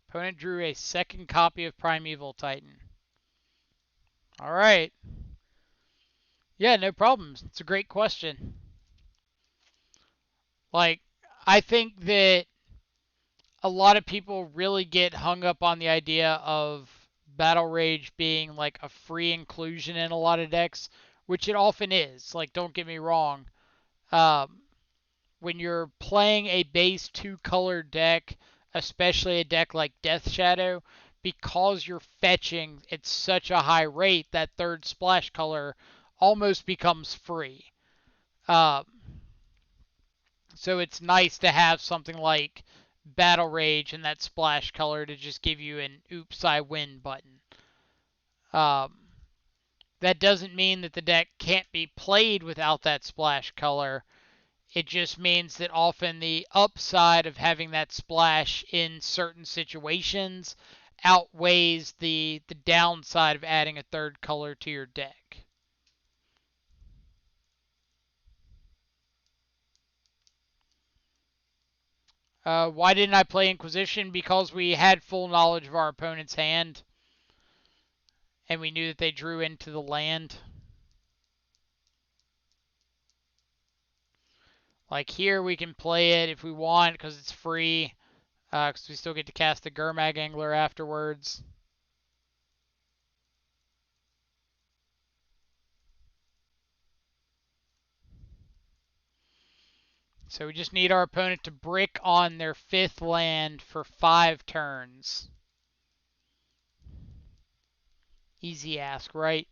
Opponent drew a second copy of Primeval Titan. Alright. Yeah, no problems. It's a great question. Like, I think that a lot of people really get hung up on the idea of Battle Rage being like a free inclusion in a lot of decks, which it often is. Like, don't get me wrong. Um, when you're playing a base two-color deck, especially a deck like Death Shadow, because you're fetching at such a high rate, that third splash color almost becomes free. Um, so it's nice to have something like Battle Rage and that splash color to just give you an oops, I win button. Um, that doesn't mean that the deck can't be played without that splash color. It just means that often the upside of having that splash in certain situations outweighs the downside of adding a third color to your deck. Why didn't I play Inquisition? Because we had full knowledge of our opponent's hand, and we knew that they drew into the land. Like here, we can play it if we want because it's free, because we still get to cast the Gurmag Angler afterwards. So we just need our opponent to brick on their 5th land for 5 turns. Easy ask, right?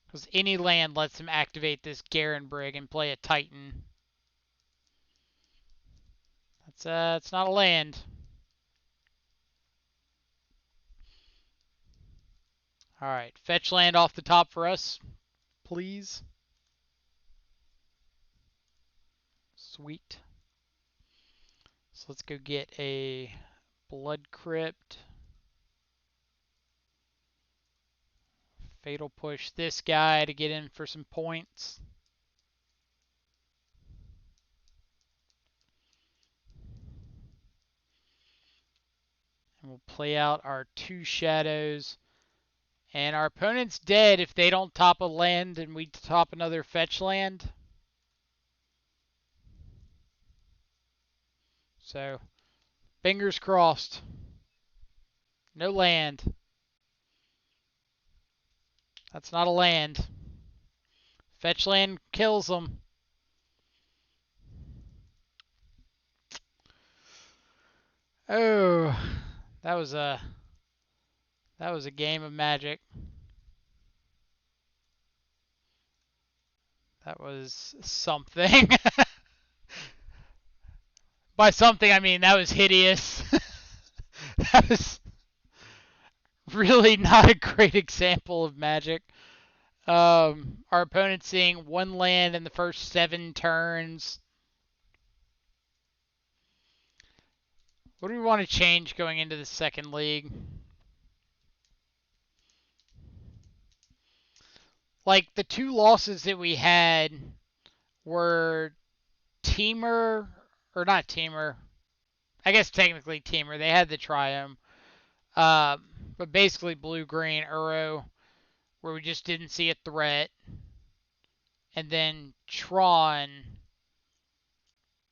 Because any land lets him activate this Garen Brig and play a Titan. It's not a land. Alright, fetch land off the top for us, please. Sweet. So let's go get a Blood Crypt. Fatal Push this guy to get in for some points. And we'll play out our 2 shadows. And our opponent's dead if they don't top a land and we top another fetch land. So, fingers crossed. No land. That's not a land. Fetch land kills them. Oh, that was a game of Magic. That was something. By something I mean that was hideous. That was really not a great example of Magic. Our opponent seeing 1 land in the first 7 turns. What do we want to change going into the second league? Like, the 2 losses that we had were Teamer, or not Teamer. I guess technically Teamer. They had the Triumph. But basically blue-green Uro, where we just didn't see a threat. And then Tron,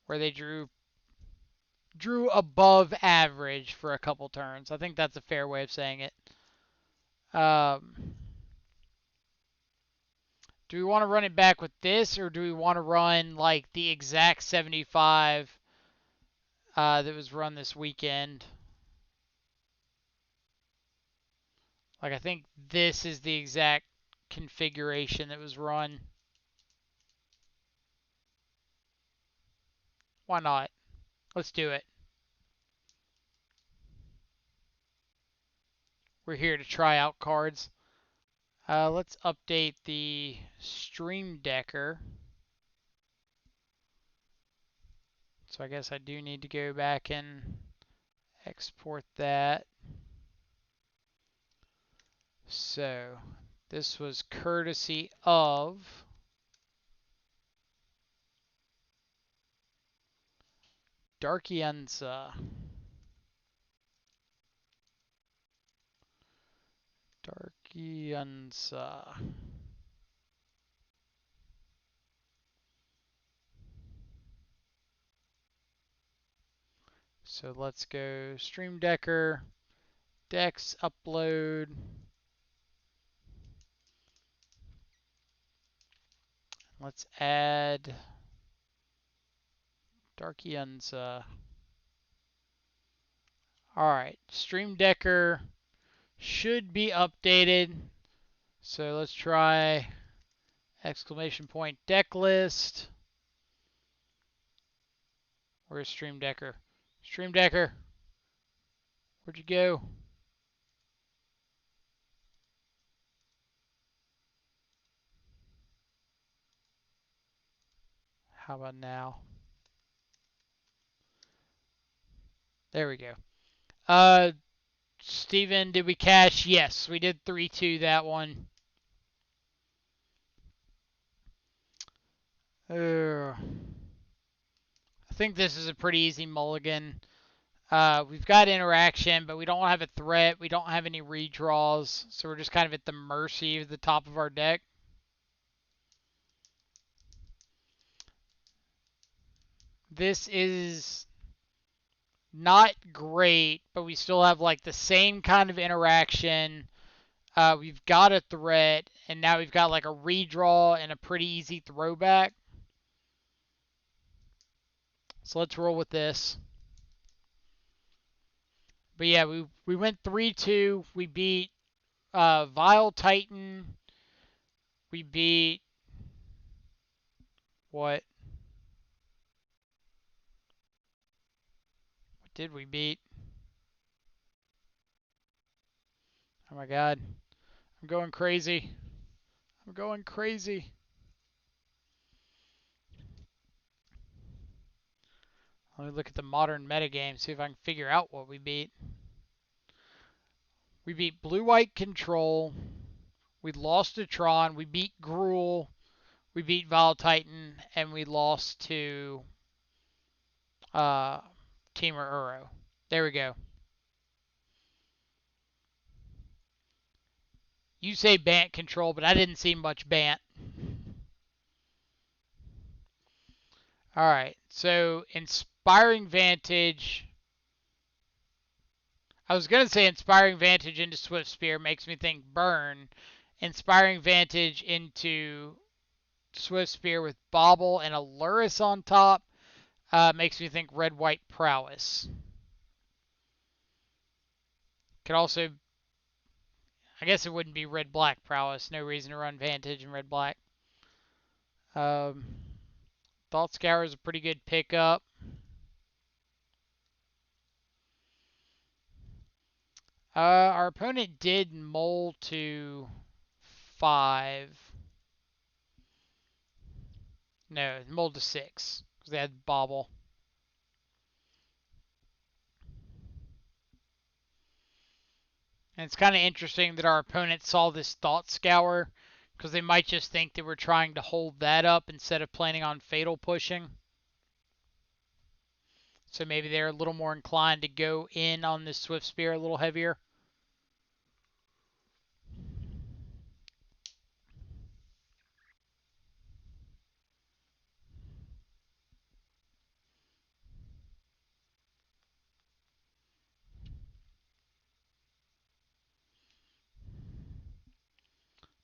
where they drew above average for a couple turns. I think that's a fair way of saying it. Do we want to run it back with this, or do we want to run like the exact 75 that was run this weekend. Like, I think this is the exact configuration that was run. Why not? Let's do it. We're here to try out cards. Let's update the Stream Decker. So I guess I do need to go back and export that. So this was courtesy of Darkienza. Darkienza. So let's go Stream Decker, Dex upload. Let's add Darkienza. Alright, Stream Decker should be updated. So let's try exclamation point deck list. Where's Stream Decker? Stream Decker, where'd you go? How about now? There we go. Steven, did we cash? Yes, we did 3-2 that one. I think this is a pretty easy mulligan. We've got interaction, but we don't have a threat. We don't have any redraws, so we're just kind of at the mercy of the top of our deck. This is not great, but we still have like the same kind of interaction. We've got a threat, and now we've got like a redraw and a pretty easy throwback. So let's roll with this. But yeah, we went 3-2. We beat Vile Titan. We beat what? What did we beat? Oh my god. I'm going crazy. I'm going crazy. Let me look at the modern metagame, see if I can figure out what we beat. We beat Blue-White Control. We lost to Tron. We beat Gruul. We beat Vile Titan. And we lost to Teamer Uro. There we go. You say Bant Control, but I didn't see much Bant. Alright, so Inspiring Vantage. I was going to say Inspiring Vantage into Swift Spear makes me think Burn. Inspiring Vantage into Swift Spear with Bobble and a Luris on top makes me think Red-White Prowess. Could also, I guess it wouldn't be Red-Black Prowess. No reason to run Vantage and Red-Black. Thought Scour is a pretty good pickup. Our opponent did mull to 5. No, mull to 6 because they had Bobble. And it's kind of interesting that our opponent saw this Thought Scour because they might just think that we're trying to hold that up instead of planning on Fatal pushing. So maybe they're a little more inclined to go in on this Swift Spear a little heavier.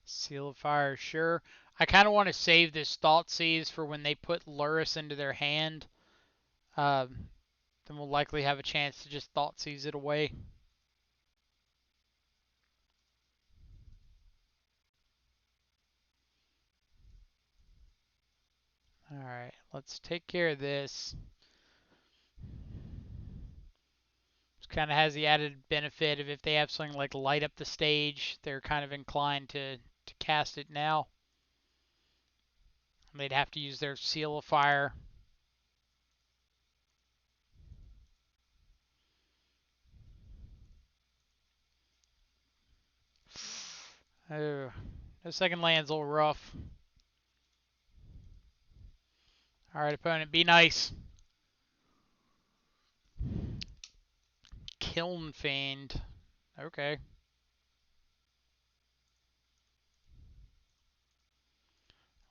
Seal of Fire, sure. I kind of want to save this Thoughtseize for when they put Luris into their hand. then we'll likely have a chance to just Thoughtseize it away. Alright, let's take care of this. This kind of has the added benefit of if they have something like light up the stage, they're kind of inclined to cast it now. They'd have to use their Seal of Fire. Oh, the second land's a little rough. Alright, opponent, be nice. Kiln Fiend. Okay.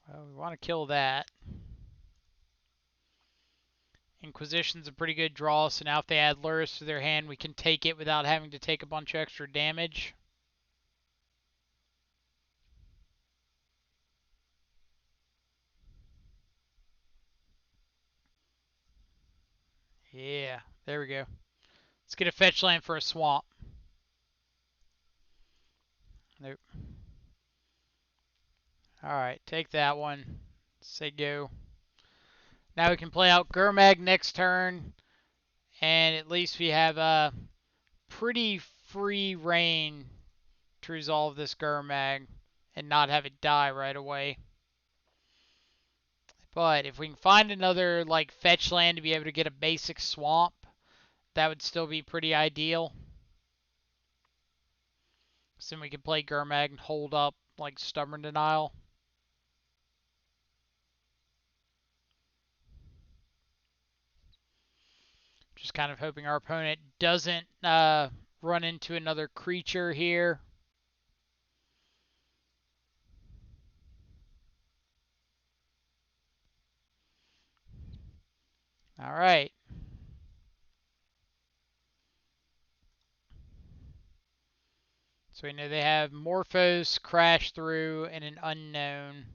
Well, we want to kill that. Inquisition's a pretty good draw, so now if they add Lurrus to their hand, we can take it without having to take a bunch of extra damage. Yeah, there we go. Let's get a fetch land for a swamp. Nope. Alright, take that one. Say go. Now we can play out Gurmag next turn, and at least we have a pretty free reign to resolve this Gurmag and not have it die right away. But if we can find another like fetch land to be able to get a basic swamp, that would still be pretty ideal. So then we can play Gurmag and hold up like Stubborn Denial. Just kind of hoping our opponent doesn't run into another creature here. All right. So we know they have Morphos, Crash Through, and an Unknown.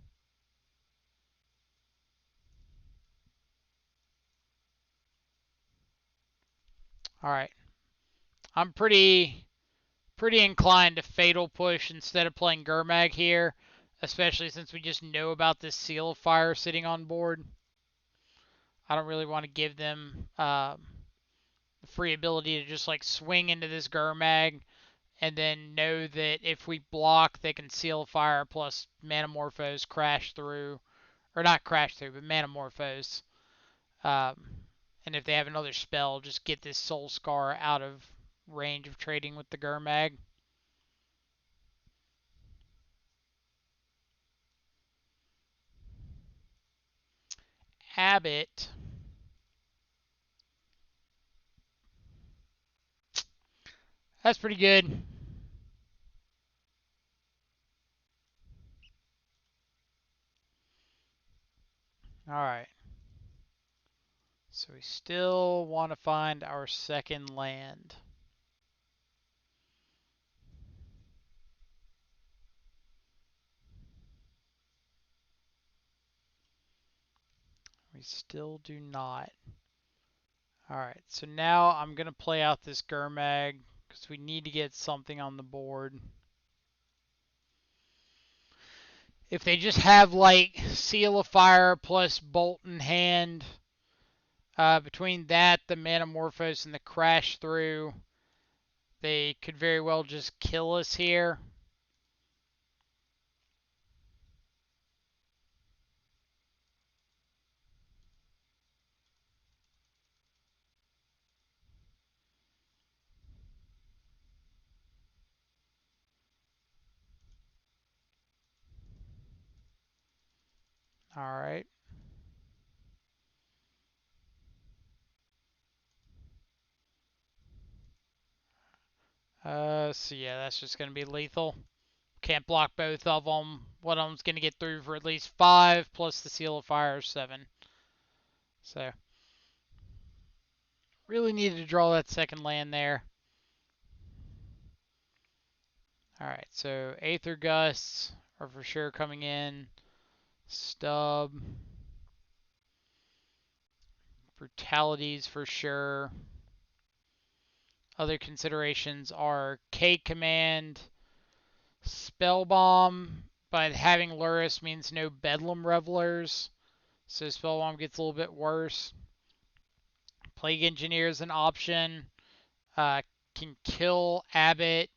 All right. I'm pretty inclined to Fatal Push instead of playing Gurmag here, especially since we just know about this Seal of Fire sitting on board. I don't really want to give them the free ability to just like swing into this Gurmag and then know that if we block, they can Seal of Fire plus Manamorphose Crash Through, or not Crash Through, but Manamorphose. Um, and if they have another spell, just get this Soul Scar out of range of trading with the Gurmag. Abbott. That's pretty good. Alright. So we still want to find our second land. We still do not. Alright, so now I'm going to play out this Gurmag because we need to get something on the board. If they just have like Seal of Fire plus Bolt in hand, between that, the Manamorphose, and the Crash Through, they could very well just kill us here. Alright. So yeah, that's just going to be lethal. Can't block both of them. One of them's going to get through for at least 5, plus the Seal of Fire 7. So, really needed to draw that second land there. Alright, so Aether Gusts are for sure coming in. Stub. Brutalities for sure. Other considerations are K command, Spell Bomb, but having Lurrus means no Bedlam Revelers, so Spell Bomb gets a little bit worse. Plague Engineer is an option. Can kill Abbott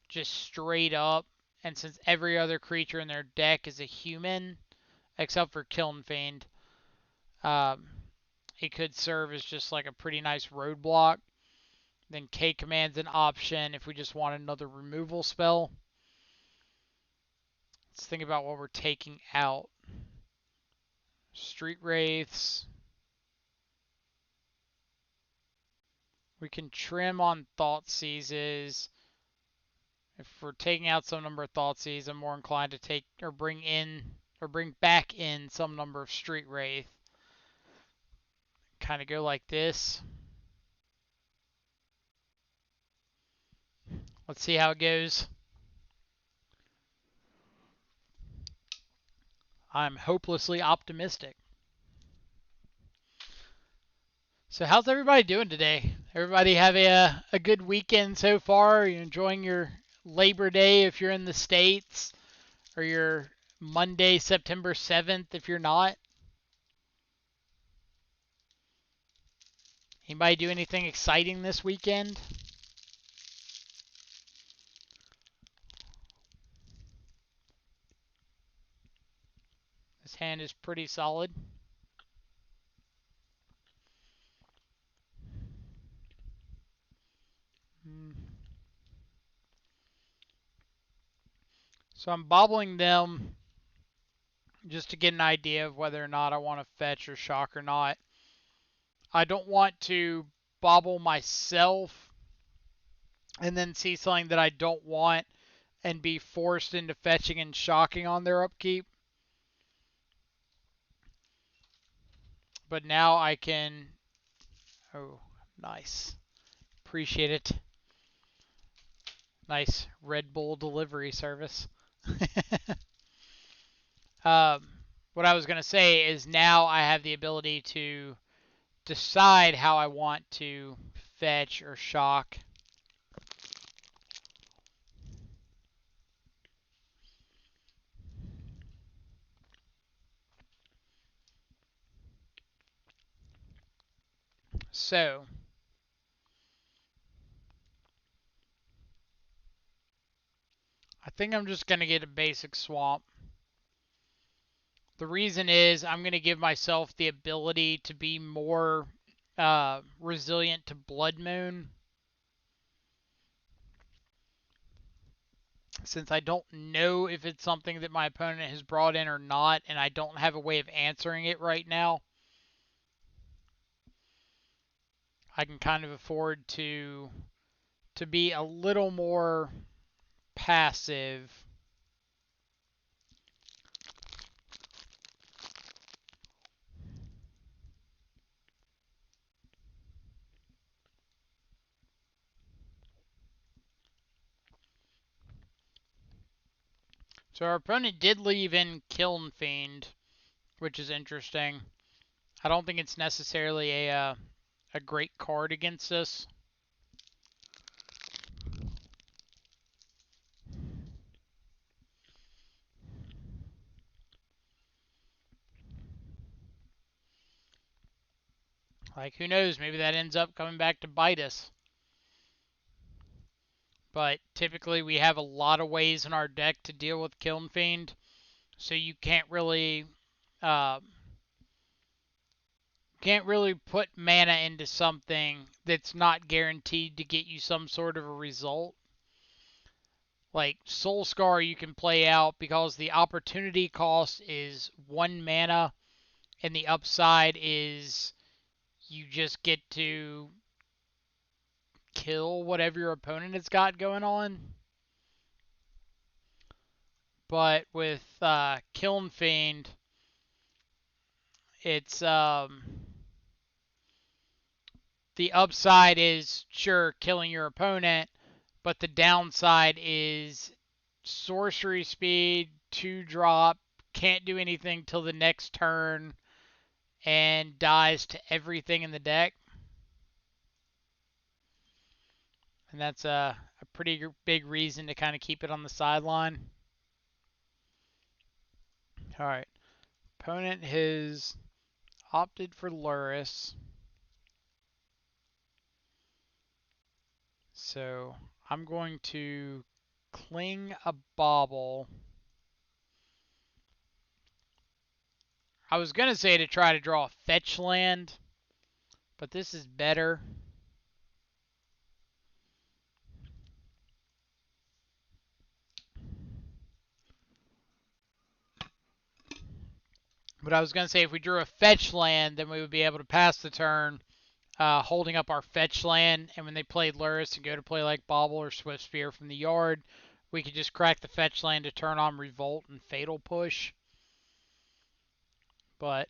just straight up, and since every other creature in their deck is a human, except for Kiln Fiend, it could serve as just like a pretty nice roadblock. Then K Command's an option if we just want another removal spell. Let's think about what we're taking out. Street Wraiths. We can trim on Thoughtseizes. If we're taking out some number of Thoughtseize, I'm more inclined to take or bring back in some number of Street Wraith. Kind of go like this. Let's see how it goes. I'm hopelessly optimistic. So how's everybody doing today? Everybody have a good weekend so far? Are you enjoying your Labor Day if you're in the States? Or your Monday, September 7th if you're not? Anybody do anything exciting this weekend? This hand is pretty solid. So I'm bobbling them just to get an idea of whether or not I want to fetch or shock or not. I don't want to bobble myself and then see something that I don't want and be forced into fetching and shocking on their upkeep. But now I can... Oh, nice. Appreciate it. Nice Red Bull delivery service. What I was going to say is now I have the ability to decide how I want to fetch or shock. So, I think I'm just going to get a basic swamp. The reason is I'm going to give myself the ability to be more resilient to Blood Moon. Since I don't know if it's something that my opponent has brought in or not, and I don't have a way of answering it right now, I can kind of afford to be a little more passive. So our opponent did leave in Kiln Fiend, which is interesting. I don't think it's necessarily a great card against us. Like, who knows? Maybe that ends up coming back to bite us. But typically we have a lot of ways in our deck to deal with Kiln Fiend, so you can't really put mana into something that's not guaranteed to get you some sort of a result. Like Soul Scar you can play out because the opportunity cost is 1 mana and the upside is you just get to kill whatever your opponent has got going on. But with Kiln Fiend, it's the upside is sure killing your opponent, but the downside is sorcery speed, 2-drop, can't do anything till the next turn, and dies to everything in the deck. And that's a pretty big reason to kind of keep it on the sideline. Alright, opponent has opted for Lurrus. So I'm going to cling a Bauble. I was going to say to try to draw a fetch land, but this is better. But I was going to say if we drew a fetch land, then we would be able to pass the turn holding up our fetch land. And when they played Lurrus and go to play like Bauble or Swift Spear from the yard, we could just crack the fetch land to turn on Revolt and Fatal Push. But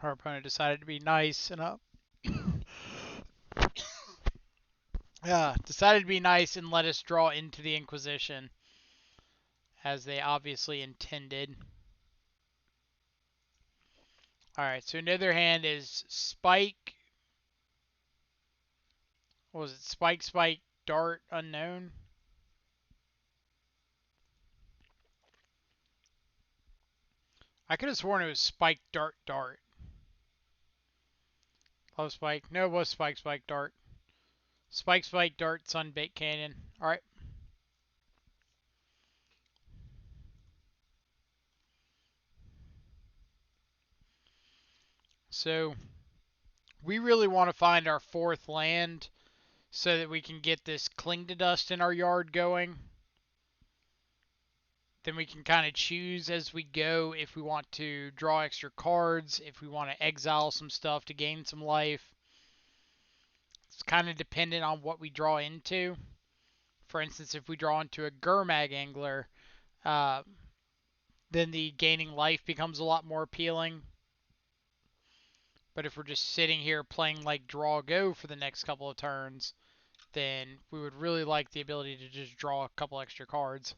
our opponent decided to be nice and decided to be nice and let us draw into the Inquisition, as they obviously intended. Alright, so another hand is Spike. What was it? Spike, Spike, Dart, Unknown? I could have sworn it was Spike, Dart, Dart. Oh, Spike. No, it was Spike, Spike, Dart. Spike, Spike, Dart, Sunbait Canyon. Alright. So, we really want to find our fourth land so that we can get this Cling to Dust in our yard going. Then we can kind of choose as we go if we want to draw extra cards, if we want to exile some stuff to gain some life. It's kind of dependent on what we draw into. For instance, if we draw into a Gurmag Angler, uh, then the gaining life becomes a lot more appealing. But if we're just sitting here playing like draw go for the next couple of turns, then we would really like the ability to just draw a couple extra cards.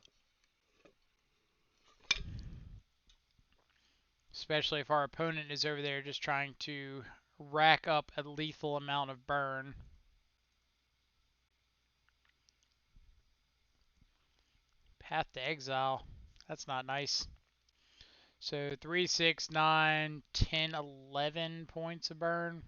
Especially if our opponent is over there just trying to rack up a lethal amount of burn. Path to Exile. That's not nice. So 3, 6, 9, 10, 11 points of burn.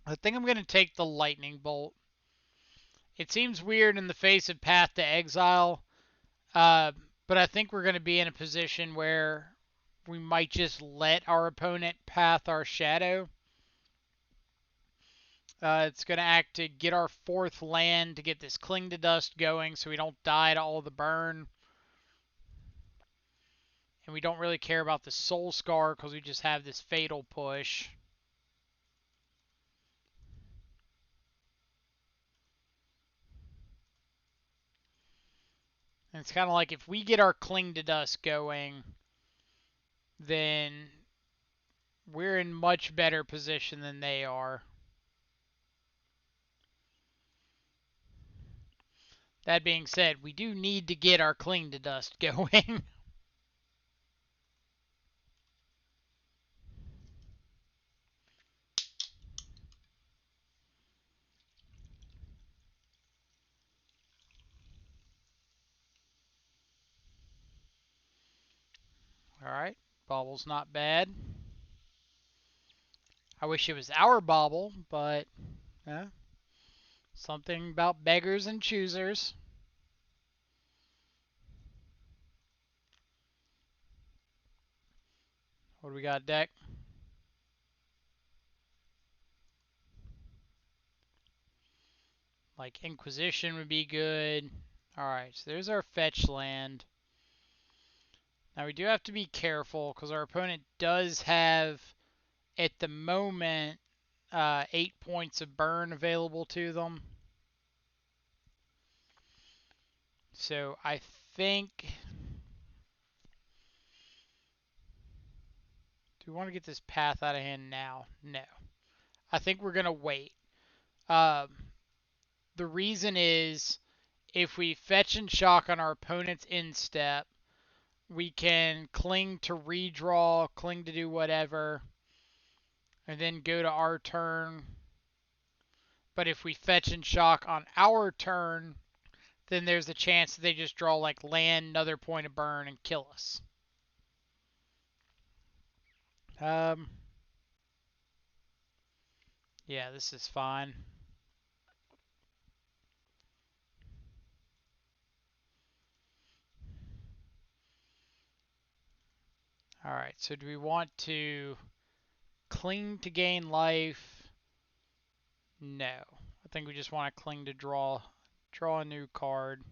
I think I'm going to take the Lightning Bolt. It seems weird in the face of Path to Exile, but I think we're going to be in a position where we might just let our opponent path our shadow. It's going to act to get our fourth land to get this Cling to Dust going so we don't die to all the burn. And we don't really care about the Soul Scar because we just have this Fatal Push. And it's kind of like if we get our Cling to Dust going, then we're in much better position than they are. That being said, we do need to get our Cling to Dust going. Alright, Bauble's not bad. I wish it was our Bauble, but something about beggars and choosers. What do we got, deck? Like Inquisition would be good. Alright, so there's our fetch land. Now we do have to be careful because our opponent does have, at the moment, 8 points of burn available to them. So I think... Do we want to get this path out of hand now? No. I think we're gonna wait. Um, the reason is if we fetch and shock on our opponent's instep, we can cling to redraw, cling to do whatever, and then go to our turn. But if we fetch and shock on our turn, then there's a chance that they just draw like land, another point of burn, and kill us. Um, yeah, this is fine. Alright, so do we want to cling to gain life? No. I think we just want to cling to draw a new card.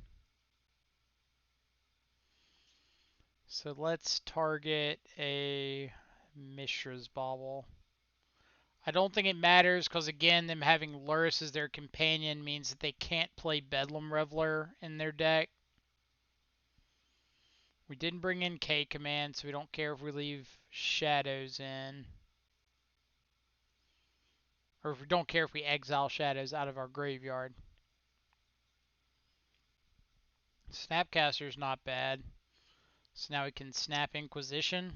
So let's target a Mishra's Bauble. I don't think it matters because, again, them having Lurrus as their companion means that they can't play Bedlam Reveler in their deck. We didn't bring in K Command, so we don't care if we leave Shadows in. Or if we don't care if we exile Shadows out of our graveyard. Snapcaster's not bad. So now we can snap Inquisition.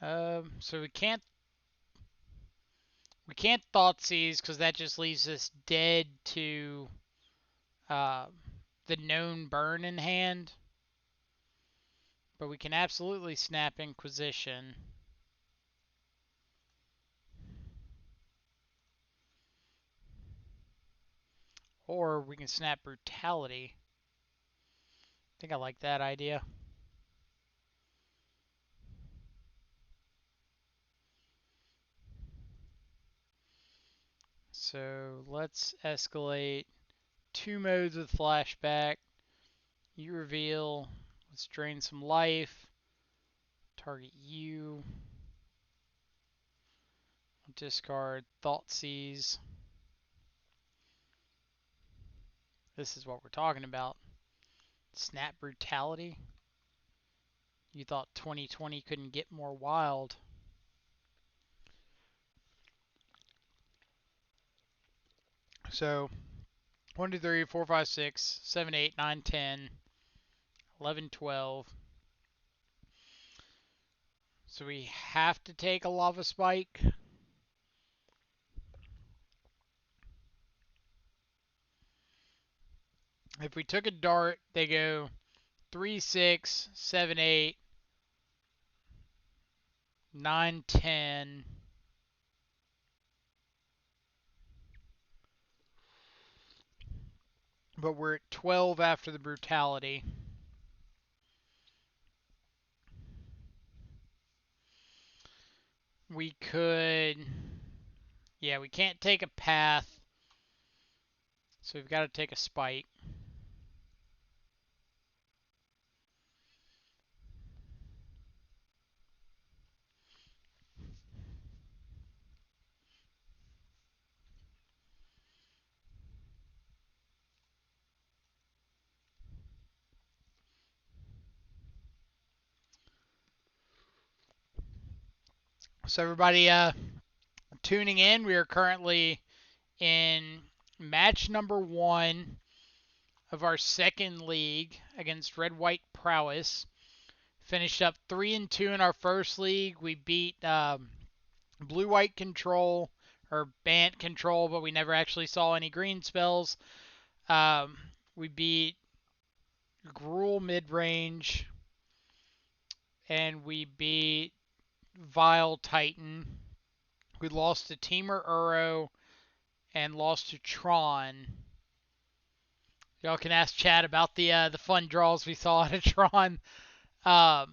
So we can't Thoughtseize because that just leaves us dead to uh, the known burn in hand. But we can absolutely snap Inquisition. Or we can snap Brutality. I think I like that idea. So let's escalate 2 modes with flashback. You reveal. Let's drain some life. Target you. Discard Thoughtseize. This is what we're talking about. Snap Brutality. You thought 2020 couldn't get more wild. So 1, 2, 3, 4, 5, 6, 7, 8, 9, 10, 11, 12. So we have to take a Lava Spike. If we took a Dart, they go 3, 6, 7, 8, 9, 10. But we're at 12 after the Brutality. We could... Yeah, we can't take a Path. So we've got to take a Spike. So everybody tuning in, we are currently in match number 1 of our second league against Red White Prowess. Finished up 3-2 in our first league. We beat Blue White Control or Bant Control, but we never actually saw any green spells. We beat Gruul Midrange, and we beat Vile Titan. We lost to Teamer Uro and lost to Tron. Y'all can ask Chad about the fun draws we saw at Tron. But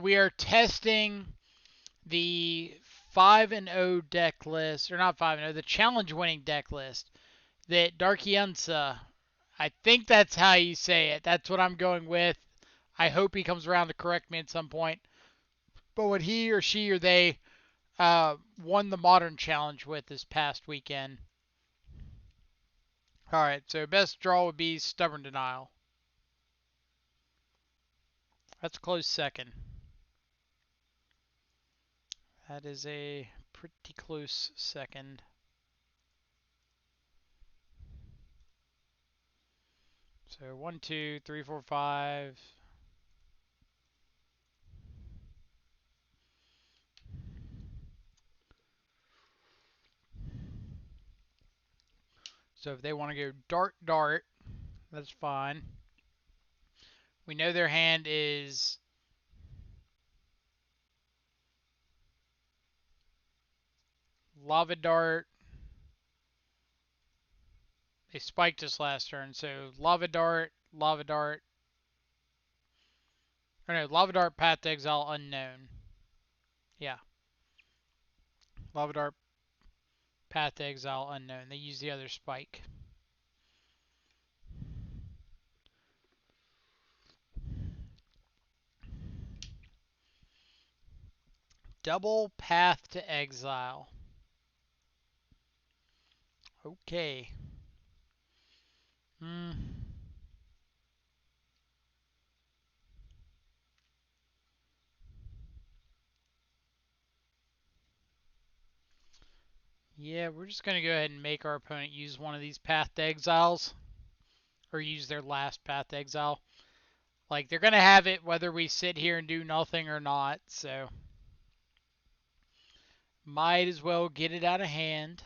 we are testing the 5-0 deck list, or not 5-0, the challenge winning deck list that Darkiansa, I think that's how you say it. That's what I'm going with. I hope he comes around to correct me at some point. But what he or she or they won the Modern Challenge with this past weekend. Alright, so best draw would be Stubborn Denial. That's a close second. That is a pretty close second. So 1, 2, 3, 4, 5. So if they want to go dart, dart, that's fine. We know their hand is lava dart. They spiked us last turn, so lava dart, lava dart. Or no, lava dart, path to exile, unknown. Yeah, lava dart, path to exile, unknown. They use the other spike. Double path to exile. Okay. Hmm. Yeah, we're just going to go ahead and make our opponent use one of these path to exiles. Or use their last path to exile. Like, they're going to have it whether we sit here and do nothing or not, so might as well get it out of hand.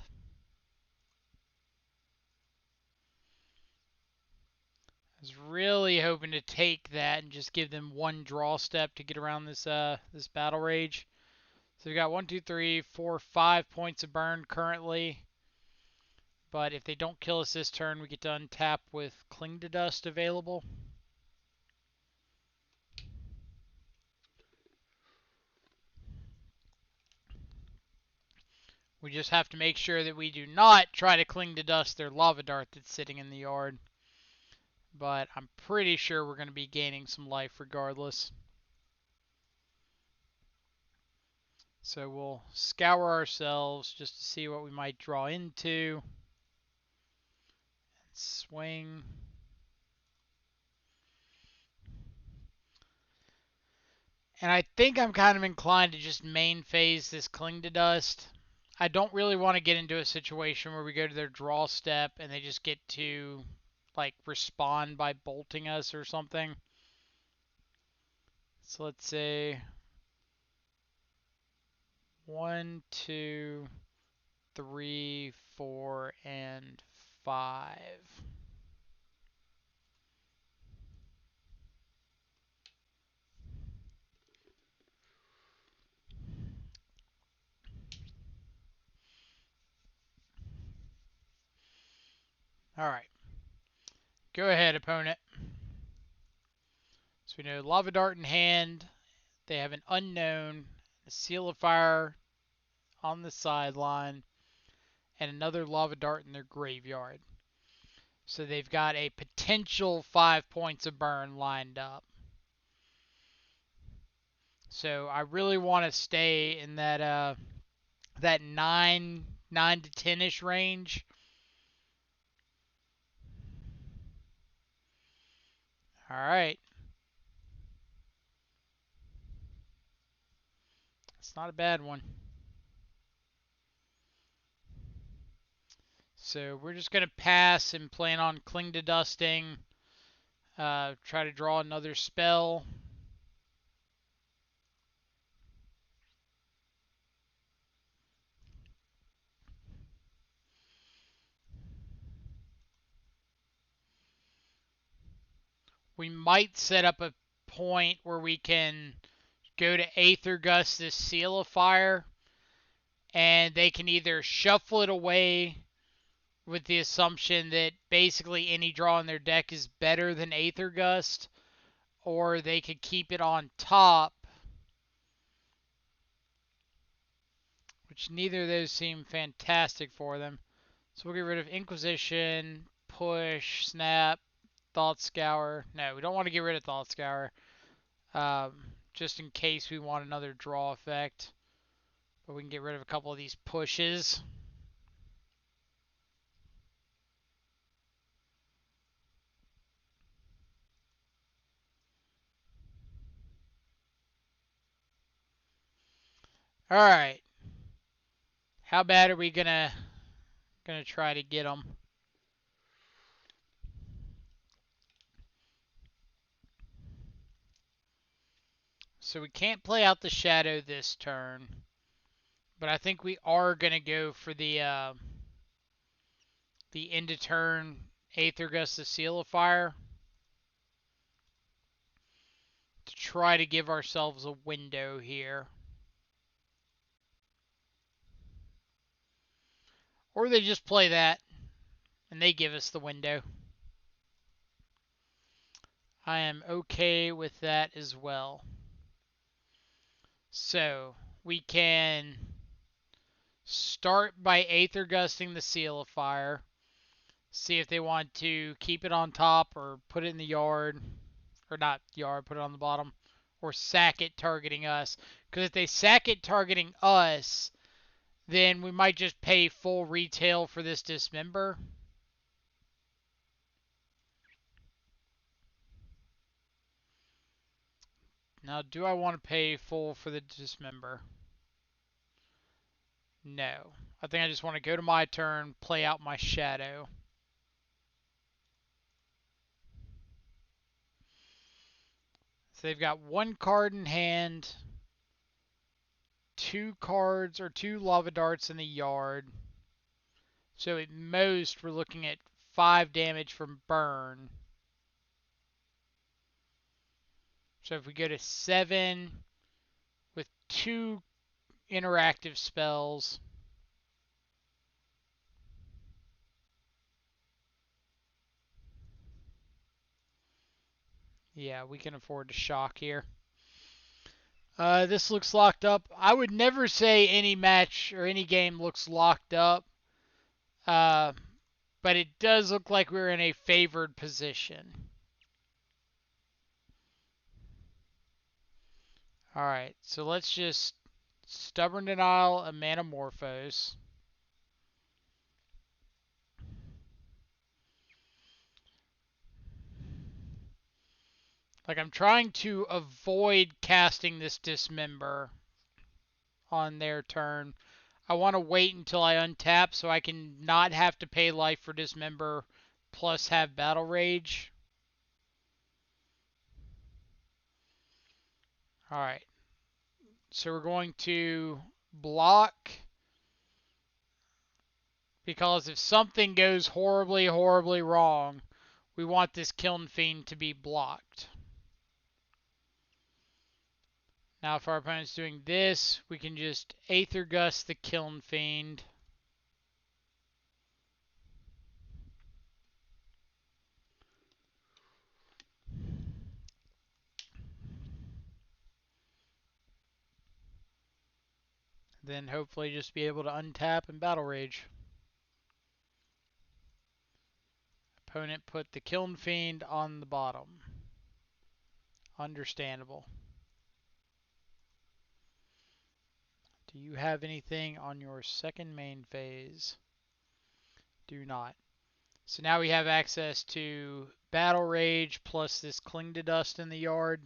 I was really hoping to take that and just give them one draw step to get around this this battle rage. So we got 1, 2, 3, 4, 5 points of burn currently. But if they don't kill us this turn, we get to untap with Cling to Dust available. We just have to make sure that we do not try to Cling to Dust their Lava Dart that's sitting in the yard. But I'm pretty sure we're going to be gaining some life regardless. So we'll scour ourselves just to see what we might draw into. And swing. And I think I'm kind of inclined to just main phase this Cling to Dust. I don't really want to get into a situation where we go to their draw step and they just get to like respond by bolting us or something. So let's say 1, 2, 3, 4, and 5. All right. Go ahead, opponent. So we know Lava Dart in hand. They have an unknown, a Seal of Fire on the sideline, and another Lava Dart in their graveyard. So they've got a potential 5 points of burn lined up. So I really want to stay in that that 9 to 10ish range. All right. It's not a bad one. So we're just going to pass and plan on Cling to Dusting. Try to draw another spell. We might set up a point where we can go to Aether Gust this Seal of Fire, and they can either shuffle it away with the assumption that basically any draw in their deck is better than Aether Gust, or they could keep it on top, which neither of those seem fantastic for them. So we'll get rid of Inquisition, Push, Snap, Thought Scour. No, we don't want to get rid of Thought Scour, just in case we want another draw effect. But we can get rid of a couple of these pushes. All right. How bad are we gonna try to get them? So we can't play out the shadow this turn, but I think we are gonna go for the end of turn Aether Gust the Seal of Fire to try to give ourselves a window here. Or they just play that and they give us the window. I am okay with that as well. So we can start by Aether Gusting the Seal of Fire. See if they want to keep it on top or put it in the yard. Or not yard, put it on the bottom. Or sack it targeting us. Because if they sack it targeting us, then we might just pay full retail for this Dismember. Now, do I want to pay full for the Dismember? No. I think I just want to go to my turn, play out my Shadow. So they've got one card in hand, two cards or two Lava Darts in the yard. So at most, we're looking at 5 damage from burn. So if we go to 7 with 2 interactive spells, yeah, we can afford to shock here. This looks locked up. I would never say any match or any game looks locked up, uh, but it does look like we're in a favored position. Alright, so let's just Stubborn Denial and Manamorphose. Like, I'm trying to avoid casting this Dismember on their turn. I want to wait until I untap so I can not have to pay life for Dismember plus have Battle Rage. Alright, so we're going to block, because if something goes horribly, horribly wrong, we want this Kiln Fiend to be blocked. Now, if our opponent's doing this, we can just Aether Gust the Kiln Fiend. Then hopefully just be able to untap and Battle Rage. Opponent put the Kiln Fiend on the bottom. Understandable. Do you have anything on your second main phase? Do not. So now we have access to Battle Rage plus this Cling to Dust in the yard.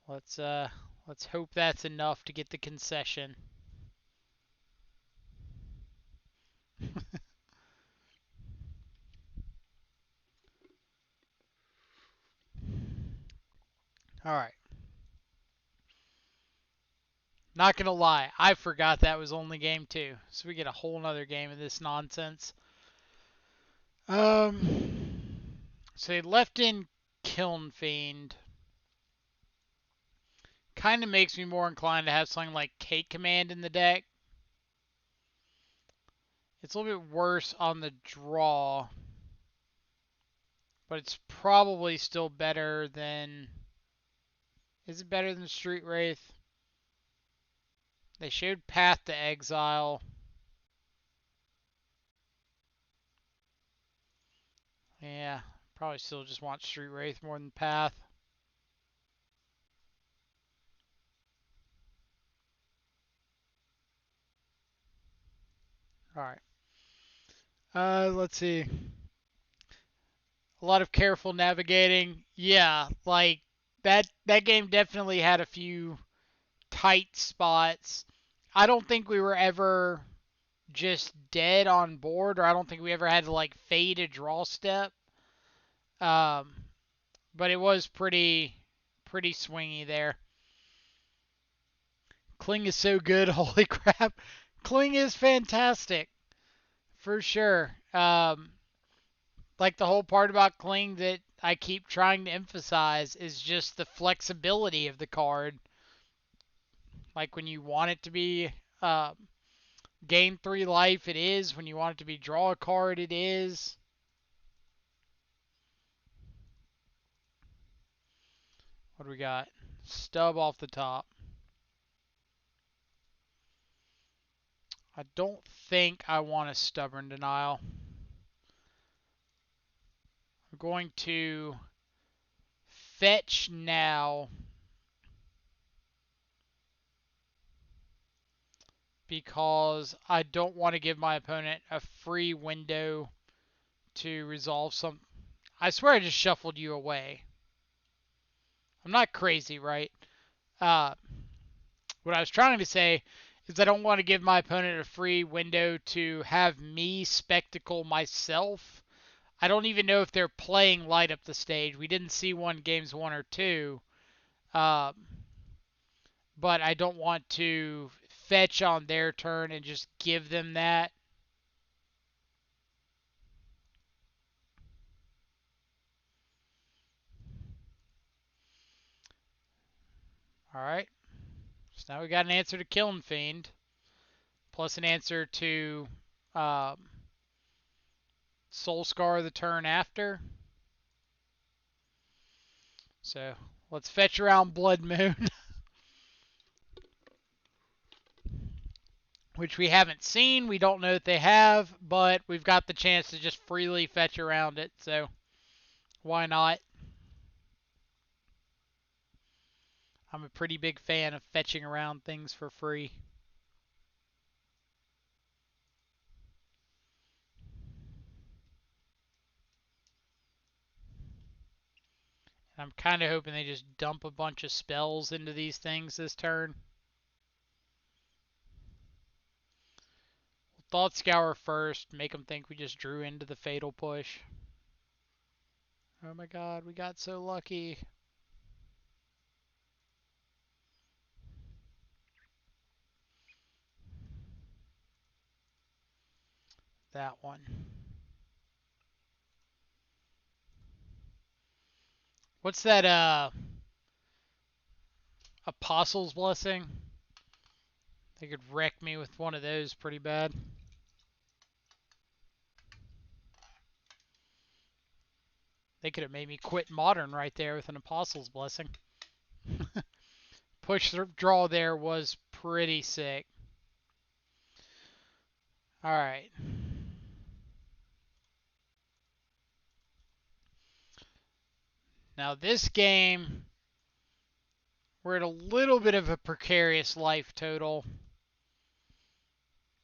Let's hope that's enough to get the concession. All right. Not gonna lie, I forgot that was only game 2, so we get a whole nother game of this nonsense. So they left in Kiln Fiend. Kind of makes me more inclined to have something like Cake Command in the deck. It's a little bit worse on the draw, but it's probably still better than... Is it better than Street Wraith? They showed Path to Exile. Yeah, probably still just want Street Wraith more than Path. Alright. Let's see. A lot of careful navigating. Yeah, like, that game definitely had a few tight spots. I don't think we were ever just dead on board, or I don't think we ever had to like fade a draw step. Um, but it was pretty swingy there. Kling is so good, holy crap! Kling is fantastic for sure. Like the whole part about Kling that I keep trying to emphasize is just the flexibility of the card. Like when you want it to be gain 3 life, it is. When you want it to be draw a card, it is. What do we got? Stub off the top. I don't think I want a Stubborn Denial. I'm going to fetch now because I don't want to give my opponent a free window to resolve some. I swear I just shuffled you away. I'm not crazy, right? Uh, what I was trying to say is I don't want to give my opponent a free window to have me spectacle myself. I don't even know if they're playing light up the stage. We didn't see one games 1 or 2. Um, but I don't want to fetch on their turn and just give them that. Alright, so now we got an answer to Kiln Fiend, plus an answer to um, Soul Scar the turn after. So let's fetch around Blood Moon, which we haven't seen. We don't know that they have, but we've got the chance to just freely fetch around it, so why not? I'm a pretty big fan of fetching around things for free. I'm kind of hoping they just dump a bunch of spells into these things this turn. Thought Scour first, make them think we just drew into the Fatal Push. Oh my god, we got so lucky. That one. What's that, Apostle's Blessing? They could wreck me with one of those pretty bad. They could have made me quit Modern right there with an Apostle's Blessing. Push draw there was pretty sick. Alright. Now this game, we're at a little bit of a precarious life total.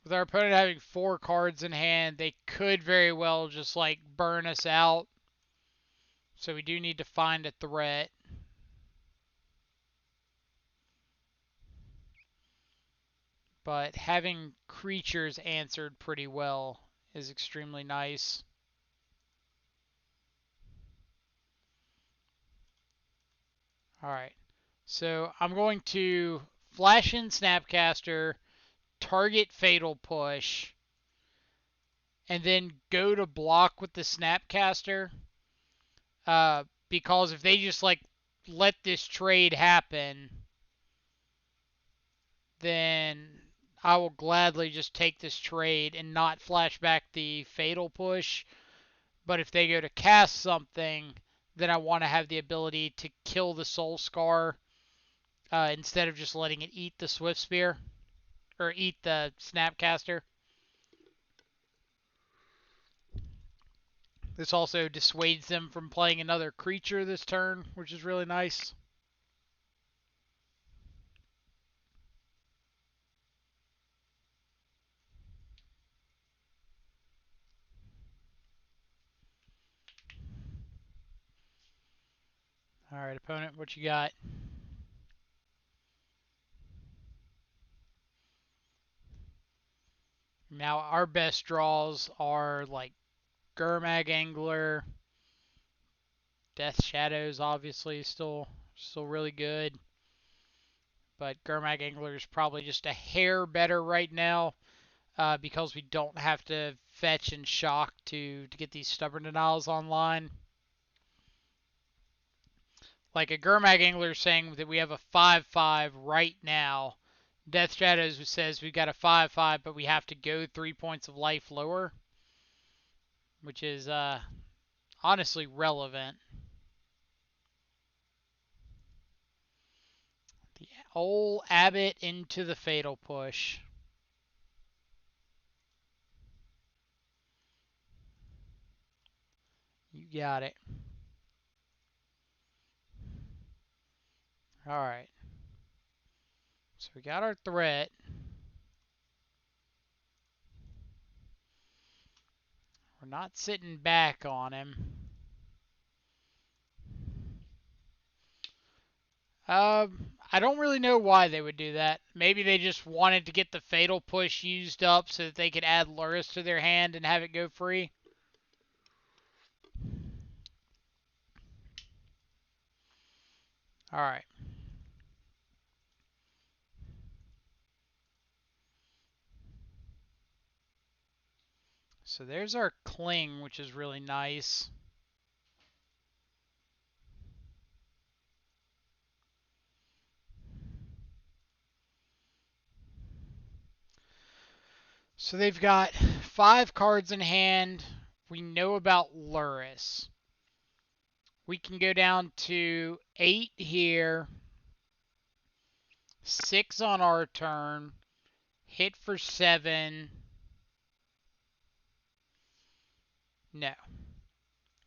With our opponent having 4 cards in hand, they could very well just like burn us out. So we do need to find a threat. But having creatures answered pretty well is extremely nice. Alright, so I'm going to flash in Snapcaster, target Fatal Push, and then go to block with the Snapcaster. Because if they just like let this trade happen, then I will gladly just take this trade and not flash back the Fatal Push. But if they go to cast something, then I want to have the ability to kill the Soul Scar instead of just letting it eat the Swift Spear or eat the Snapcaster. This also dissuades them from playing another creature this turn, which is really nice. Alright, opponent, what you got? Now, our best draws are like Gurmag Angler, Death Shadows, obviously, still really good. But Gurmag Angler is probably just a hair better right now because we don't have to fetch and shock to get these Stubborn Denials online. Like a Gurmag Angler saying that we have a 5/5 right now. Death Shadows says we've got a 5/5, but we have to go 3 points of life lower, which is honestly relevant. The old Abbott into the Fatal Push. You got it. Alright. So we got our threat. We're not sitting back on him. I don't really know why they would do that. Maybe they just wanted to get the Fatal Push used up so that they could add Luris to their hand and have it go free. Alright. So there's our Cling, which is really nice. So they've got 5 cards in hand. We know about Luris. We can go down to 8 here. 6 on our turn. Hit for 7. No.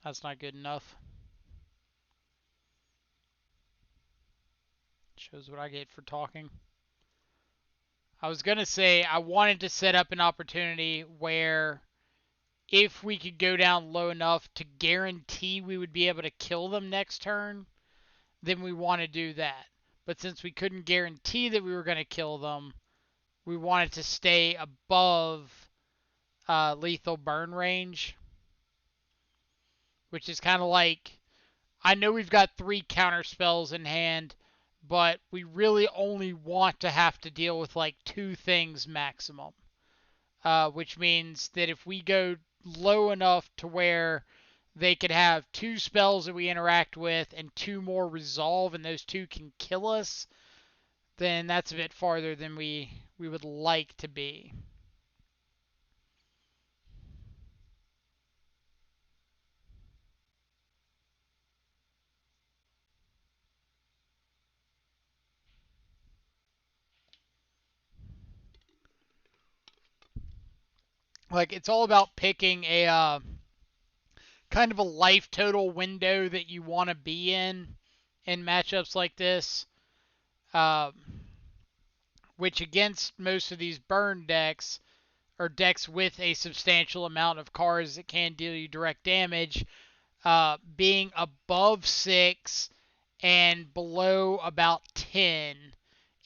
That's not good enough. Shows what I get for talking. I was going to say I wanted to set up an opportunity where if we could go down low enough to guarantee we would be able to kill them next turn, then we want to do that. But since we couldn't guarantee that we were going to kill them, we wanted to stay above lethal burn range, which is kind of like, I know we've got 3 counter spells in hand, but we really only want to have to deal with like 2 things maximum. Which means that if we go low enough to where they could have 2 spells that we interact with and 2 more resolve, and those 2 can kill us, then that's a bit farther than we would like to be. Like, it's all about picking a kind of a life total window that you want to be in matchups like this. Uh, which against most of these burn decks, or decks with a substantial amount of cards that can deal you direct damage, being above 6 and below about 10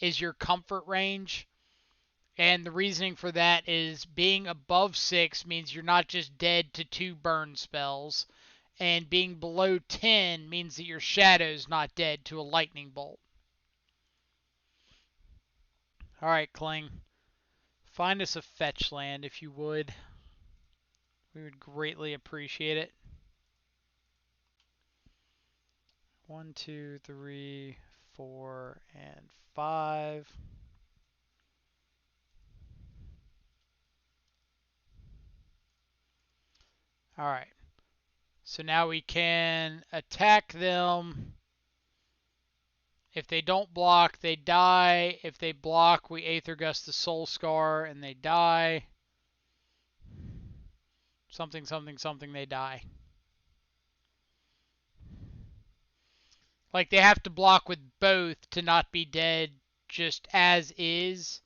is your comfort range. And the reasoning for that is being above 6 means you're not just dead to 2 burn spells, and being below 10 means that your shadow's not dead to a lightning bolt. Alright, Kling. Find us a fetch land if you would. We would greatly appreciate it. 1, 2, 3, 4, and 5. Alright. So now we can attack them. If they don't block, they die. If they block, we Aether Gust the Soul Scar and they die. Something, something, something, they die. Like, they have to block with both to not be dead just as is.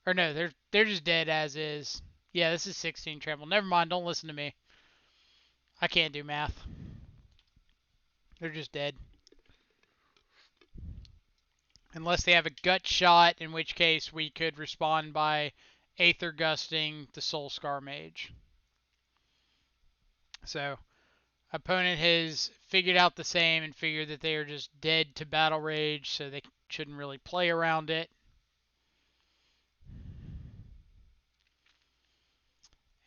Or no, they're just dead as is. Yeah, this is 16 trample. Never mind, don't listen to me. I can't do math. They're just dead. Unless they have a gut shot, in which case we could respond by Aether Gusting the Soul Scar Mage. So, opponent has figured out the same and figured that they are just dead to Battle Rage, so they shouldn't really play around it.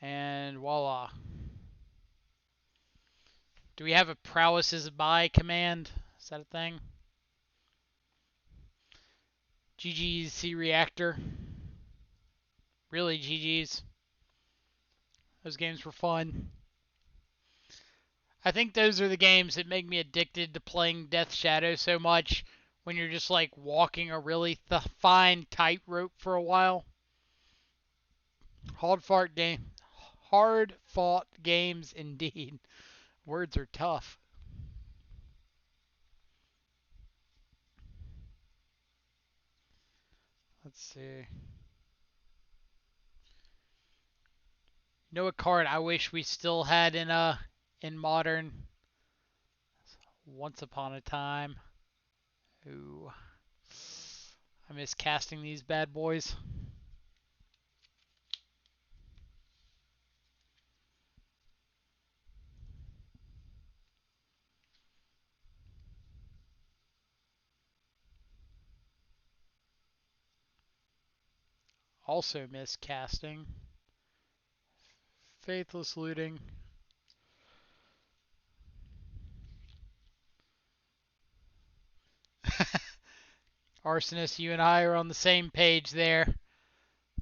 And voila. Do we have a Prowess is by command? Is that a thing? GG's C-Reactor. Really, GG's. Those games were fun. I think those are the games that make me addicted to playing Death Shadow so much, when you're just like walking a really fine tightrope for a while. Hard fought games indeed. Words are tough. Let's see. You know what card I wish we still had in Modern? Once Upon a Time. Ooh. I miss casting these bad boys. Also miss casting. Faithless Looting. Arsonist, you and I are on the same page there.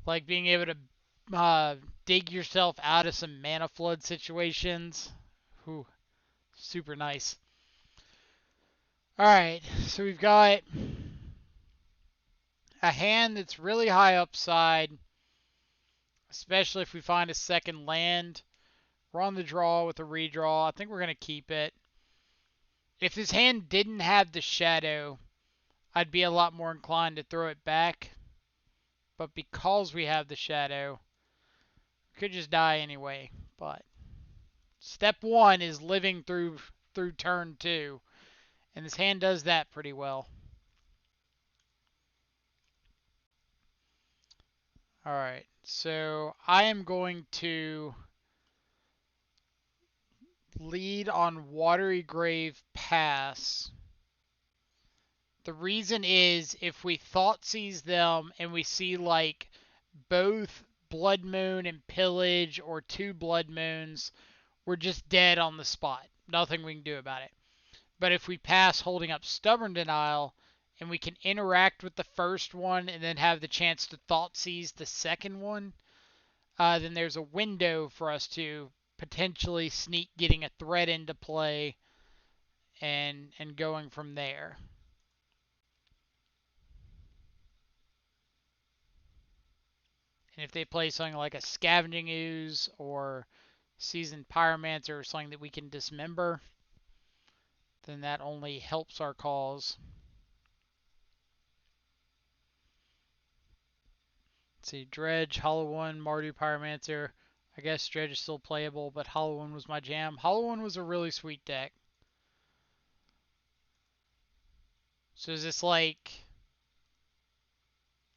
Like being able to dig yourself out of some mana flood situations. Whew, super nice. Alright, so we've got a hand that's really high upside, especially if we find a second land. We're on the draw with a redraw. I think we're going to keep it. If this hand didn't have the shadow, I'd be a lot more inclined to throw it back. But because we have the shadow, we could just die anyway. But step one is living through turn two. And this hand does that pretty well. Alright, so I am going to lead on Watery Grave Pass. The reason is if we Thoughtseize them and we see like both Blood Moon and Pillage or two Blood Moons, we're just dead on the spot. Nothing we can do about it. But if we pass holding up Stubborn Denial and we can interact with the first one and then have the chance to Thoughtseize the second one, then there's a window for us to potentially sneak getting a threat into play and going from there. And if they play something like a Scavenging Ooze or Seasoned Pyromancer or something that we can dismember, then that only helps our cause. Let's see, Dredge, Hollow One, Mardu Pyromancer. I guess Dredge is still playable, but Hollow One was my jam. Hollow One was a really sweet deck. So is this like,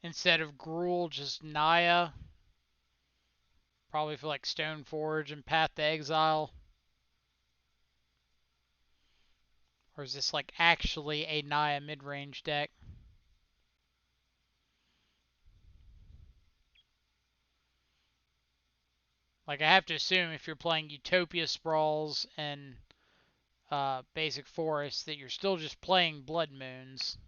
instead of Gruul, just Naya? Probably for like Stoneforge and Path to Exile. Or is this like actually a Naya mid-range deck? Like I have to assume if you're playing Utopia Sprawls and Basic Forest that you're still just playing Blood Moons.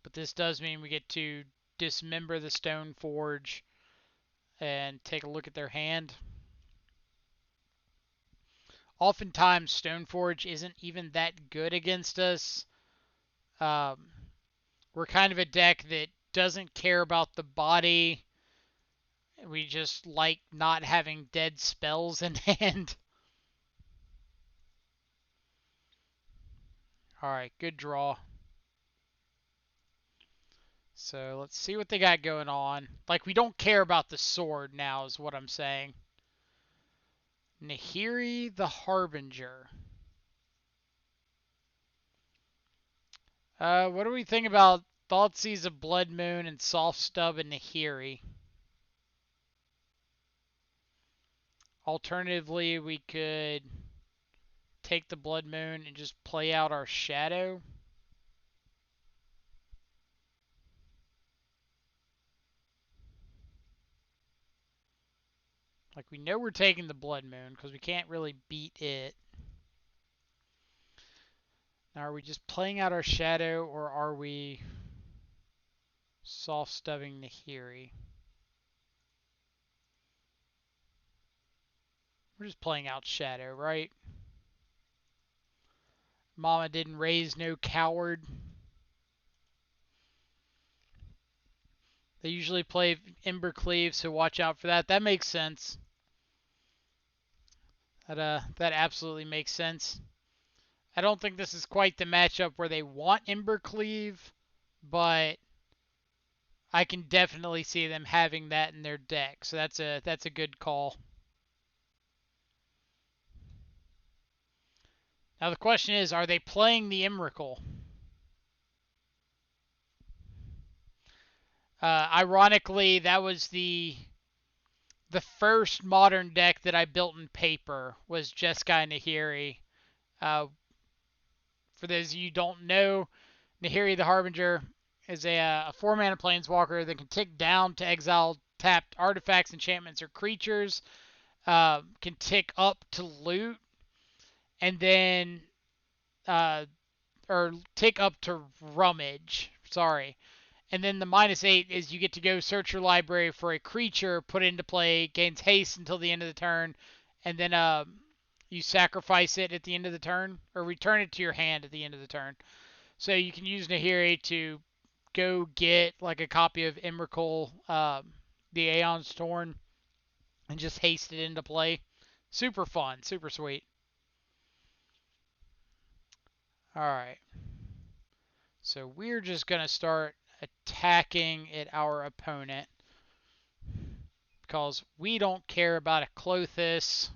But this does mean we get to dismember the Stoneforge and take a look at their hand. Oftentimes, Stoneforge isn't even that good against us. We're kind of a deck that doesn't care about the body. We just like not having dead spells in hand. Alright, good draw. So let's see what they got going on. Like, we don't care about the sword now is what I'm saying. Nahiri the Harbinger. What do we think about Thoughtseize of Blood Moon and Soft Stub and Nahiri? Alternatively, we could take the Blood Moon and just play out our Shadow. Like, we know we're taking the Blood Moon because we can't really beat it. Now, are we just playing out our Shadow, or are we soft stubbing Nahiri? We're just playing out Shadow, right? Mama didn't raise no coward. They usually play Embercleave, so watch out for that. That makes sense. That absolutely makes sense. I don't think this is quite the matchup where they want Embercleave, but I can definitely see them having that in their deck. So that's a good call. Now the question is, are they playing the Emrakul? Ironically, that was the first modern deck that I built in paper was Jeskai Nahiri. Uh, for those of you who don't know, Nahiri the Harbinger is a 4-mana planeswalker that can tick down to exile tapped artifacts, enchantments, or creatures. Can tick up to loot, and then or tick up to rummage. Sorry. And then the -8 is you get to go search your library for a creature, put it into play, gains haste until the end of the turn, and then you sacrifice it at the end of the turn, or return it to your hand at the end of the turn. So you can use Nahiri to go get like a copy of Emrakul, the Aeon's Torn, and just haste it into play. Super fun, super sweet. Alright, so we're just going to start attacking at our opponent because we don't care about a Klothys.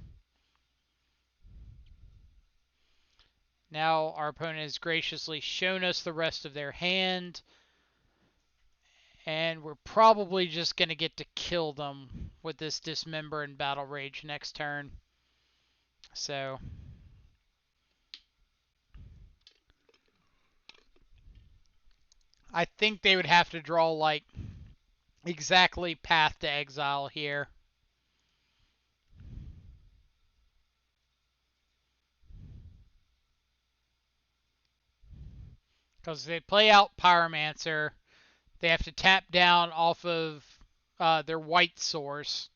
Now our opponent has graciously shown us the rest of their hand, and we're probably just going to get to kill them with this Dismember and Battle Rage next turn. So I think they would have to draw like exactly Path to Exile here. Because they play out Pyromancer, they have to tap down off of their white source,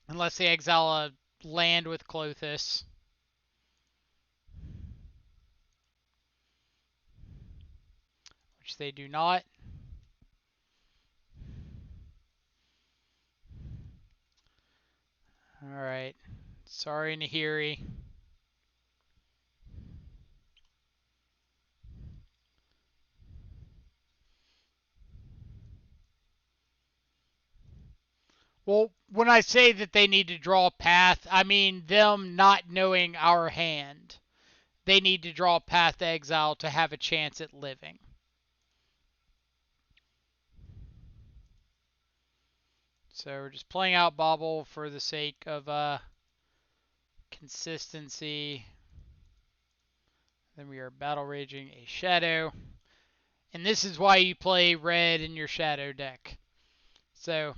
unless they exile a land with Klothys. Which they do not. Alright. Sorry, Nahiri. Well, when I say that they need to draw a path, I mean them not knowing our hand. They need to draw a path to exile to have a chance at living. So we're just playing out Bobble for the sake of consistency. Then we are battle raging a Shadow. And this is why you play red in your Shadow deck. So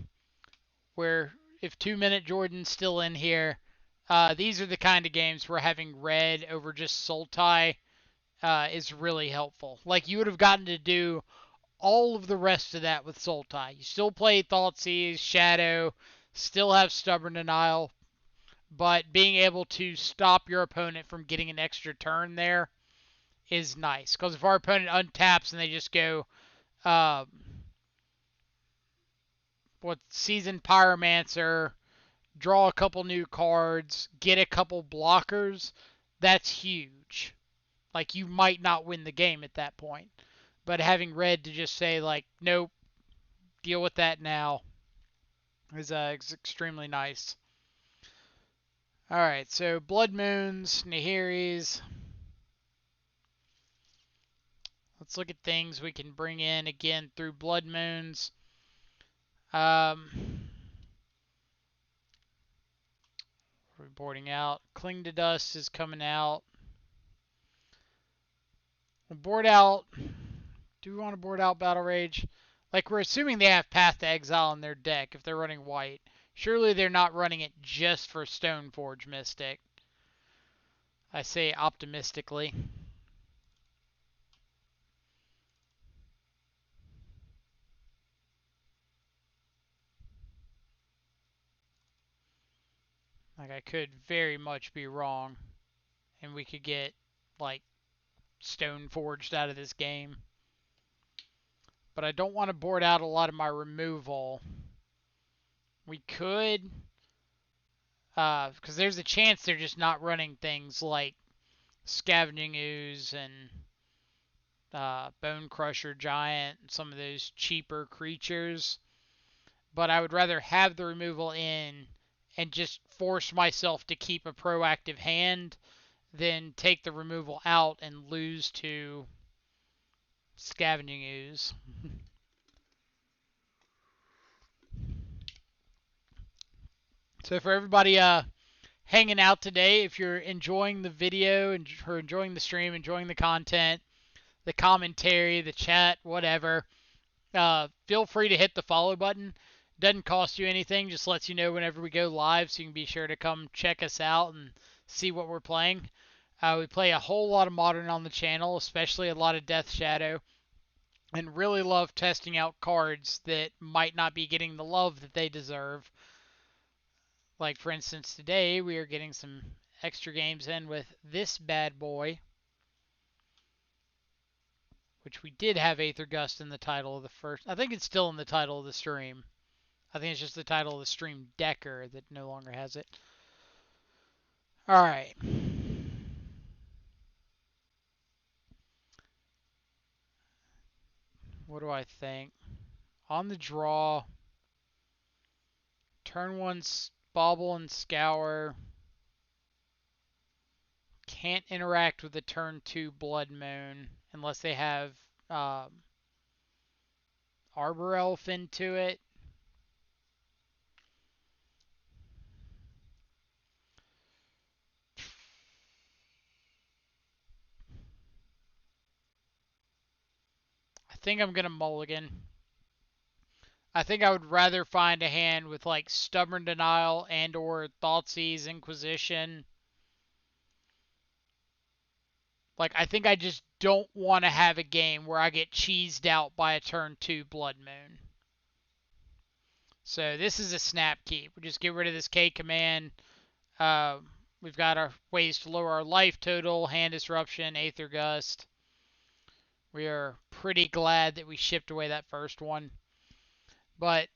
where if 2-Minute Jordan's still in here, these are the kind of games where having red over just Sultai is really helpful. Like, you would have gotten to do all of the rest of that with Sultai. You still play Thoughtseize, Shadow, still have Stubborn Denial, but being able to stop your opponent from getting an extra turn there is nice. Because if our opponent untaps and they just go, uh, Seasoned Pyromancer, draw a couple new cards, get a couple blockers, that's huge. Like, you might not win the game at that point. But having red to just say, like, nope, deal with that now is extremely nice. Alright, so Blood Moons, Nahiris. Let's look at things we can bring in again through Blood Moons. Um, we're boarding out. Cling to Dust is coming out. We'll board out. Do we want to board out Battle Rage? Like, we're assuming they have Path to Exile in their deck if they're running white. Surely they're not running it just for Stoneforge Mystic. I say optimistically. Like, I could very much be wrong. And we could get, like, Stoneforged out of this game. But I don't want to board out a lot of my removal. We could, because there's a chance they're just not running things like Scavenging Ooze and Bone Crusher Giant, and some of those cheaper creatures. But I would rather have the removal in and just force myself to keep a proactive hand than take the removal out and lose to Scavenging Ooze. So for everybody hanging out today, if you're enjoying the video and or enjoying the stream, enjoying the content, the commentary, the chat, whatever, feel free to hit the follow button. Doesn't cost you anything, just lets you know whenever we go live, so you can be sure to come check us out and see what we're playing. We play a whole lot of Modern on the channel, especially a lot of Death Shadow, and really love testing out cards that might not be getting the love that they deserve. Like, for instance, today we are getting some extra games in with this bad boy, which we did have Aether Gust in the title of the first. I think it's still in the title of the stream. I think it's just the title of the stream Decker that no longer has it. Alright. What do I think? On the draw, turn one Bauble and Scour. Can't interact with the turn 2 Blood Moon unless they have Arbor Elf into it. I think I'm going to mulligan. I think I would rather find a hand with like Stubborn Denial and or Thoughtseize Inquisition. Like, I think I just don't want to have a game where I get cheesed out by a turn 2 Blood Moon. So this is a snap keep. We just get rid of this K command. We've got our ways to lower our life total, hand disruption, Aether Gust. We are pretty glad that we shipped away that first one. But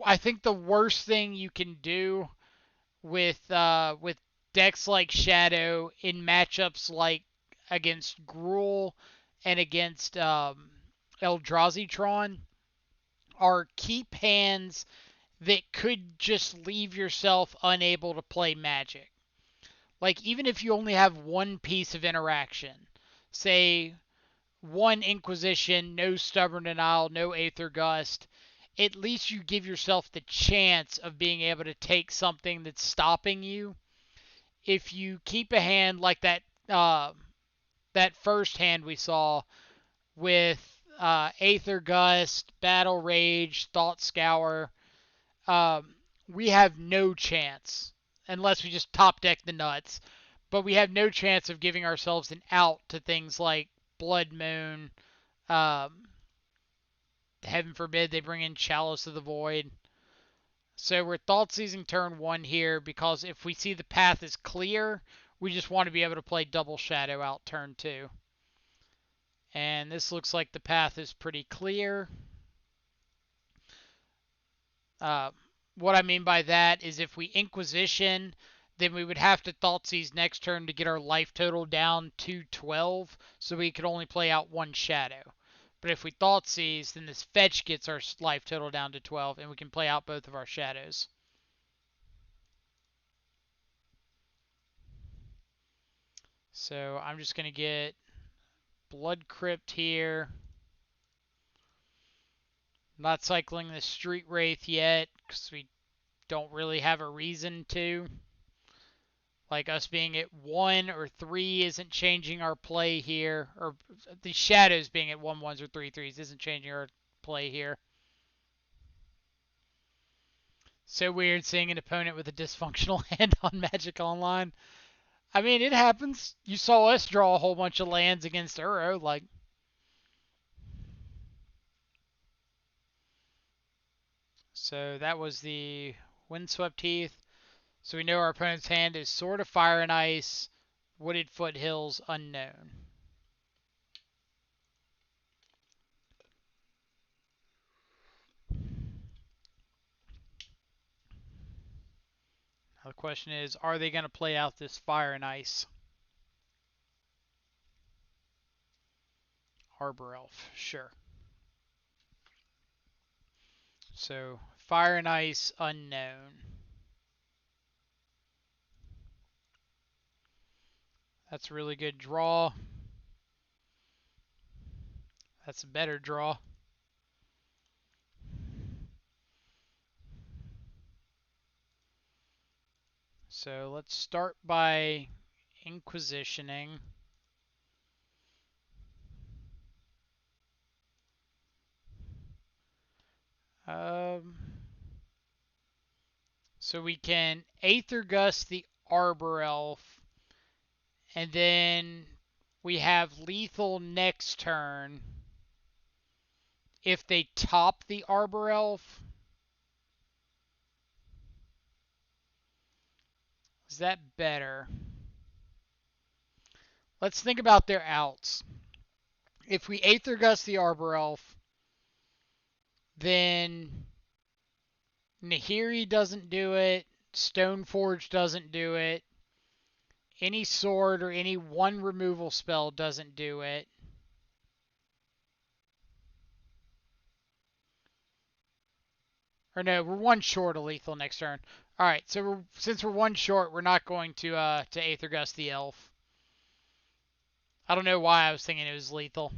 I think the worst thing you can do with decks like Shadow in matchups like against Gruul and against Eldrazi are keep hands that could just leave yourself unable to play Magic. Like, even if you only have one piece of interaction, say one Inquisition, no Stubborn Denial, no Aether Gust, at least you give yourself the chance of being able to take something that's stopping you. If you keep a hand like that first hand we saw with Aether Gust, Battle Rage, Thought Scour, we have no chance unless we just top deck the nuts. But we have no chance of giving ourselves an out to things like Blood Moon. Um, Heaven forbid they bring in Chalice of the Void. So we're thought seizing turn 1 here because if we see the path is clear, we just want to be able to play double shadow out turn 2. And this looks like the path is pretty clear. What I mean by that is if we Inquisition, then we would have to Thoughtseize next turn to get our life total down to 12, so we could only play out one Shadow. But if we Thoughtseize, then this fetch gets our life total down to 12, and we can play out both of our Shadows. So I'm just going to get Blood Crypt here. Not cycling the Street Wraith yet, because we don't really have a reason to. Like, us being at 1 or 3 isn't changing our play here. Or the Shadows being at 1/1s or 3/3s isn't changing our play here. So weird seeing an opponent with a dysfunctional hand on Magic Online. I mean, it happens. You saw us draw a whole bunch of lands against Uro. Like, so that was the Windswept Heath. So we know our opponent's hand is Sword of Fire and Ice, Wooded Foothills, Unknown. Now the question is, are they going to play out this Fire and Ice? Arbor Elf, sure. So Fire and Ice, Unknown. That's a really good draw. That's a better draw. So let's start by Inquisitioning. Um, so we can Aether Gust the Arbor Elf, and then we have lethal next turn if they top the Arbor Elf. Is that better? Let's think about their outs. If we Aether Gust the Arbor Elf, then Nahiri doesn't do it, Stoneforge doesn't do it, any sword or any one removal spell doesn't do it. Or no, we're one short of lethal next turn. All right, so since we're one short, we're not going to Aether Gust the Elf. I don't know why I was thinking it was lethal.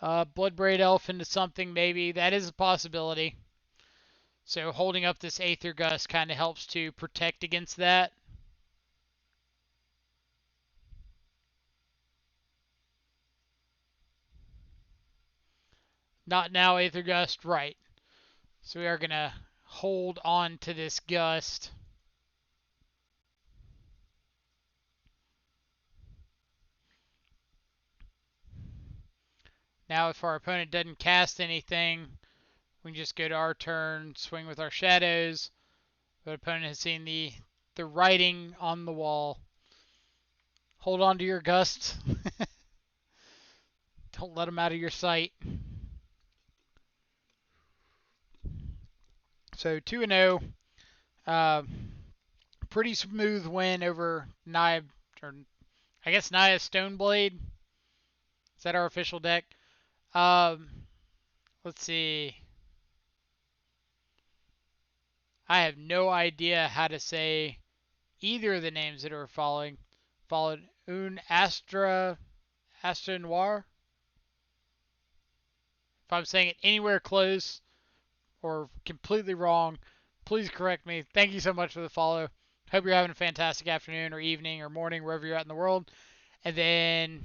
Bloodbraid Elf into something maybe. That is a possibility. So holding up this Aether Gust kind of helps to protect against that. Not now, Aether Gust, right. So we are going to hold on to this Gust. Now if our opponent doesn't cast anything, we can just go to our turn, swing with our shadows. The opponent has seen the writing on the wall. Hold on to your Gust. Don't let them out of your sight. So 2-0. Pretty smooth win over Naya, or I guess Naya Stoneblade. Is that our official deck? Um, let's see. I have no idea how to say either of the names that are following. Followed Un Astra Noir. If I'm saying it anywhere close or completely wrong, please correct me. Thank you so much for the follow. Hope you're having a fantastic afternoon or evening or morning, wherever you're at in the world. And then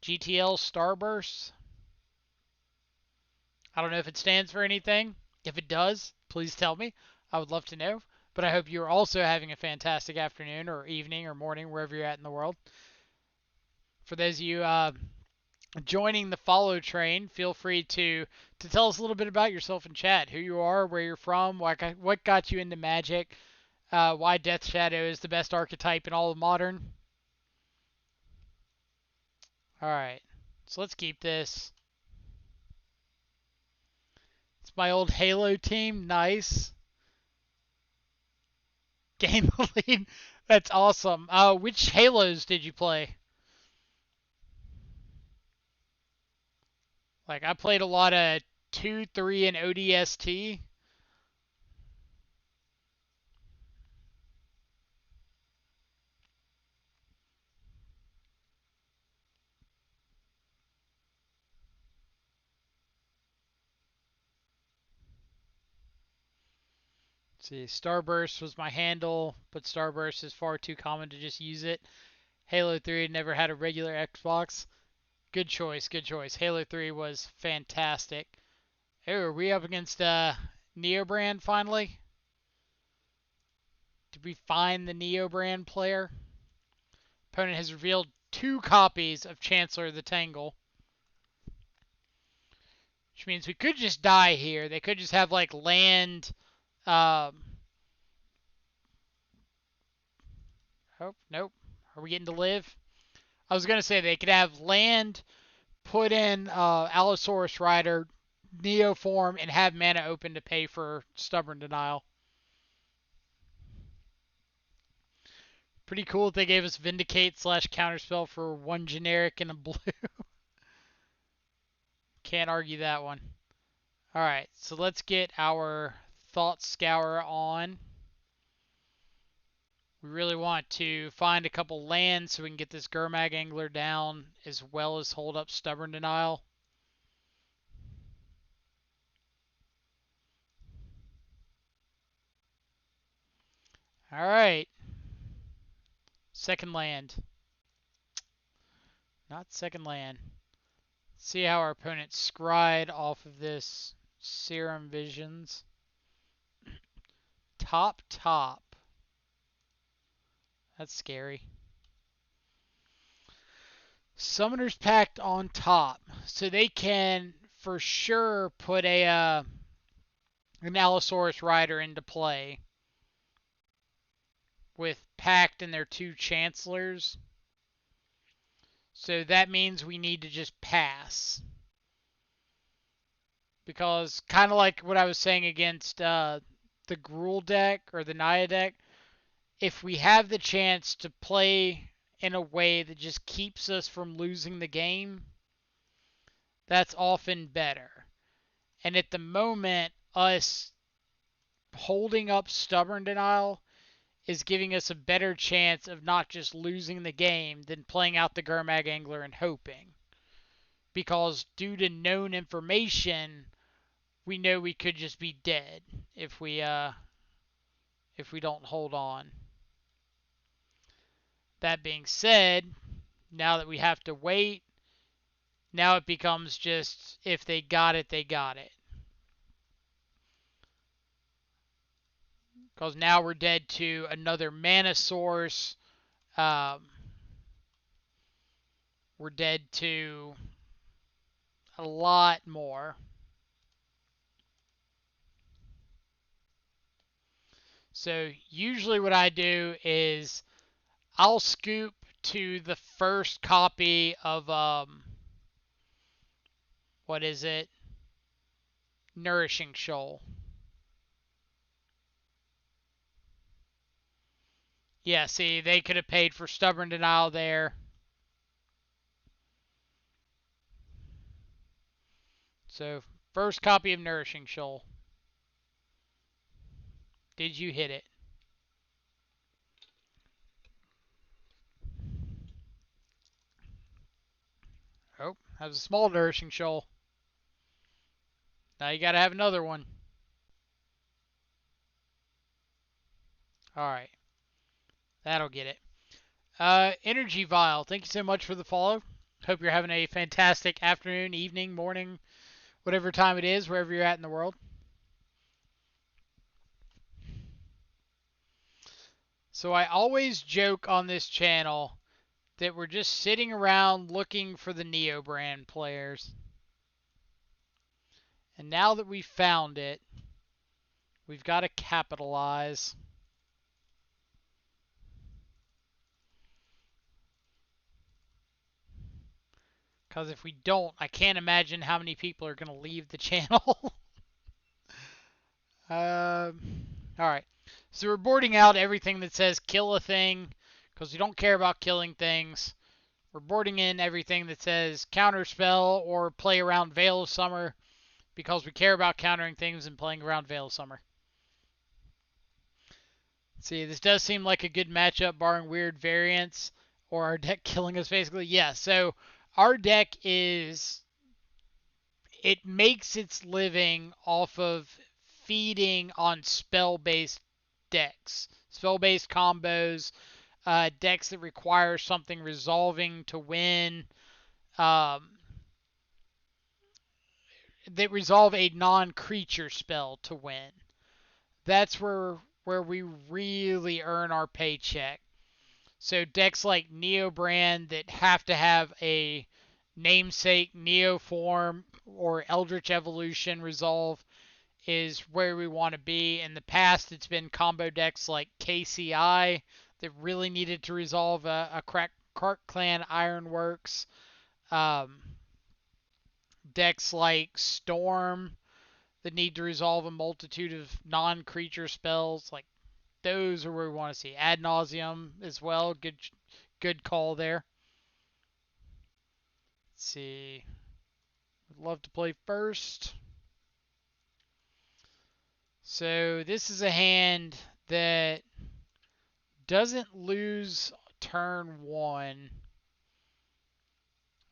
GTL Starburst. I don't know if it stands for anything. If it does, please tell me. I would love to know. But I hope you're also having a fantastic afternoon or evening or morning, wherever you're at in the world. For those of you joining the follow train, feel free to tell us a little bit about yourself in chat. Who you are, where you're from, what got you into Magic, why Death Shadow is the best archetype in all of Modern. All right, so let's keep this. It's my old Halo team. Nice. Game lead. That's awesome. Which Halos did you play? Like, I played a lot of 2, 3, and ODST. See, Starburst was my handle, but Starburst is far too common to just use it. Halo 3 never had a regular Xbox. Good choice, good choice. Halo 3 was fantastic. Oh, are we up against Neo Brand finally? Did we find the Neo Brand player? Opponent has revealed 2 copies of Chancellor the Tangle. Which means we could just die here. They could just have like land. Um, oh, nope. Are we getting to live? I was going to say they could have land, put in Allosaurus Rider, Neoform, and have mana open to pay for Stubborn Denial. Pretty cool if they gave us Vindicate / Counterspell for 1 generic and a blue. Can't argue that one. Alright, so let's get our Thought Scour on. We really want to find a couple lands so we can get this Gurmag Angler down, as well as hold up Stubborn Denial. Alright. Second land. Not second land. See how our opponent scryed off of this Serum Visions. Top. That's scary. Summoner's Pact on top. So they can for sure put an Allosaurus Rider into play with Pact and their 2 Chancellors. So that means we need to just pass. Because kind of like what I was saying against the Gruul deck or the Naya deck, if we have the chance to play in a way that just keeps us from losing the game, that's often better. And at the moment, us holding up Stubborn Denial is giving us a better chance of not just losing the game than playing out the Gurmag Angler and hoping. Because due to known information, we know we could just be dead if we don't hold on. That being said, now that we have to wait, now it becomes just if they got it, they got it. Because now we're dead to another mana source. We're dead to a lot more. So usually what I do is I'll scoop to the first copy of what is it? Nourishing Shoal. Yeah, see, they could have paid for Stubborn Denial there. So, first copy of Nourishing Shoal. Did you hit it? Oh, that was a small Nourishing Shoal. Now you gotta have another one. Alright. That'll get it. Energy Vial, thank you so much for the follow. Hope you're having a fantastic afternoon, evening, morning, whatever time it is, wherever you're at in the world. So I always joke on this channel that we're just sitting around looking for the Neo brand players. And now that we've found it, we've got to capitalize. Because if we don't, I can't imagine how many people are going to leave the channel. Alright. So we're boarding out everything that says kill a thing, because we don't care about killing things. We're boarding in everything that says counterspell or play around Veil of Summer, because we care about countering things and playing around Veil of Summer. See, this does seem like a good matchup, barring weird variants or our deck killing us, basically. Yeah, so our deck it makes its living off of feeding on spell-based decks, spell-based combos, decks that require something resolving to win, um, that resolve a non-creature spell to win. That's where we really earn our paycheck. So decks like Neobrand that have to have a namesake Neoform or Eldritch Evolution resolve is where we want to be. In the past, it's been combo decks like KCI that really needed to resolve a Cart Clan Ironworks. Um, Decks like Storm that need to resolve a multitude of non-creature spells. Like those are where we want to see. Ad nauseum as well. Good call there. Let's see. Would love to play first. So this is a hand that doesn't lose turn one,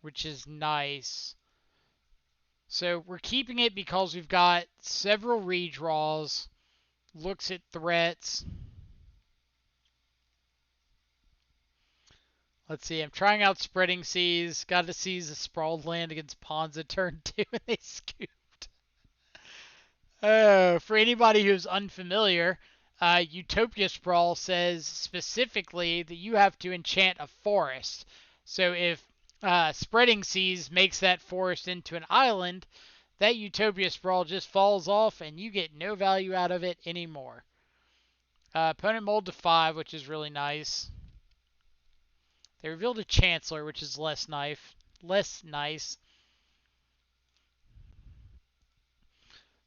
which is nice. So we're keeping it because we've got several redraws, looks at threats. Let's see, I'm trying out Spreading Seas. Got to seize a sprawled land against Ponza turn 2 and they scooped. Oh, for anybody who's unfamiliar, Utopia Sprawl says specifically that you have to enchant a forest. So if Spreading Seas makes that forest into an island, that Utopia Sprawl just falls off and you get no value out of it anymore. Opponent mulled to 5, which is really nice. They revealed a Chancellor, which is less nice.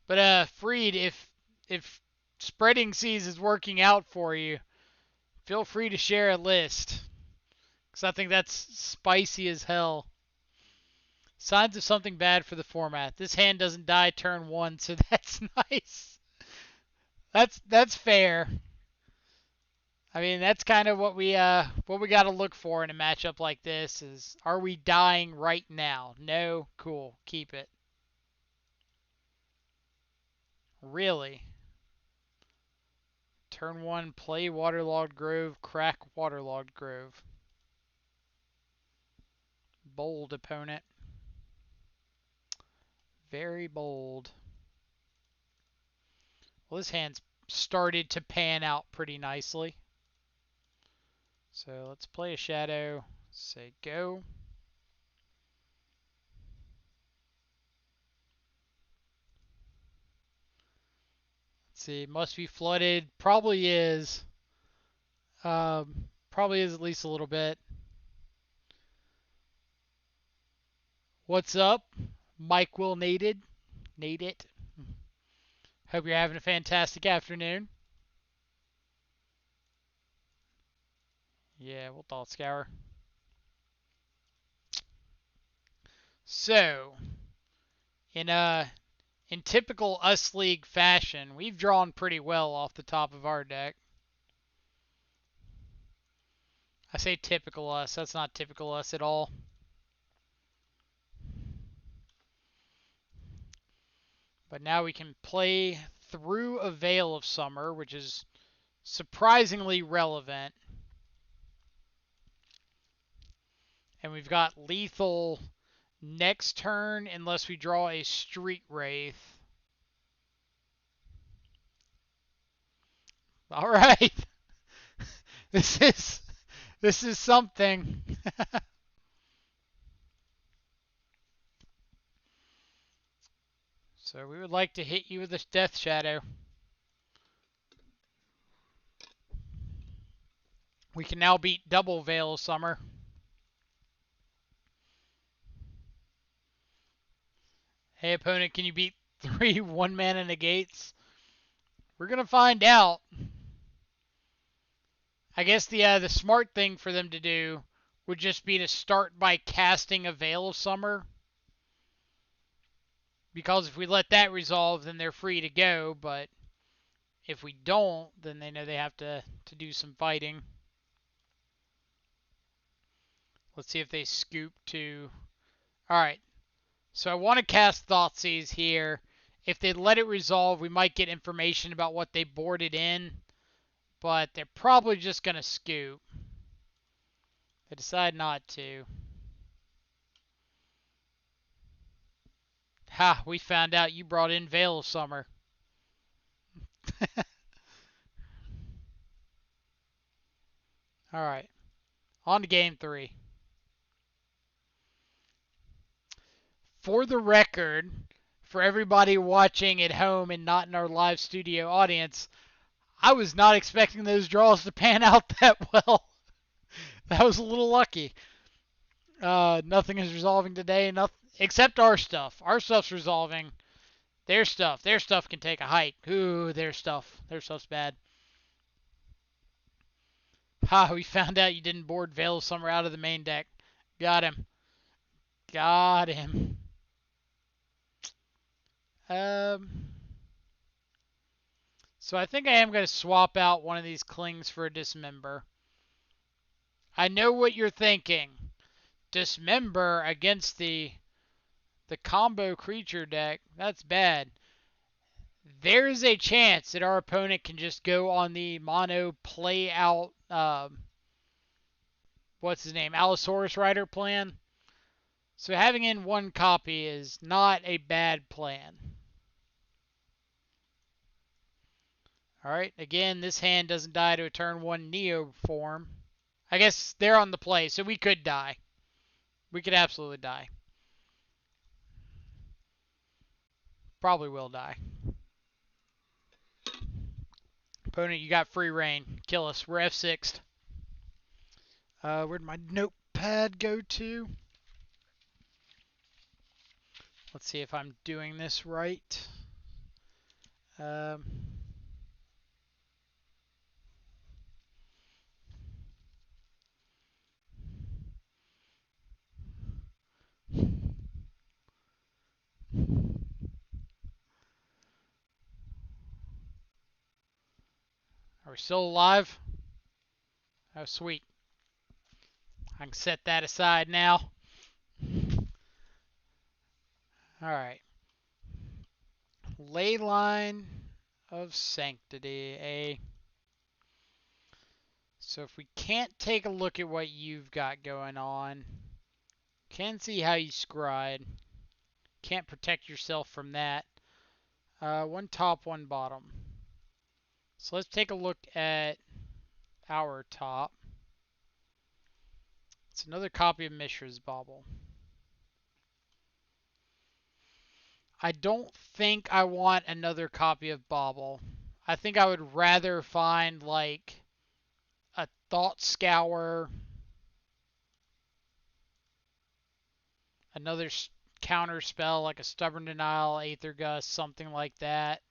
But Freed, if Spreading Seas is working out for you, feel free to share a list, because I think that's spicy as hell. Signs of something bad for the format. This hand doesn't die turn 1, so that's nice. That's fair. I mean, that's kind of what we got to look for in a matchup like this is, are we dying right now? No? Cool. Keep it. Really? Turn 1, play Waterlogged Grove, crack Waterlogged Grove. Bold, opponent. Very bold. Well, this hand's started to pan out pretty nicely. So let's play a shadow. Say go. Let's see, must be flooded. Probably is. Probably is at least a little bit. What's up? Mike Will Naded. Nade it. Hope you're having a fantastic afternoon. Yeah, we'll thought scour. So, in typical Us League fashion, we've drawn pretty well off the top of our deck. I say typical Us, that's not typical Us at all. But now we can play through a Veil of Summer, which is surprisingly relevant. And we've got lethal next turn unless we draw a Street Wraith. All right. This is something. So we would like to hit you with a Death Shadow. We can now beat double Veil of Summer. Hey opponent, can you beat 3 1-mana negates? We're gonna find out. I guess the smart thing for them to do would just be to start by casting a Veil of Summer. Because if we let that resolve, then they're free to go, but if we don't, then they know they have to do some fighting. Let's see if they scoop to... Alright, so I want to cast Thoughtseize here, If they let it resolve, we might get information about what they boarded in, but they're probably just going to scoop. They decide not to. Ha, we found out you brought in Veil of Summer. Alright, on to game 3. For the record, for everybody watching at home and not in our live studio audience, I was not expecting those draws to pan out that well. That was a little lucky. Nothing is resolving today, nothing except our stuff. Our stuff's resolving. Their stuff can take a hike. Ooh, their stuff's bad. Ha, we found out you didn't board Veil of Summer out of the main deck. Got him. Got him. So I think I am going to swap out one of these Clings for a Dismember. I know what you're thinking. Dismember against the combo creature deck. That's bad. There is a chance that our opponent can just go on the mono play out, what's his name, Allosaurus Rider plan. So having in one copy is not a bad plan. Alright, again, this hand doesn't die to a turn 1 Neo form. I guess they're on the play, so we could die. We could absolutely die. Probably will die. Opponent, you got free reign. Kill us. We're F6'd. Where'd my notepad go to? Let's see if I'm doing this right. Are we still alive? Oh, sweet. I can set that aside now. Alright. Leyline of Sanctity. So if we can't take a look at what you've got going on, can see how you scryed. Can't protect yourself from that. One top, one bottom. So let's take a look at our top. It's another copy of Mishra's Bauble. I don't think I want another copy of Bauble. I think I would rather find like a Thought Scour, another counter spell like a Stubborn Denial, Aether Gust, something like that.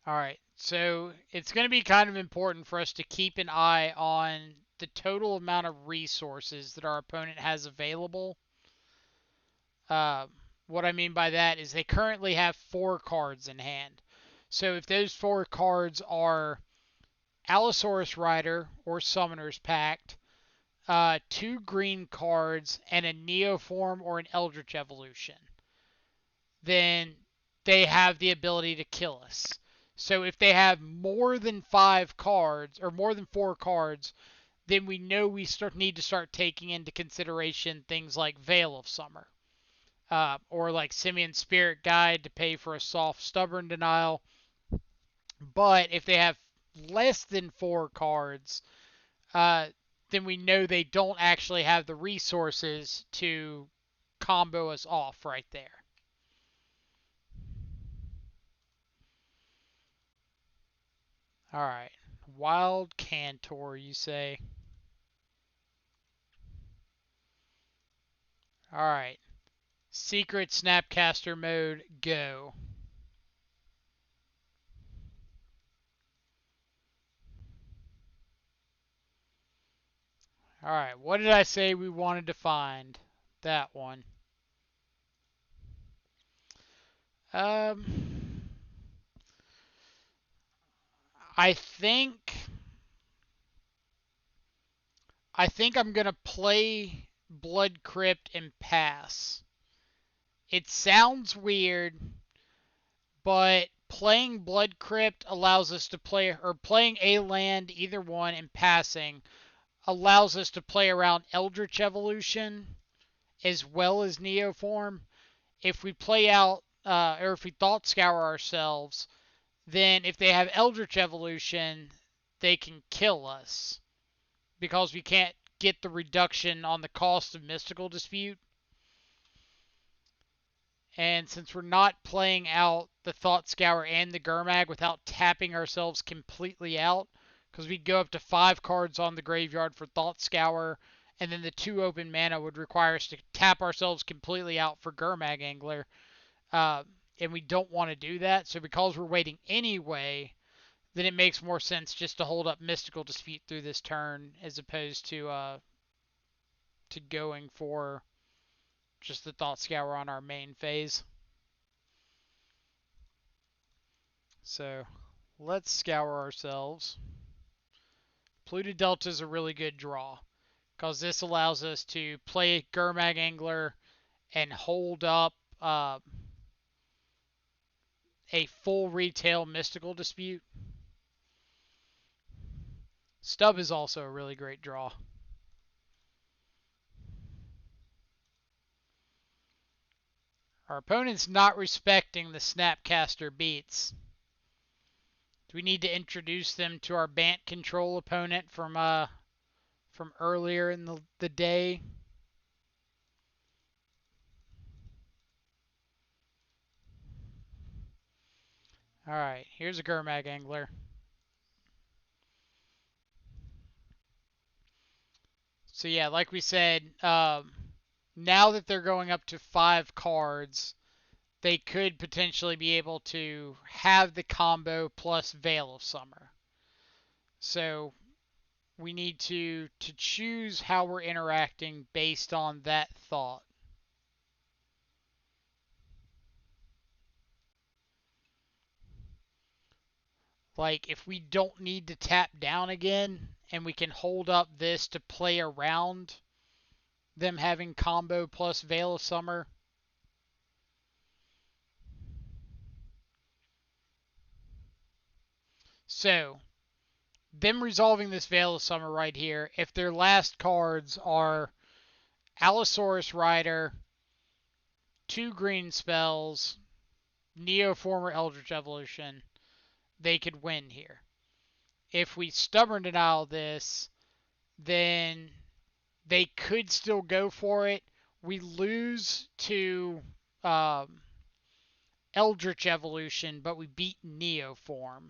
Alright, so it's going to be kind of important for us to keep an eye on the total amount of resources that our opponent has available. What I mean by that is they currently have 4 cards in hand. So if those 4 cards are Allosaurus Rider or Summoner's Pact, 2 green cards, and a Neoform or an Eldritch Evolution, then they have the ability to kill us. So if they have more than 5 cards, or more than 4 cards, then we know we need to start taking into consideration things like Veil of Summer. Or like Simian Spirit Guide to pay for a soft Stubborn Denial. But if they have less than 4 cards, then we know they don't actually have the resources to combo us off right there. Alright. Wild Cantor, you say? Alright. Secret Snapcaster mode, go. Alright, what did I say we wanted to find? That one. I think I'm gonna play Blood Crypt and pass. It sounds weird, but playing Blood Crypt allows us to play, or playing a land, either one, and passing allows us to play around Eldritch Evolution as well as Neoform. If we play out, or if we Thought Scour ourselves, then if they have Eldritch Evolution, they can kill us because we can't get the reduction on the cost of Mystical Dispute. And since we're not playing out the Thought Scour and the Gurmag without tapping ourselves completely out, because we'd go up to 5 cards on the graveyard for Thought Scour, and then the 2 open mana would require us to tap ourselves completely out for Gurmag Angler. Uh, and we don't want to do that, so because we're waiting anyway, then it makes more sense just to hold up Mystical Dispute through this turn as opposed to going for just the Thought Scour on our main phase. So let's scour ourselves. Polluted Delta is a really good draw because this allows us to play Gurmag Angler and hold up a full retail Mystical Dispute. Stub is also a really great draw. Our opponent's not respecting the Snapcaster beats. Do we need to introduce them to our Bant control opponent from earlier in the day? Alright, here's a Gurmag Angler. So yeah, like we said, now that they're going up to 5 cards, they could potentially be able to have the combo plus Veil of Summer. So we need to choose how we're interacting based on that thought. Like, if we don't need to tap down again, and we can hold up this to play around them having combo plus Veil of Summer. So, them resolving this Veil of Summer right here, if their last cards are Allosaurus Rider, 2 green spells, Neoform or Eldritch Evolution, they could win here. If we Stubborn Denial this, then they could still go for it. We lose to Eldritch Evolution, but we beat Neoform.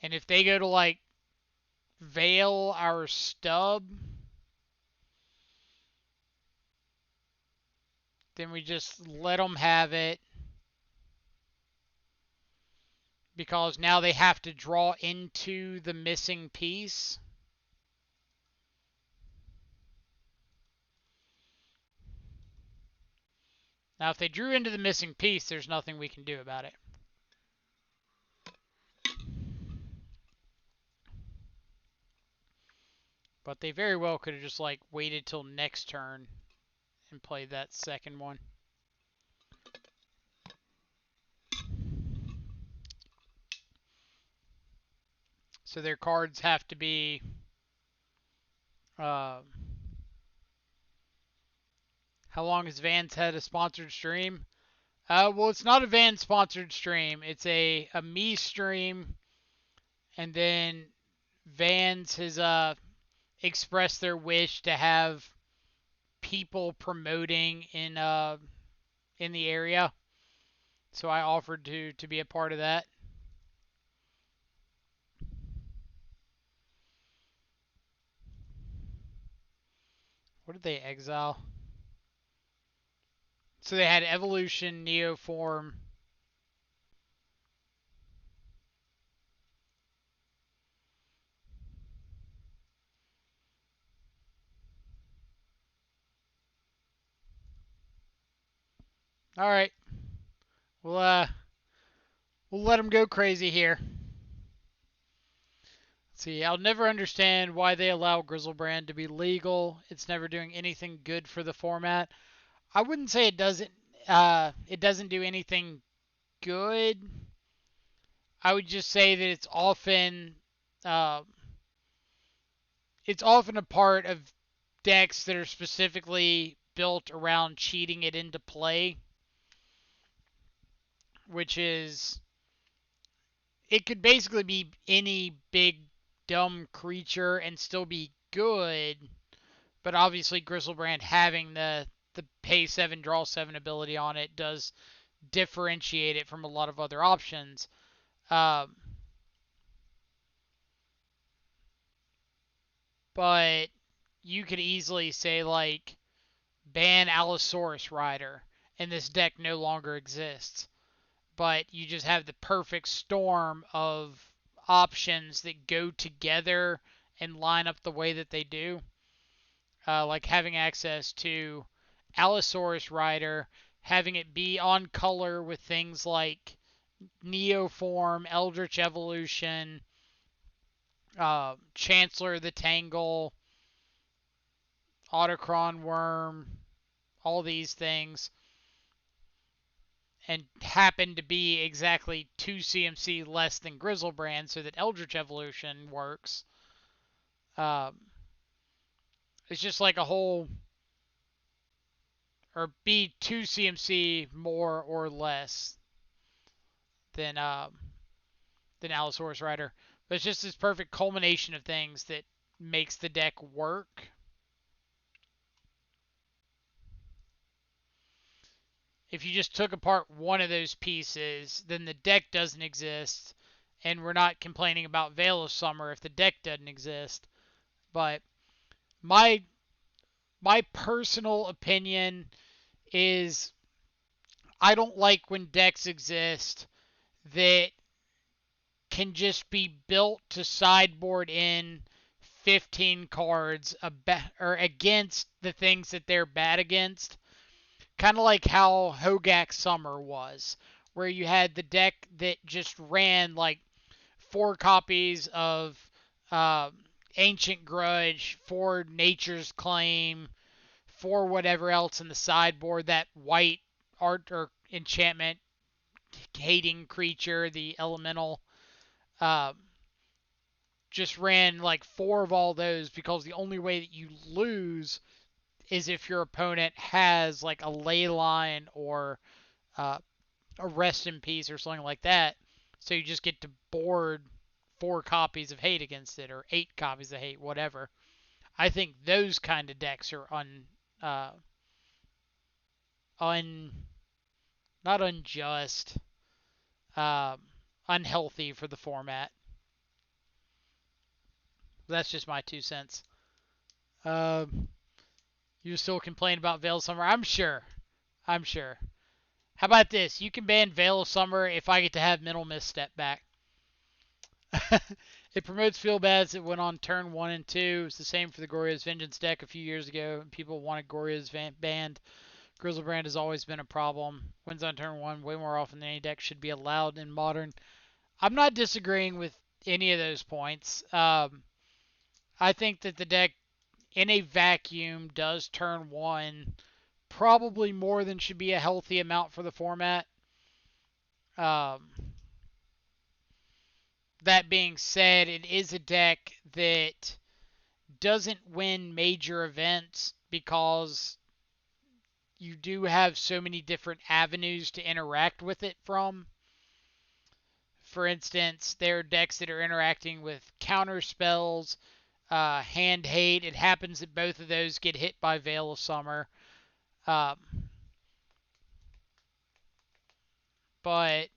And if they go to, like, Veil our Stub, then we just let them have it. Because now they have to draw into the missing piece. Now, if they drew into the missing piece, there's nothing we can do about it. But they very well could have just, like, waited till next turn and played that second one. So their cards have to be how long has Vans had a sponsored stream? Well, it's not a Van sponsored stream. It's a me stream, and then Vans has expressed their wish to have people promoting in the area, so I offered to be a part of that. What did they exile? So they had Evolution, Neoform. All right. We'll uh we'll let them go crazy here. See, I'll never understand why they allow Grizzlebrand to be legal. It's never doing anything good for the format. I wouldn't say it doesn't do anything good. I would just say that uh, it's often a part of decks that are specifically built around cheating it into play, which is it could basically be any big dumb creature and still be good, but obviously Grizzlebrand having the pay 7 draw 7 ability on it does differentiate it from a lot of other options. Um, but you could easily say like ban Allosaurus Rider and this deck no longer exists. But you just have the perfect storm of options that go together and line up the way that they do. Like having access to Allosaurus Rider, having it be on color with things like Neoform, Eldritch Evolution, Chancellor the Tangle, Autochron Worm, all these things, and happen to be exactly 2 CMC less than Grizzlebrand so that Eldritch Evolution works. Um, it's just like a whole, or be 2 CMC more or less than Allosaurus Rider. But it's just this perfect culmination of things that makes the deck work. If you just took apart one of those pieces, then the deck doesn't exist, and we're not complaining about Veil of Summer if the deck doesn't exist. But my my personal opinion is I don't like when decks exist that can just be built to sideboard in 15 cards or against the things that they're bad against. Kind of like how Hogak Summer was, where you had the deck that just ran like 4 copies of uh, Ancient Grudge, 4 Nature's Claim, 4 whatever else in the sideboard, that white art or enchantment hating creature, the elemental. Uh, just ran like 4 of all those because the only way that you lose is if your opponent has like a ley line or uh, a rest in peace or something like that. So you just get to board 4 copies of hate against it or 8 copies of hate, whatever. I think those kind of decks are uh, un not unjust, um, unhealthy for the format. That's just my 2 cents. Um, you still complain about Veil of Summer? I'm sure. I'm sure. How about this? You can ban Veil of Summer if I get to have Mental Misstep back. It promotes feel bads that went on turn 1 and 2. It's the same for the Gorya's Vengeance deck a few years ago. People wanted Gorya's banned. Grizzlebrand has always been a problem. Wins on turn 1 way more often than any deck should be allowed in Modern. I'm not disagreeing with any of those points. I think that the deck in a vacuum does turn 1 probably more than should be a healthy amount for the format. Um, that being said, it is a deck that doesn't win major events because you do have so many different avenues to interact with it from. For instance, there are decks that are interacting with counter spells, hand hate. It happens that both of those get hit by Veil of Summer. Um, but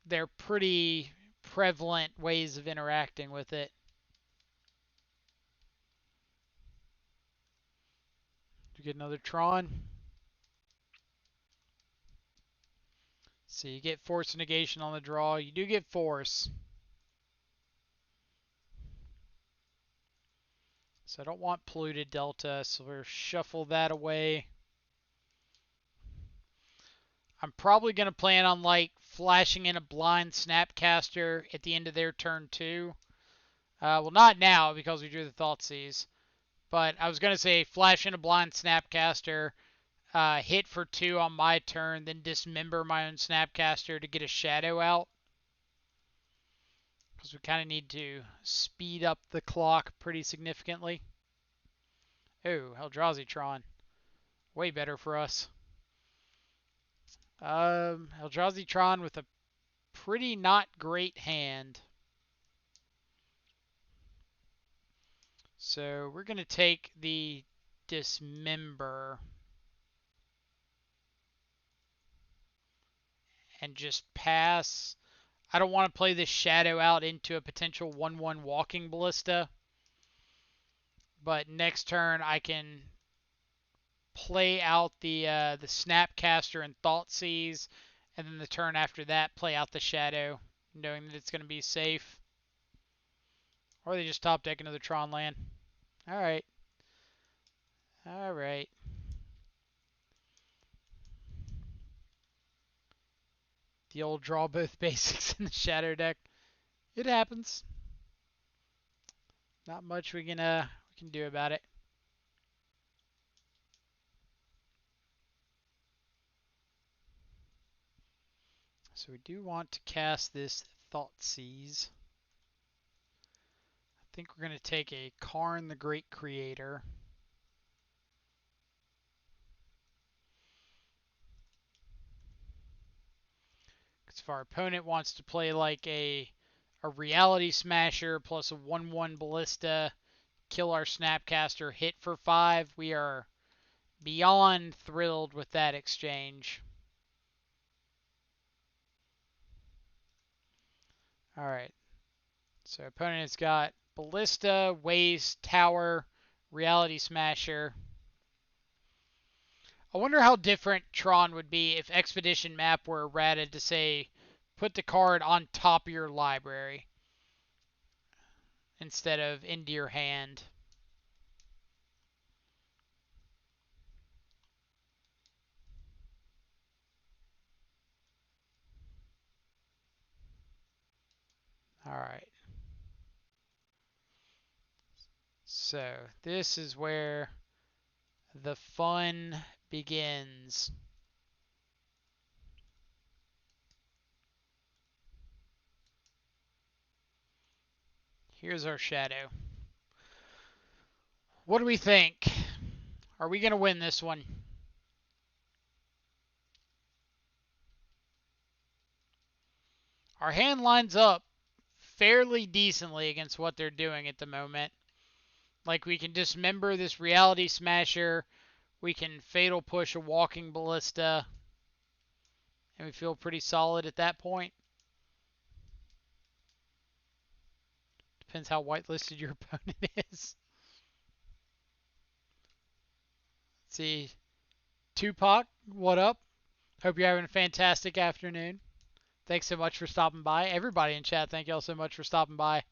they're pretty prevalent ways of interacting with it. You get another Tron. So you get Force Negation on the draw. You do get Force. So I don't want Polluted Delta, so we'll shuffle that away. I'm probably going to plan on like flashing in a blind Snapcaster at the end of their turn too. Well, not now because we drew the Thoughtseize. But I was going to say flash in a blind Snapcaster, hit for 2 on my turn, then dismember my own Snapcaster to get a shadow out. Because we kind of need to speed up the clock pretty significantly. Oh, Eldrazi-tron. Way better for us. Eldrazi-tron with a pretty not great hand. So we're going to take the dismember and just pass. I don't want to play this shadow out into a potential 1/1 walking ballista. But next turn I can play out the Snapcaster and Thoughtseize, and then the turn after that play out the shadow, knowing that it's going to be safe. Or they just top deck another Tron land. Alright. Alright. The old draw both basics in the shadow deck. It happens. Not much we can do about it. So we do want to cast this Thoughtseize. I think we're going to take a Karn the Great Creator. Because if our opponent wants to play like a Reality Smasher plus a 1/1 Ballista, kill our Snapcaster, hit for 5, we are beyond thrilled with that exchange. Alright, so opponent has got Ballista, Waste, Tower, Reality Smasher. I wonder how different Tron would be if Expedition Map were errated to say, put the card on top of your library instead of into your hand. Alright. So, this is where the fun begins. Here's our shadow. What do we think? Are we going to win this one? Our hand lines up fairly decently against what they're doing at the moment. Like, we can dismember this Reality Smasher. We can Fatal Push a Walking Ballista. And we feel pretty solid at that point. Depends how whitelisted your opponent is. Let's see. Tupac, what up? Hope you're having a fantastic afternoon. Thanks so much for stopping by. Everybody in chat, thank y'all so much for stopping by.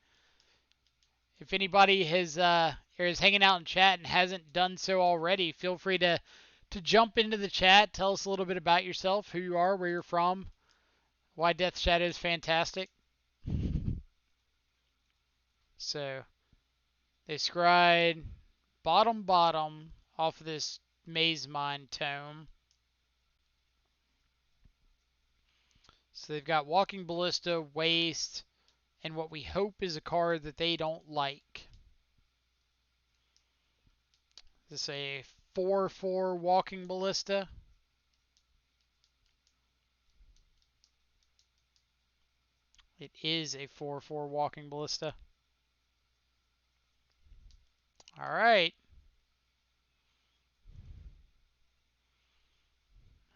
If anybody is hanging out in chat and hasn't done so already, feel free to jump into the chat. Tell us a little bit about yourself, who you are, where you're from, why Death Shadow is fantastic. So, they scryed bottom off of this Maze Mind tome. So they've got Walking Ballista, Waste, and what we hope is a card that they don't like. This is a 4/4 Walking Ballista. It is a 4/4 Walking Ballista. Alright.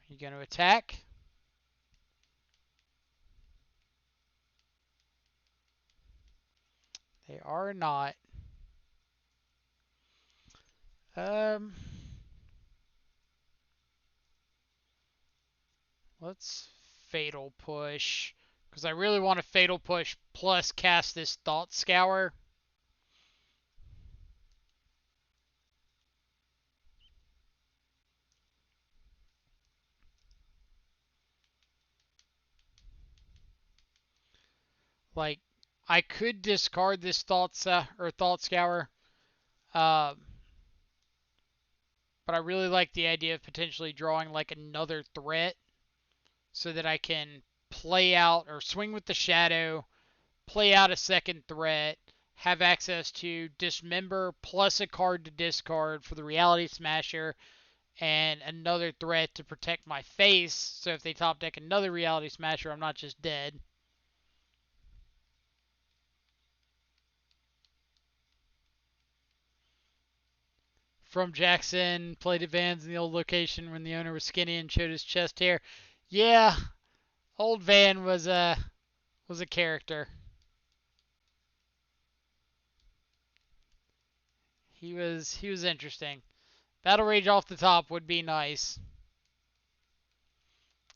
Are you going to attack? They are not. Let's Fatal Push. Because I really want to Fatal Push plus cast this Thought Scour. Like, I could discard this Thought Scour, uh, but I really like the idea of potentially drawing like another threat so that I can play out or swing with the shadow, play out a second threat, have access to Dismember plus a card to discard for the Reality Smasher, and another threat to protect my face. So if they top deck another Reality Smasher, I'm not just dead. From Jackson, played at Vans in the old location when the owner was skinny and showed his chest hair. Yeah, old Van was a character. He was interesting. Battle Rage off the top would be nice.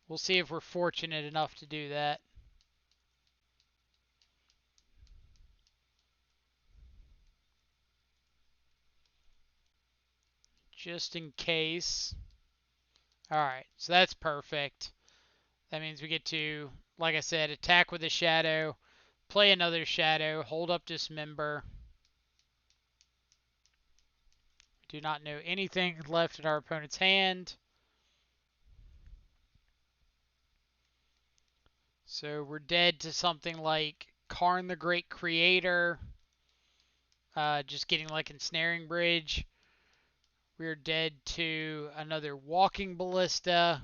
We'll see if we're fortunate enough to do that. Just in case. Alright, so that's perfect. That means we get to, like I said, attack with a shadow, play another shadow, hold up Dismember. We do not know anything left in our opponent's hand. So we're dead to something like Karn the Great Creator, just getting like Ensnaring Bridge. We're dead to another Walking Ballista.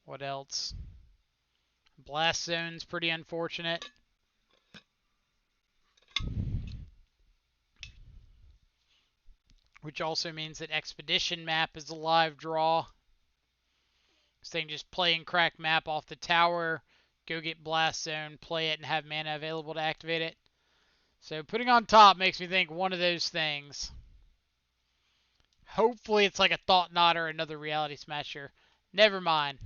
What else? Blast Zone's pretty unfortunate. Which also means that Expedition Map is a live draw. So they can just play and crack map off the tower, go get Blast Zone, play it, and have mana available to activate it. So putting on top makes me think one of those things. Hopefully it's like a Thought Knot or another Reality Smasher. Never mind.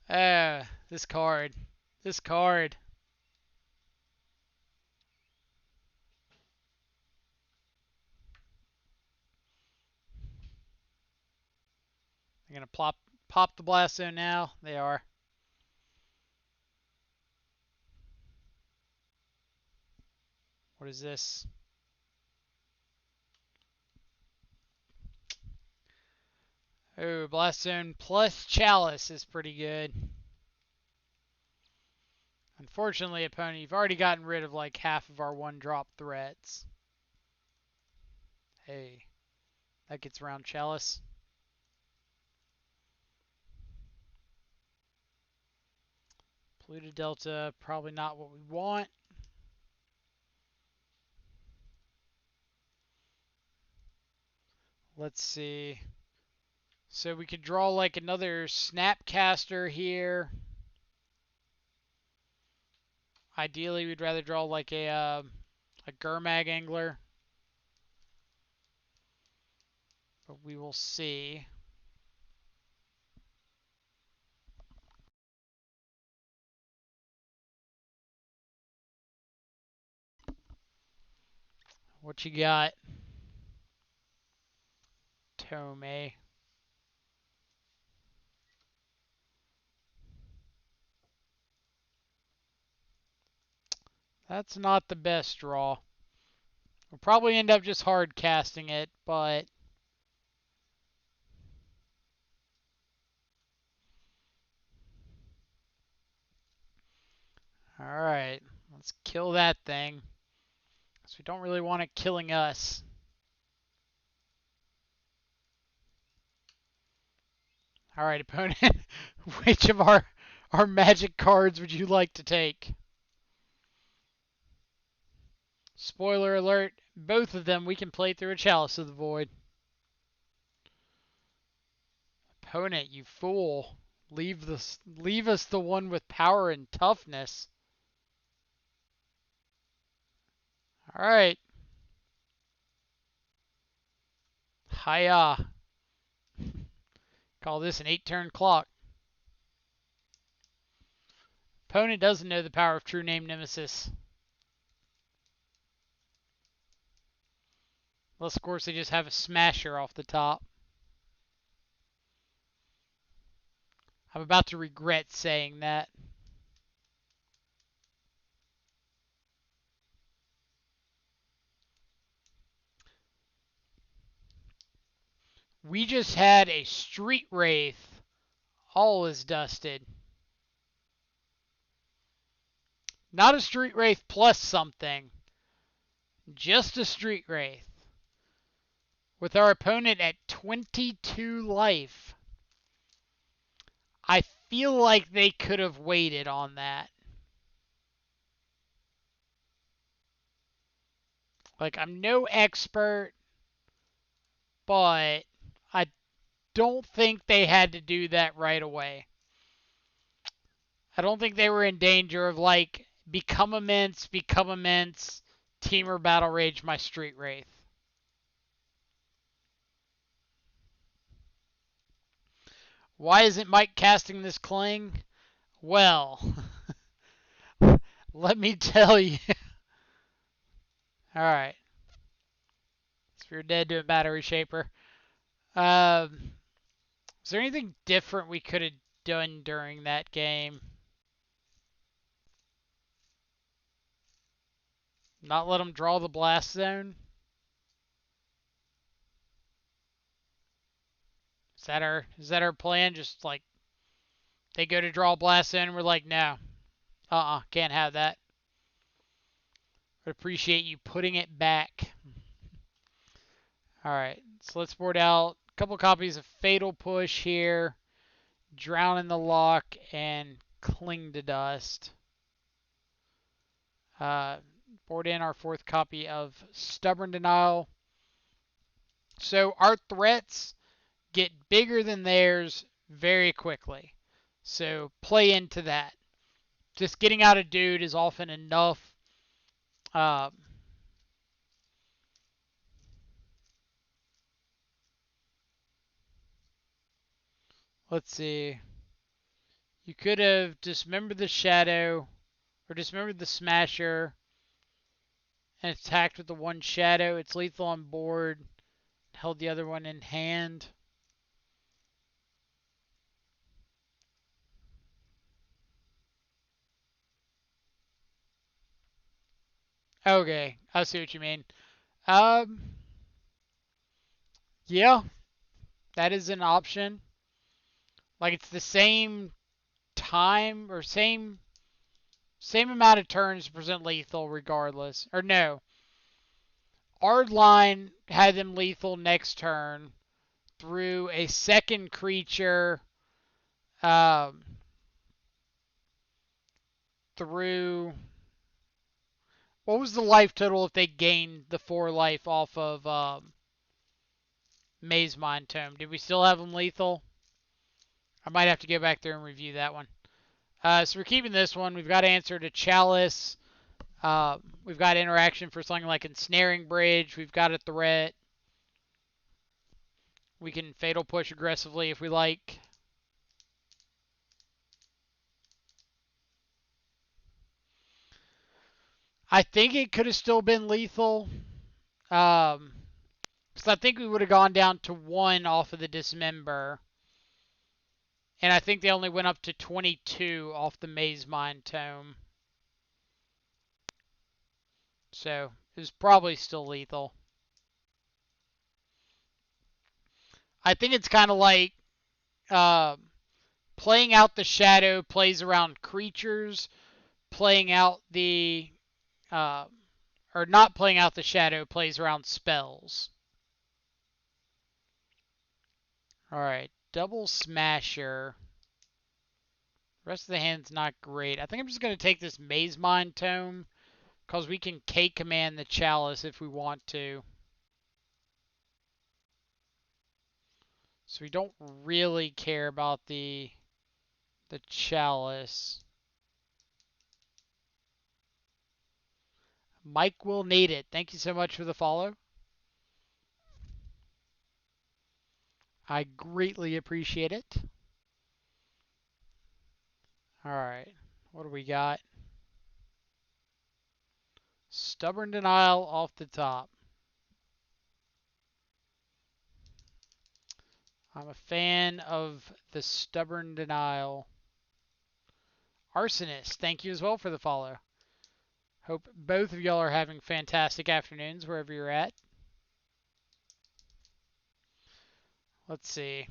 This card. This card. They're going to pop the Blast Zone now. They are. What is this? Oh, Blast Zone plus Chalice is pretty good. Unfortunately, opponent, you've already gotten rid of like half of our one-drop threats. Hey, that gets around Chalice. Polluted Delta, probably not what we want. Let's see. So we could draw like another Snapcaster here. Ideally, we'd rather draw like a Gurmag Angler. But we will see. What you got? Tome. That's not the best draw. We'll probably end up just hard casting it, but alright. Let's kill that thing. Because we don't really want it killing us. Alright, opponent. Which of our magic cards would you like to take? Spoiler alert, both of them we can play through a Chalice of the Void. Opponent, you fool. Leave us the one with power and toughness. Alright. Hiya. Call this an 8-turn clock. Opponent doesn't know the power of True Name Nemesis. Unless, of course, they just have a smasher off the top. I'm about to regret saying that. We just had a Street Wraith. All is dusted. Not a Street Wraith plus something. Just a Street Wraith. With our opponent at 22 life. I feel like they could have waited on that. Like, I'm no expert, but I don't think they had to do that right away. I don't think they were in danger of, like, become immense, Teamer Battle Rage my Street Wraith. Why isn't Mike casting this Cling? Well, let me tell you. Alright. So you're dead to a battery shaper. Is there anything different we could have done during that game? Not let them draw the blast zone? Is that our plan? Just like they go to draw a blast zone and we're like, no. Can't have that. Would appreciate you putting it back. Alright, so let's board out a couple copies of Fatal Push here. Drown in the Lock and Cling to Dust. Board in our fourth copy of Stubborn Denial. So our threats get bigger than theirs very quickly. So play into that. Just getting out a dude is often enough. Let's see. You could have dismembered the Shadow or dismembered the Smasher and attacked with the one Shadow. It's lethal on board. Held the other one in hand. Okay, I see what you mean. Yeah, that is an option. Like it's the same time or same amount of turns to present lethal regardless. Or no, our line had them lethal next turn through a second creature. Through what was the life total if they gained the 4 life off of Maze Mind Tome? Did we still have them lethal? I might have to go back there and review that one. So we're keeping this one. We've got answer to Chalice. We've got interaction for something like Ensnaring Bridge. We've got a threat. We can Fatal Push aggressively if we like. I think it could have still been lethal. Because I think we would have gone down to 1 off of the Dismember. And I think they only went up to 22 off the Maze Mind Tome. So it was probably still lethal. I think it's kind of like playing out the Shadow plays around creatures. Playing out the... or not playing out the Shadow plays around spells. Alright, double Smasher. The rest of the hand's not great. I think I'm just going to take this Maze Mind Tome because we can K-command the Chalice if we want to. So we don't really care about the Chalice. Mike will need it. Thank you so much for the follow. I greatly appreciate it. Alright, what do we got? Stubborn Denial off the top. I'm a fan of the stubborn denial. Arsonist, thank you as well for the follow. Hope both of y'all are having fantastic afternoons wherever you're at. Let's see.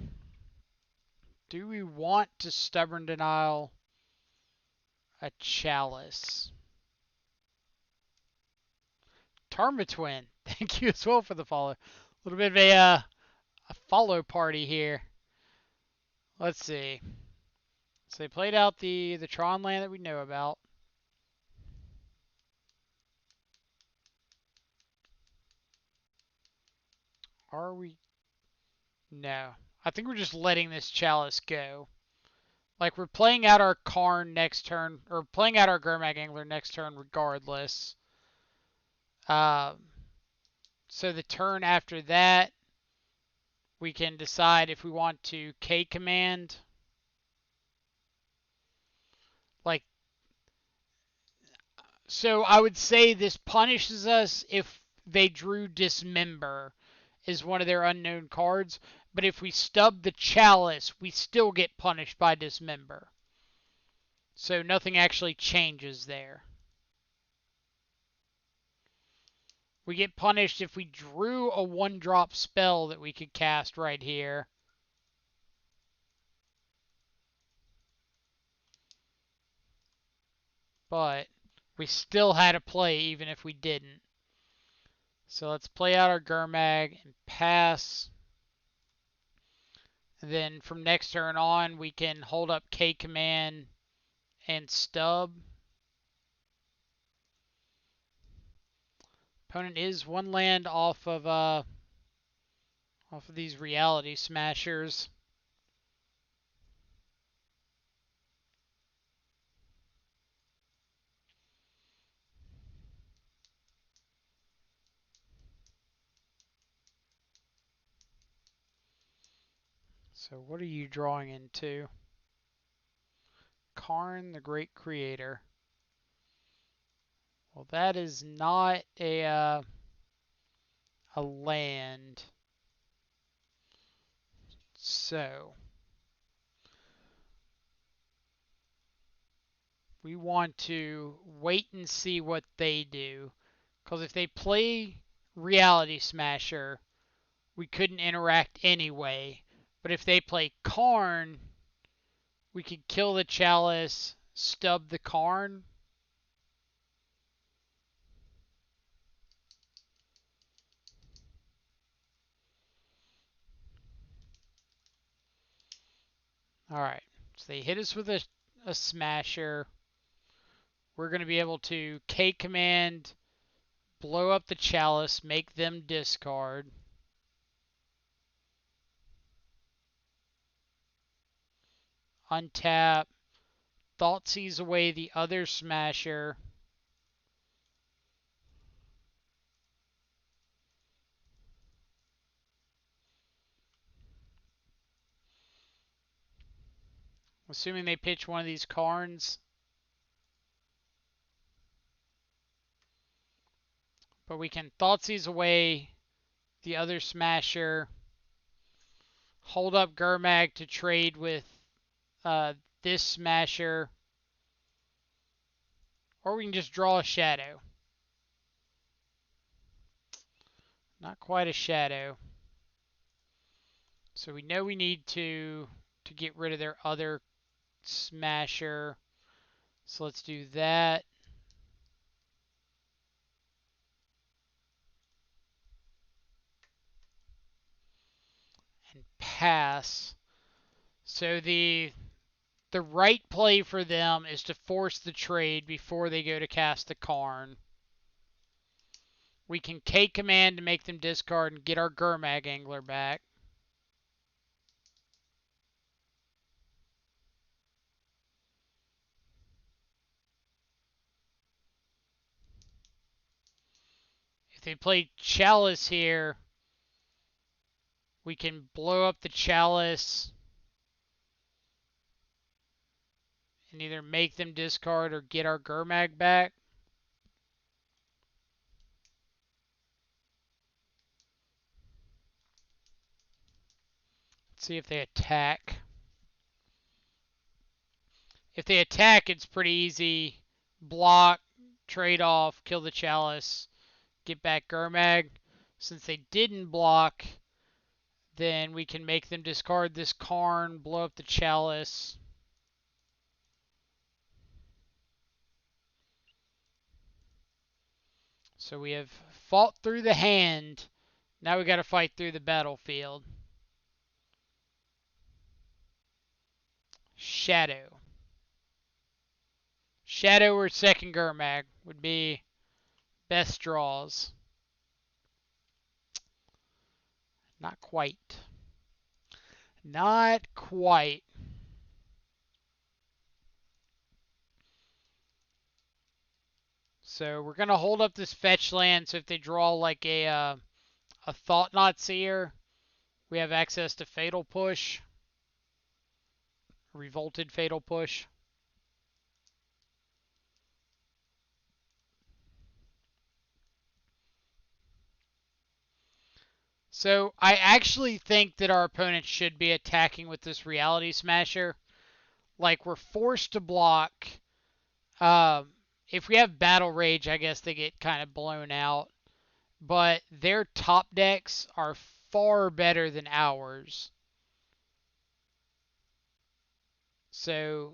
Do we want to stubborn denial a chalice? Tarmatwin, thank you as well for the follow. A little bit of a follow party here. Let's see. So they played out the Tron land that we know about. Are we? No. I think we're just letting this chalice go. Like, we're playing out our Karn next turn, or playing out our Gurmag Angler next turn regardless. Um, so the turn after that, we can decide if we want to K command. Like, so I would say this punishes us if they drew Dismember is one of their unknown cards. But if we stub the chalice, we still get punished by Dismember. So nothing actually changes there. We get punished if we drew a 1-drop spell that we could cast right here. But we still had to play even if we didn't. So let's play out our Gurmag and pass. And then from next turn on, we can hold up K command and stub. Opponent is one land off of these reality smashers. So what are you drawing into? Karn, the Great Creator. Well, that is not a land. So we want to wait and see what they do. Because if they play Reality Smasher, we couldn't interact anyway. But if they play Karn, we could kill the Chalice, stub the Karn. Alright, so they hit us with a Smasher. We're going to be able to K command, blow up the Chalice, make them discard. Untap, Thoughtseize away the other Smasher. Assuming they pitch one of these Karns. But we can Thoughtseize away the other Smasher. Hold up Gurmag to trade with this Smasher. Or we can just draw a Shadow. Not quite a Shadow. So we know we need to get rid of their other Smasher. So let's do that. And pass. So the right play for them is to force the trade before they go to cast the Karn. We can K command to make them discard and get our Gurmag Angler back. If they play Chalice here, we can blow up the Chalice and either make them discard or get our Gurmag back. Let's See if they attack. If they attack, it's pretty easy. Block, trade off, kill the Chalice, get back Gurmag. Since they didn't block, then we can make them discard this Karn, blow up the Chalice. So we have fought through the hand. Now we got to fight through the battlefield. Shadow. Shadow or second Gurmag would be best draws. Not quite. Not quite. So we're going to hold up this fetch land, so if they draw like a Thought Knot Seer, we have access to Fatal Push. Revolted Fatal Push. So I actually think that our opponent should be attacking with this Reality Smasher. Like, we're forced to block. If we have Battle Rage, I guess they get kind of blown out. But their top decks are far better than ours. So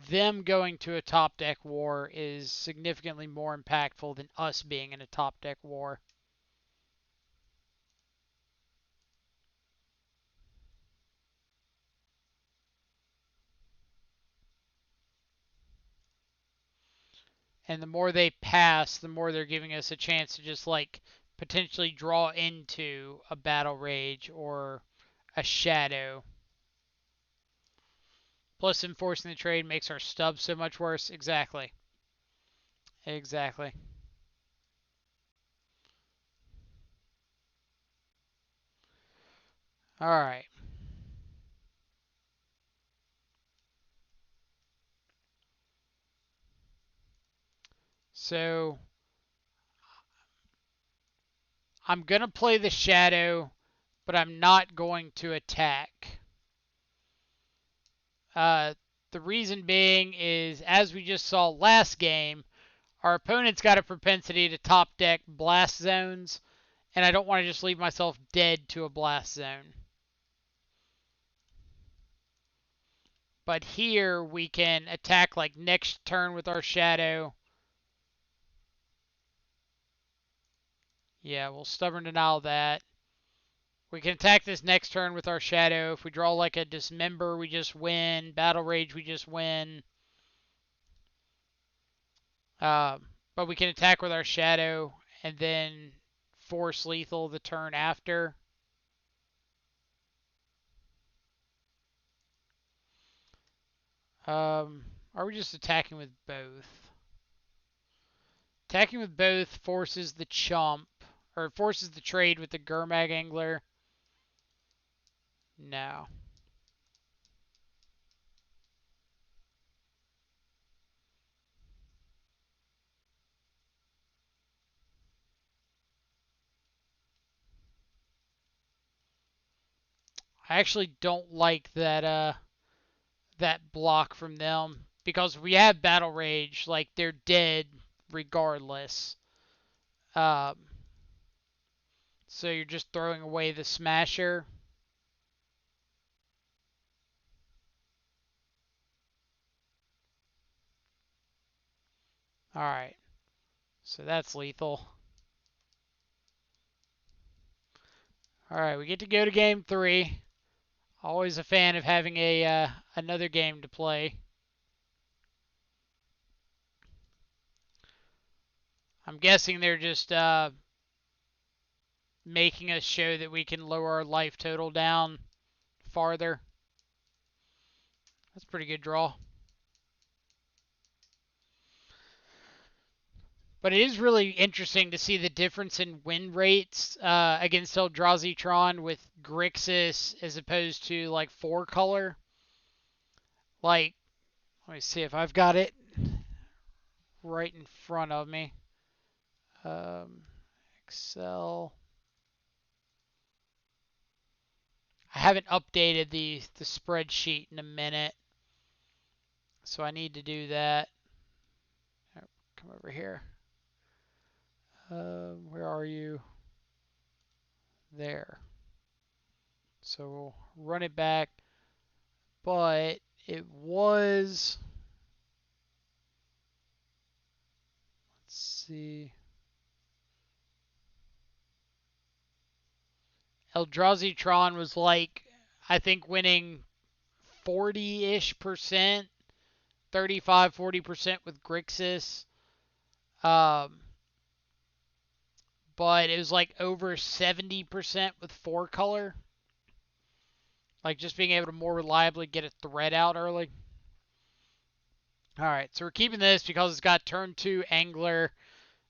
them going to a top deck war is significantly more impactful than us being in a top deck war. And the more they pass, the more they're giving us a chance to just like potentially draw into a Battle Rage or a Shadow. Plus enforcing the trade makes our stub so much worse. Exactly. Exactly. Alright. So I'm going to play the Shadow, but I'm not going to attack. The reason being is, as we just saw last game, our opponent's got a propensity to top deck blast zones, and I don't want to just leave myself dead to a blast zone. But here we can attack like next turn with our Shadow. Yeah, we'll Stubborn Denial that. We can attack this next turn with our Shadow. If we draw like a Dismember, we just win. Battle Rage, we just win. But we can attack with our Shadow and then force lethal the turn after. Are we just attacking with both? Attacking with both forces the chump, or forces the trade with the Gurmag Angler. No. I actually don't like that block from them because we have Battle Rage, like they're dead regardless. Um, so you're just throwing away the Smasher. Alright, so that's lethal. Alright, we get to go to game 3. Always a fan of having another game to play. I'm guessing they're just making us show that we can lower our life total down farther. That's a pretty good draw. But it is really interesting to see the difference in win rates against Eldrazi Tron with Grixis as opposed to like 4-color. Like, let me see if I've got it right in front of me. Excel. I haven't updated the spreadsheet in a minute, so I need to do that. Come over here. Where are you? There. So we'll run it back, but it was. Let's see. Eldrazi was like, I think winning 40-ish%, 35-40% with Grixis. But it was like over 70% with 4-color. Like just being able to more reliably get a threat out early. Alright, so we're keeping this because it's got turn 2 Angler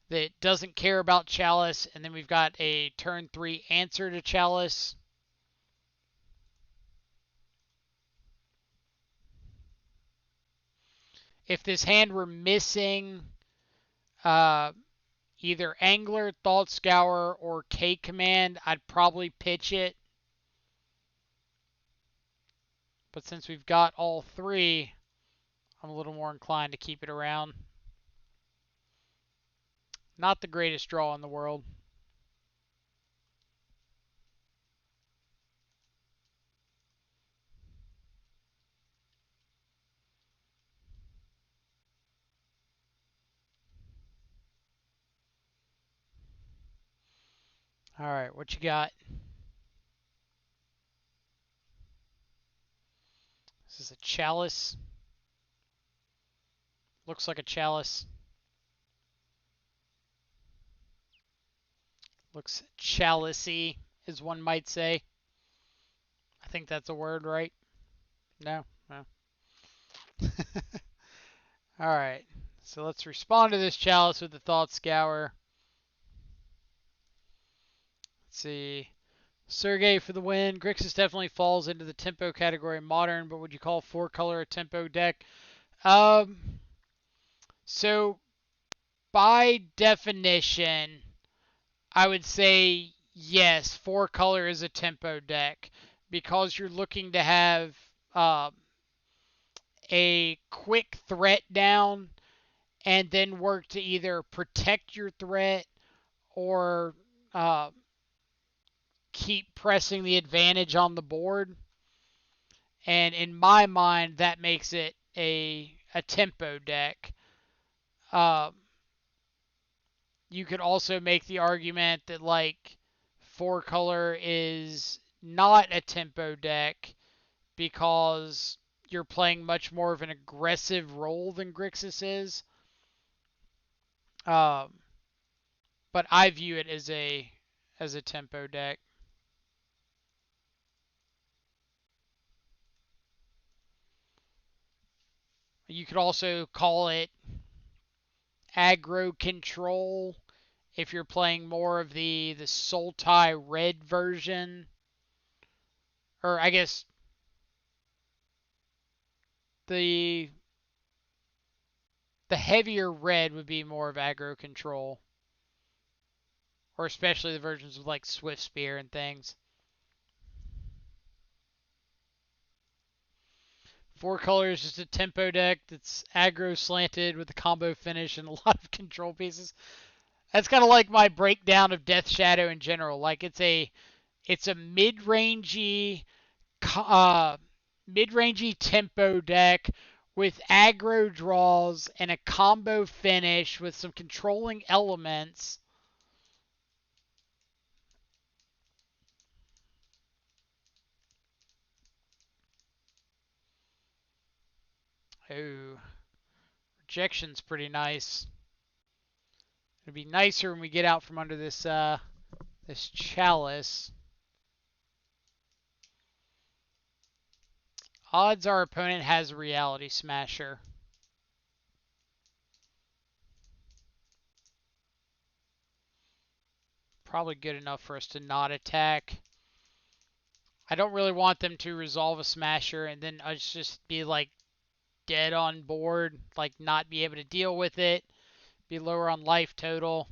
that doesn't care about Chalice, and then we've got a turn 3 answer to Chalice. If this hand were missing either Angler, Thought Scour, or K Command, I'd probably pitch it. But since we've got all three, I'm a little more inclined to keep it around. Not the greatest draw in the world. Alright, what you got? This is a Chalice. Looks like a Chalice. Looks Chalice-y, as one might say. I think that's a word, right? No? No. Alright, so let's respond to this Chalice with the Thought Scour. Let's see. Sergey for the win. Grixis definitely falls into the tempo category in Modern, but would you call 4-color a tempo deck? So by definition, I would say yes, 4-color is a tempo deck because you're looking to have a quick threat down and then work to either protect your threat or keep pressing the advantage on the board. And in my mind, that makes it a tempo deck. You could also make the argument that like 4-color is not a tempo deck because you're playing much more of an aggressive role than Grixis is. But I view it as a tempo deck. You could also call it aggro control if you're playing more of the Sultai red version. Or I guess the heavier red would be more of aggro control. Or especially the versions with like Swift Spear and things. 4-color is just a tempo deck that's aggro slanted with a combo finish and a lot of control pieces. That's kind of like my breakdown of Death Shadow in general. Like it's a mid-rangey tempo deck with aggro draws and a combo finish with some controlling elements. Oh, rejection's pretty nice. It'd be nicer when we get out from under this this Chalice. Odds our opponent has a Reality Smasher. Probably good enough for us to not attack. I don't really want them to resolve a Smasher and then us just be like dead on board, like not be able to deal with it, be lower on life total.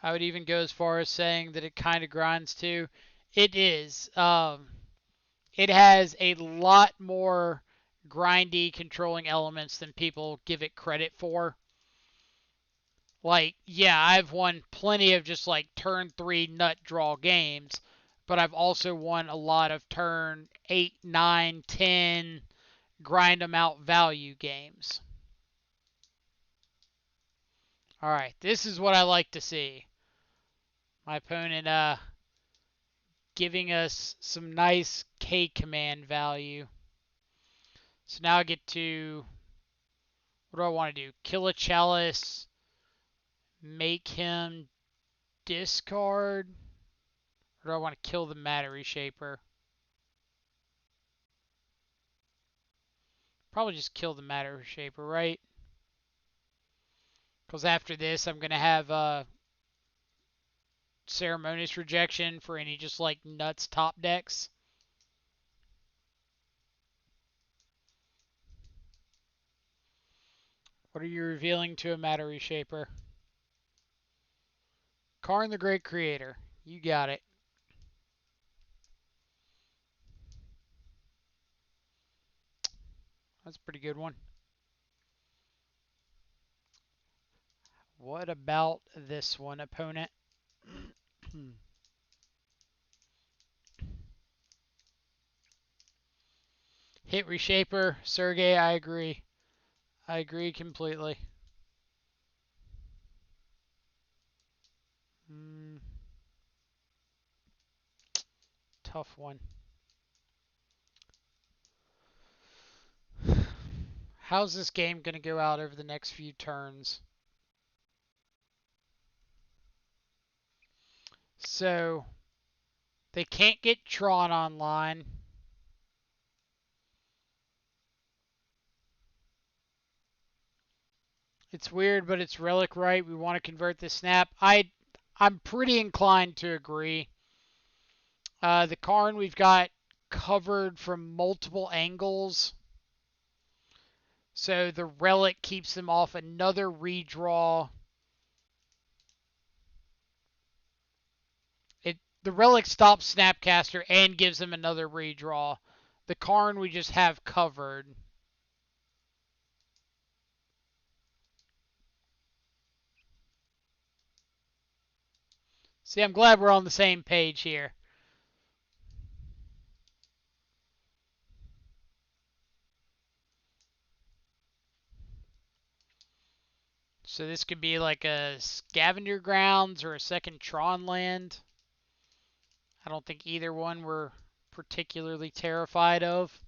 I would even go as far as saying that it kind of grinds too. It is. It has a lot more grindy controlling elements than people give it credit for. Like, yeah, I've won plenty of just like turn 3 nut draw games, but I've also won a lot of turn 8, 9, 10 grind them out value games. All right, this is what I like to see. My opponent giving us some nice K command value. So now I get to, what do I want to do? Kill a Chalice, make him discard, or do I want to kill the Matter Reshaper? Probably just kill the Matter Reshaper, right? Because after this, I'm going to have Ceremonious Rejection for any just like nuts top decks. What are you revealing to a Matter Reshaper? Karn the Great Creator. You got it. That's a pretty good one. What about this one, opponent? Hit Reshaper. Sergey, I agree. I agree completely. Tough one. How's this game going to go out over the next few turns? So, they can't get Tron online. It's weird, but it's Relic right. We want to convert the snap. I'm pretty inclined to agree. The Karn we've got covered from multiple angles. So the Relic keeps them off another redraw. The Relic stops Snapcaster and gives them another redraw. The Karn we just have covered. See, I'm glad we're on the same page here. So this could be like a Scavenger Grounds or a second Tron land. I don't think either one we're particularly terrified of.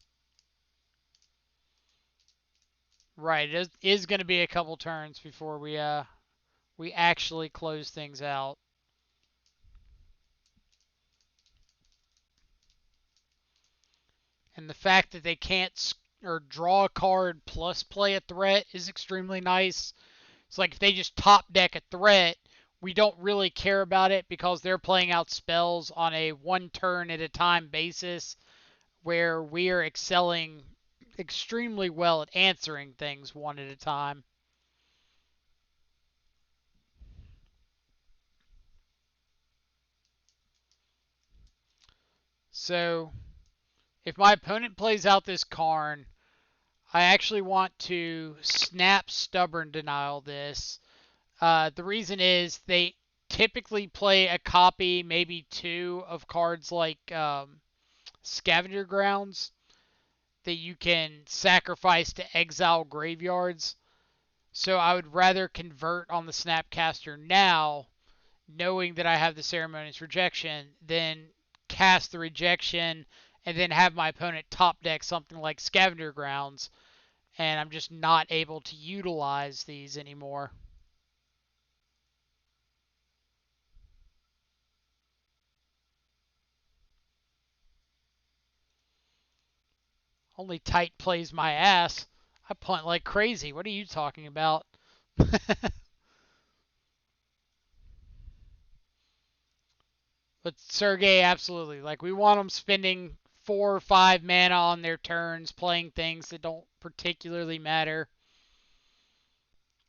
Right, it is going to be a couple turns before we actually close things out. And the fact that they can't or draw a card plus play a threat is extremely nice. It's like if they just top deck a threat, we don't really care about it because they're playing out spells on a one turn at a time basis where we are excelling extremely well at answering things one at a time. So if my opponent plays out this Karn, I actually want to snap Stubborn Denial this. The reason is they typically play a copy, maybe two, of cards like Scavenger Grounds that you can sacrifice to exile graveyards. So I would rather convert on the Snapcaster now, knowing that I have the Ceremonious Rejection, than cast the Rejection and then have my opponent top deck something like Scavenger Grounds, and I'm just not able to utilize these anymore. Only tight plays my ass. I punt like crazy. What are you talking about? But Sergey, absolutely. Like, we want them spending 4 or 5 mana on their turns, playing things that don't particularly matter.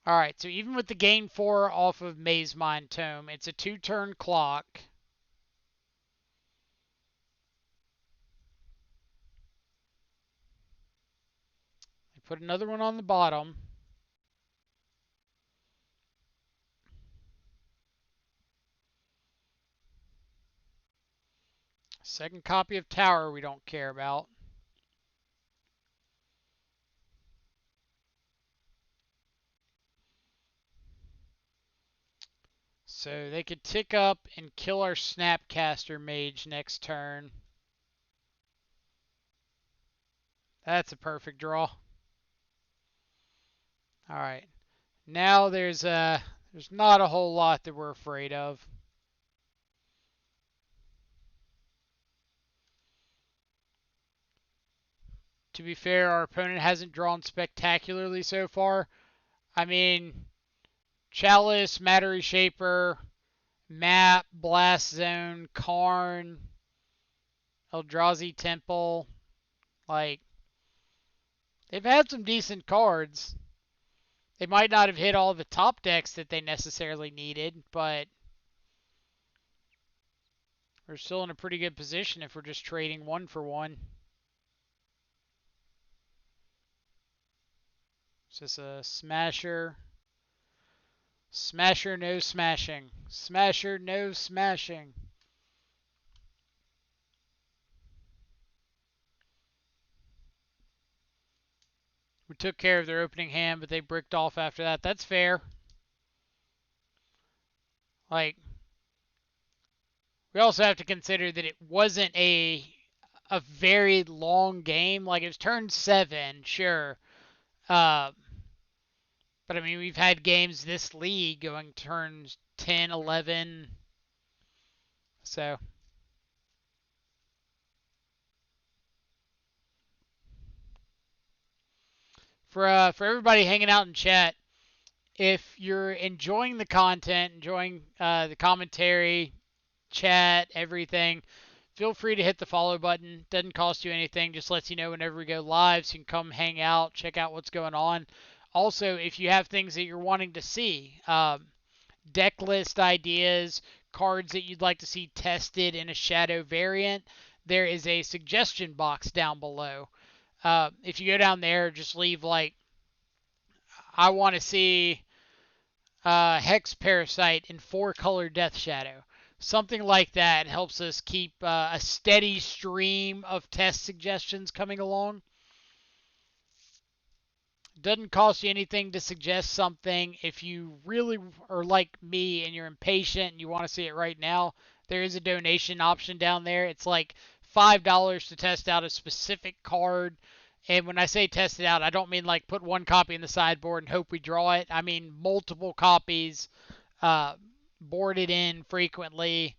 Alright, so even with the gain 4 off of Maze Mind Tome, it's a 2-turn clock. They put another one on the bottom. Second copy of Tower we don't care about. So they could tick up and kill our Snapcaster Mage next turn. That's a perfect draw. Alright. Now there's not a whole lot that we're afraid of. To be fair, our opponent hasn't drawn spectacularly so far. I mean, Chalice, Mattery Shaper, Map, Blast Zone, Karn, Eldrazi Temple. Like, they've had some decent cards. They might not have hit all the top decks that they necessarily needed, but we're still in a pretty good position if we're just trading one for one. Is this a Smasher? Smasher, no smashing. Smasher, no smashing. We took care of their opening hand, but they bricked off after that. That's fair. Like, we also have to consider that it wasn't a very long game. Like, it was turn 7, sure. But I mean, we've had games this league going turns 10, 11. So for everybody hanging out in chat, if you're enjoying the content, enjoying the commentary, chat, everything, feel free to hit the follow button. Doesn't cost you anything, just lets you know whenever we go live, so you can come hang out, check out what's going on. Also, if you have things that you're wanting to see, deck list ideas, cards that you'd like to see tested in a shadow variant, there is a suggestion box down below. If you go down there, just leave like, I want to see Hex Parasite in 4-color Death Shadow. Something like that helps us keep a steady stream of test suggestions coming along. Doesn't cost you anything to suggest something. If you really are like me and you're impatient and you want to see it right now, there is a donation option down there. It's like $5 to test out a specific card. And when I say test it out, I don't mean like put one copy in the sideboard and hope we draw it. I mean multiple copies, board it in frequently.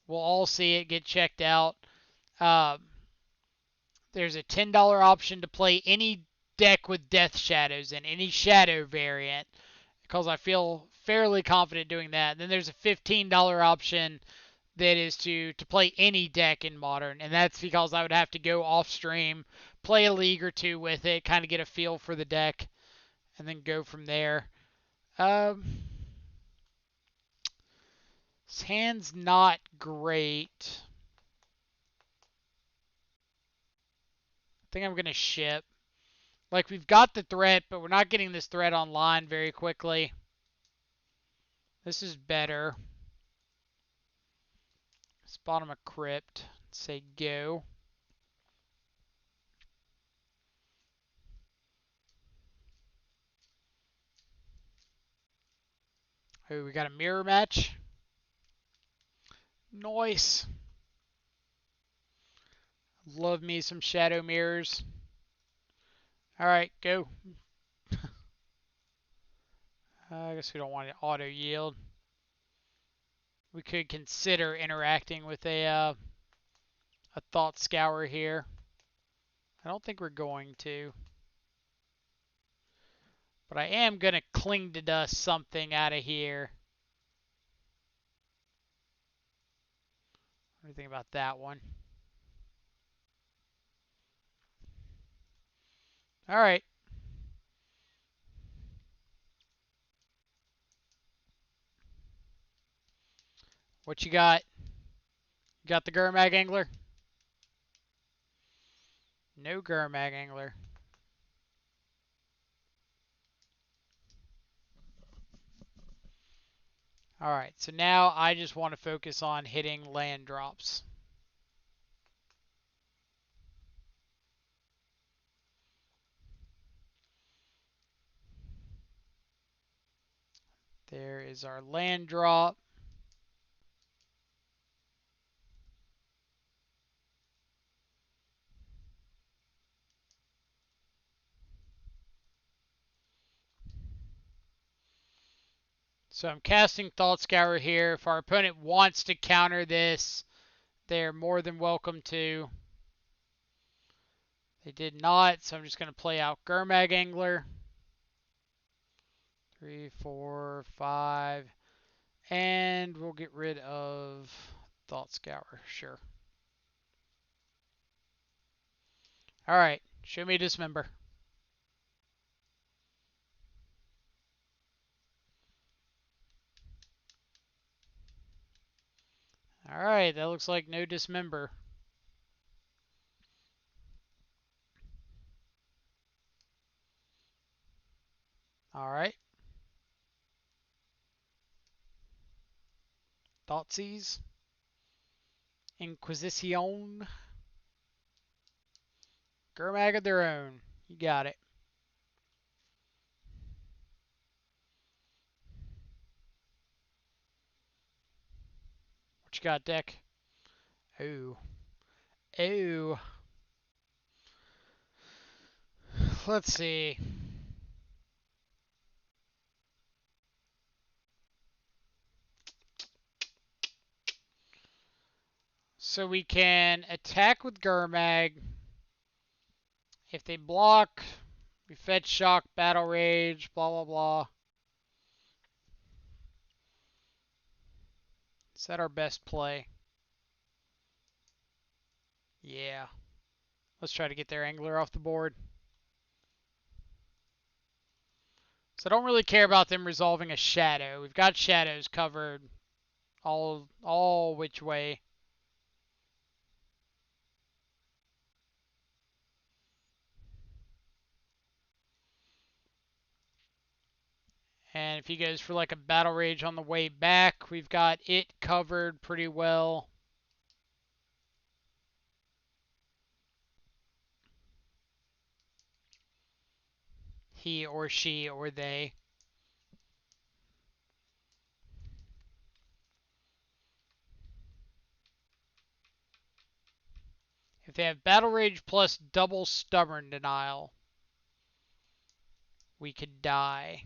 We'll all see it, get checked out. Uh, there's a $10 option to play any deck with Death Shadows in any shadow variant, because I feel fairly confident doing that. And then there's a $15 option that is to play any deck in Modern, and that's because I would have to go off stream, play a league or two with it, kind of get a feel for the deck, and then go from there. His hand's not great. I think I'm going to ship. Like, we've got the threat, but we're not getting this threat online very quickly. This is better. Spot him a crypt. Say go. Oh, we got a mirror match. Nice. Love me some shadow mirrors. Alright, go. I guess we don't want to auto yield. We could consider interacting with a thought scour here. I don't think we're going to. But I am going to cling to dust something out of here. What do you think about that one? Alright. What you got? You got the Gurmag Angler? No Gurmag Angler. Alright, so now I just want to focus on hitting land drops. There is our land drop. So I'm casting Thought Scour here. If our opponent wants to counter this, they're more than welcome to. They did not, so I'm just going to play out Gurmag Angler. 3, 4, 5. And we'll get rid of Thought Scour. Sure. Alright, show me Dismember. Alright, that looks like no Dismember. Alright. Thoughtseize. Inquisition. Gurmag of their own. You got it. What you got, deck? Oh. Oh. Let's see. So we can attack with Gurmag. If they block, we fetch shock, battle rage, blah blah blah. Is that our best play? Yeah. Let's try to get their angler off the board. So I don't really care about them resolving a shadow. We've got shadows covered all which way. And if he goes for like a battle rage on the way back, we've got it covered pretty well. He or she or they. If they have battle rage plus double stubborn denial, we could die.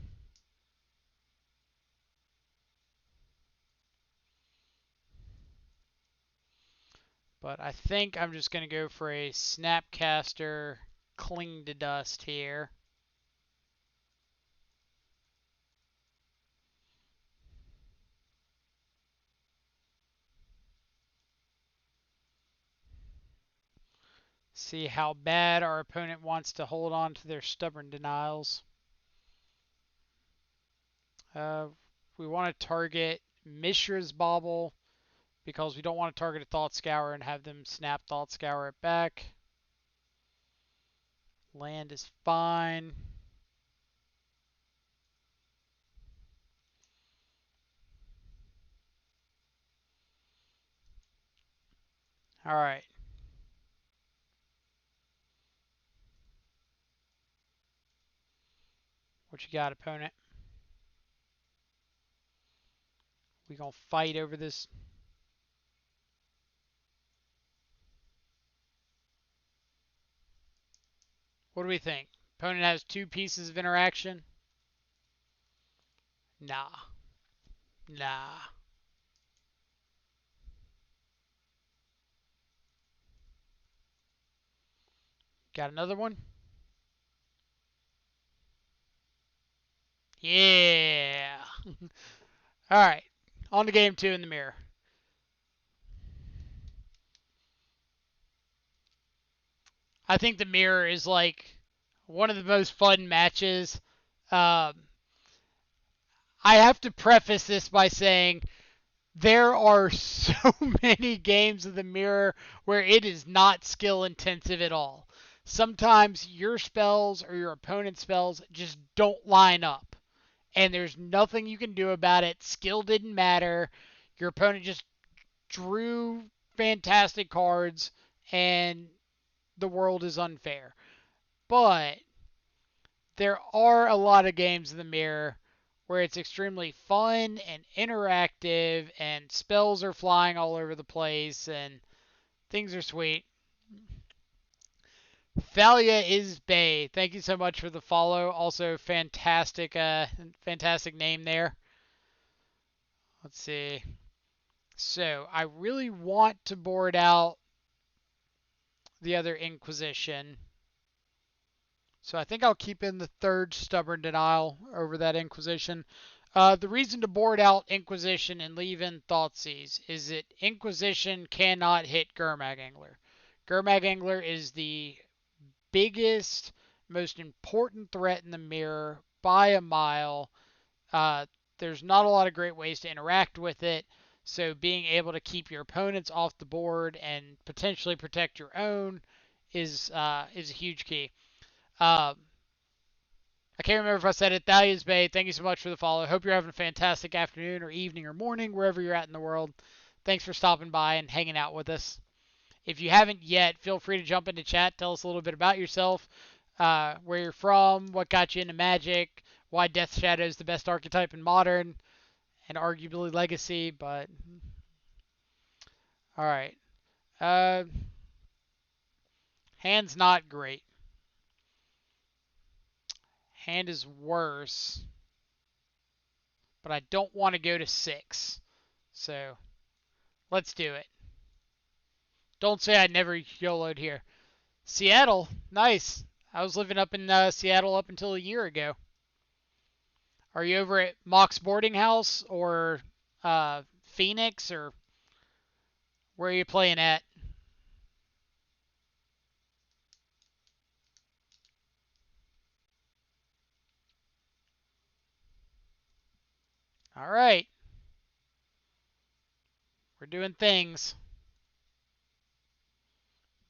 But I think I'm just going to go for a Snapcaster Cling to Dust here. See how bad our opponent wants to hold on to their stubborn denials. We want to target Mishra's Bauble because we don't want to target a Thought Scour and have them snap Thought Scour it back. Land is fine. Alright. What you got, opponent? We gonna fight over this? What do we think? Opponent has 2 pieces of interaction? Nah. Nah. Got another one? Yeah. Alright. On to game 2 in the mirror. I think the mirror is like one of the most fun matches. I have to preface this by saying There are so many games of the mirror where it is not skill intensive at all. Sometimes your spells or your opponent's spells just don't line up, and there's nothing you can do about it. Skill didn't matter. Your opponent just drew fantastic cards, and the world is unfair. But there are a lot of games in the mirror where it's extremely fun and interactive, and spells are flying all over the place, and things are sweet. Thalia is Bay. Thank you so much for the follow. Also, fantastic name there. Let's see. So, I really want to board out the other Inquisition. So I think I'll keep in the third Stubborn Denial over that Inquisition. The reason to board out Inquisition and leave in Thoughtseize is that Inquisition cannot hit Gurmag Angler. Gurmag Angler is the biggest, most important threat in the mirror by a mile. Uh, there's not a lot of great ways to interact with it, so being able to keep your opponents off the board and potentially protect your own is a huge key. Um, I can't remember if I said it. Thalia's Bay, thank you so much for the follow. Hope you're having a fantastic afternoon or evening or morning, wherever you're at in the world. Thanks for stopping by and hanging out with us. If you haven't yet, feel free to jump into chat. Tell us a little bit about yourself, where you're from, what got you into Magic, why Death Shadow is the best archetype in Modern, and arguably Legacy. But all right, uh, hand's not great. Hand is worse, but I don't want to go to 6. So let's do it. Don't say I never YOLO'd here. Seattle, nice. I was living up in Seattle up until a year ago. Are you over at Mock's boarding house or Phoenix, or where are you playing at? All right. We're doing things.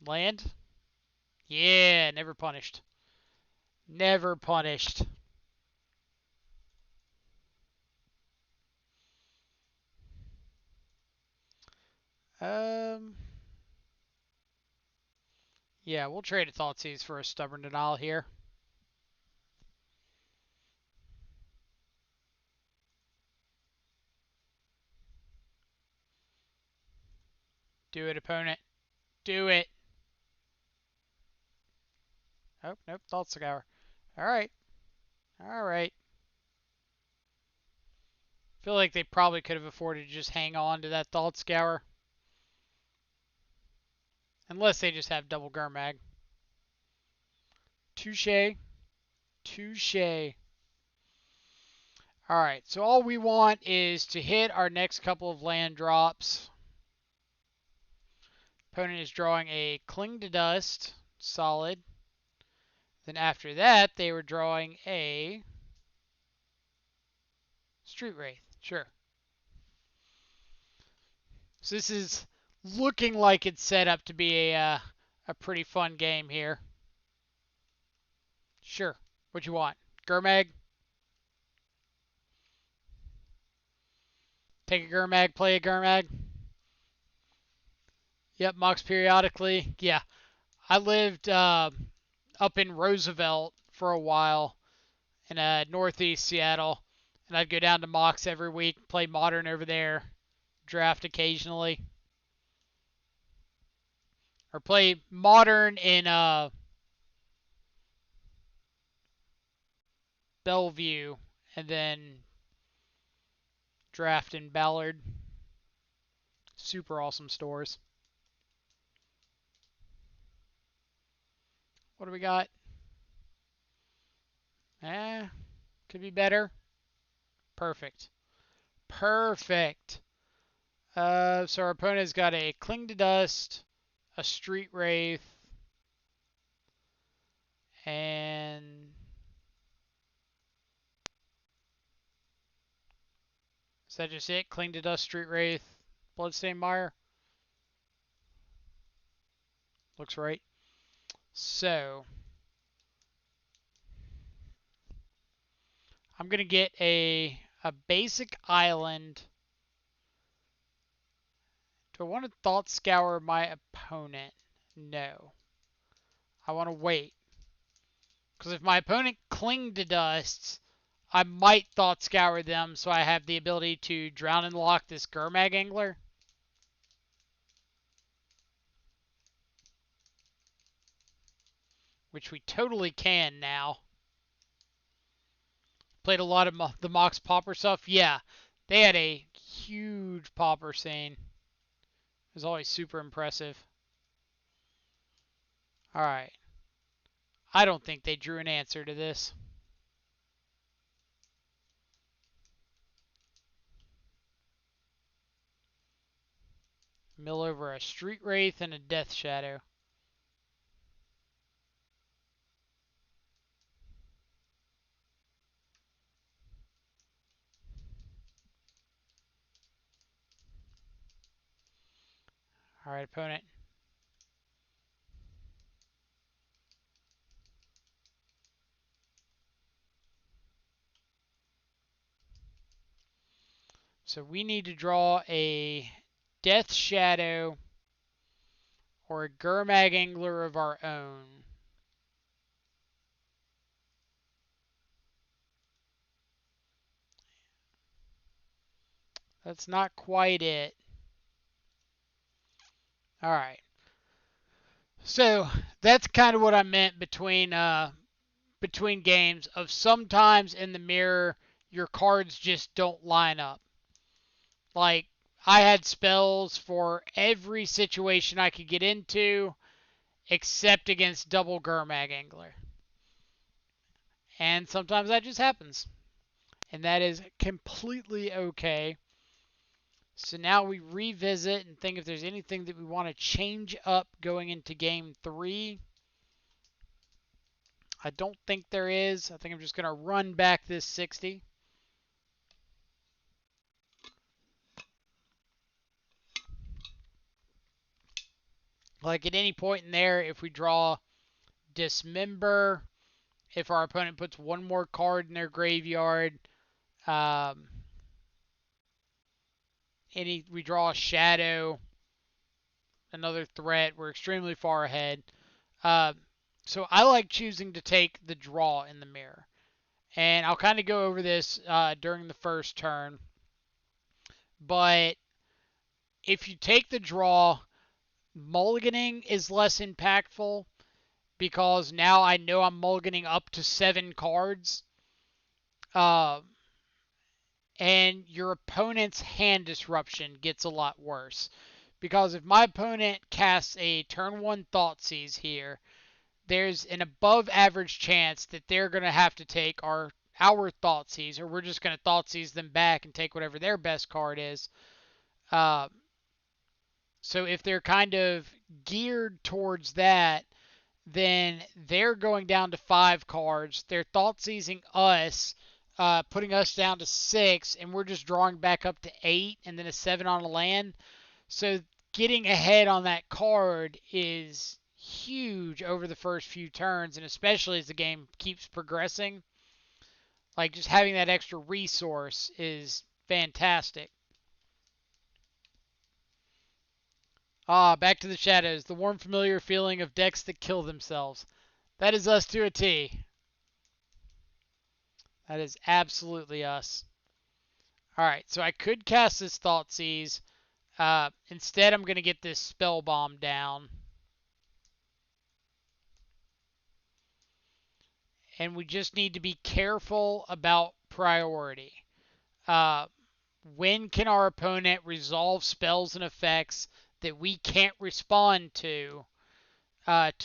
Land? Yeah, never punished. Never punished. Um, yeah, we'll trade a Thoughtseize for a Stubborn Denial here. Do it, opponent. Do it. Oh, nope, Thought Scour. All right. All right. I feel like they probably could have afforded to just hang on to that Thought Scour. Unless they just have double Gurmag. Touche. Touche. Alright, so all we want is to hit our next couple of land drops. Opponent is drawing a Cling to Dust. Solid. Then after that, they were drawing a Street Wraith. Sure. So this is looking like it's set up to be a pretty fun game here. Sure. What you want? Gurmag? Take a Gurmag, play a Gurmag? Yep, Mox periodically. Yeah. I lived up in Roosevelt for a while in northeast Seattle, and I'd go down to Mox every week, play Modern over there, draft occasionally, or play Modern in Bellevue, and then draft in Ballard. Super awesome stores. What do we got? Could be better. Perfect. Perfect. So our opponent has got a Cling to Dust, a Street Wraith, and Is that just it? Cling to Dust, Street Wraith, Bloodstained Mire? Looks right. So, I'm going to get a basic island. Do I want to Thought Scour my opponent? No. I want to wait. Because if my opponent Cling to Dusts, I might Thought Scour them so I have the ability to Drown and Lock this Gurmag Angler. Which we totally can now. Played a lot of the Mox Pauper stuff. Yeah, they had a huge Pauper scene. It was always super impressive. Alright. I don't think they drew an answer to this. Mill over a Street Wraith and a Death Shadow. Alright, opponent. So we need to draw a Death Shadow or a Gurmag Angler of our own. That's not quite it. Alright. So that's kind of what I meant between games of sometimes in the mirror your cards just don't line up. Like I had spells for every situation I could get into except against double Gurmag Angler. And sometimes that just happens. And that is completely okay. So now we revisit and think if there's anything that we want to change up going into game 3. I don't think there is. I think I'm just going to run back this 60. Like at any point in there, if we draw Dismember, if our opponent puts one more card in their graveyard, we draw a Shadow, another threat, we're extremely far ahead. So I like choosing to take the draw in the mirror. And I'll kind of go over this during the first turn. But if you take the draw, mulliganing is less impactful because now I know I'm mulliganing up to 7 cards. And your opponent's hand disruption gets a lot worse. Because if my opponent casts a turn 1 Thoughtseize here, there's an above average chance that they're going to have to take our Thoughtseize, or we're just going to Thoughtseize them back and take whatever their best card is. So if they're kind of geared towards that, then they're going down to 5 cards. They're Thoughtseizing us, putting us down to 6, and we're just drawing back up to 8, and then a 7 on a land. So getting ahead on that card is huge over the first few turns, and especially as the game keeps progressing. Like, just having that extra resource is fantastic. Back to the shadows. The warm, familiar feeling of decks that kill themselves. That is us to a T. That is absolutely us. Alright, so I could cast this Thoughtseize. Instead, I'm going to get this Spell Bomb down. And we just need to be careful about priority. When can our opponent resolve spells and effects that we can't respond to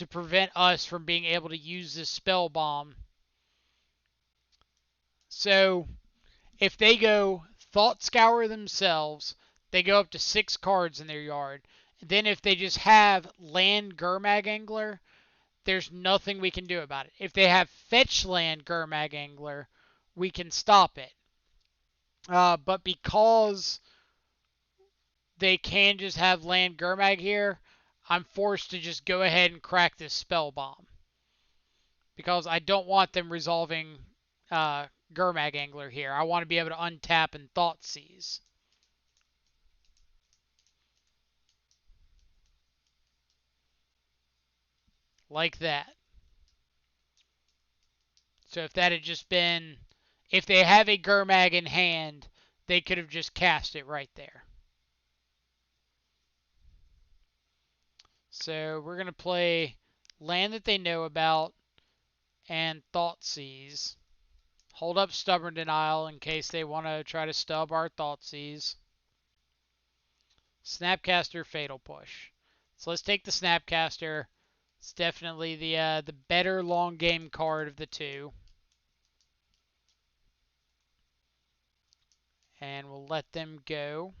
prevent us from being able to use this Spell Bomb? So if they go Thought Scour themselves, they go up to 6 cards in their yard. Then if they just have Land Gurmag Angler, there's nothing we can do about it. If they have Fetch Land Gurmag Angler, we can stop it. But because they can just have land Gurmag here, I'm forced to just go ahead and crack this spell bomb because I don't want them resolving Gurmag Angler here. I want to be able to untap and Thought Seize. Like that. So if that had just been, if they have a Gurmag in hand, they could have just cast it right there. So we're going to play land that they know about and Thought Seize. Hold up Stubborn Denial in case they want to try to stub our Thought Seize. Snapcaster, Fatal Push. So let's take the Snapcaster. It's definitely the better long game card of the two. And we'll let them go.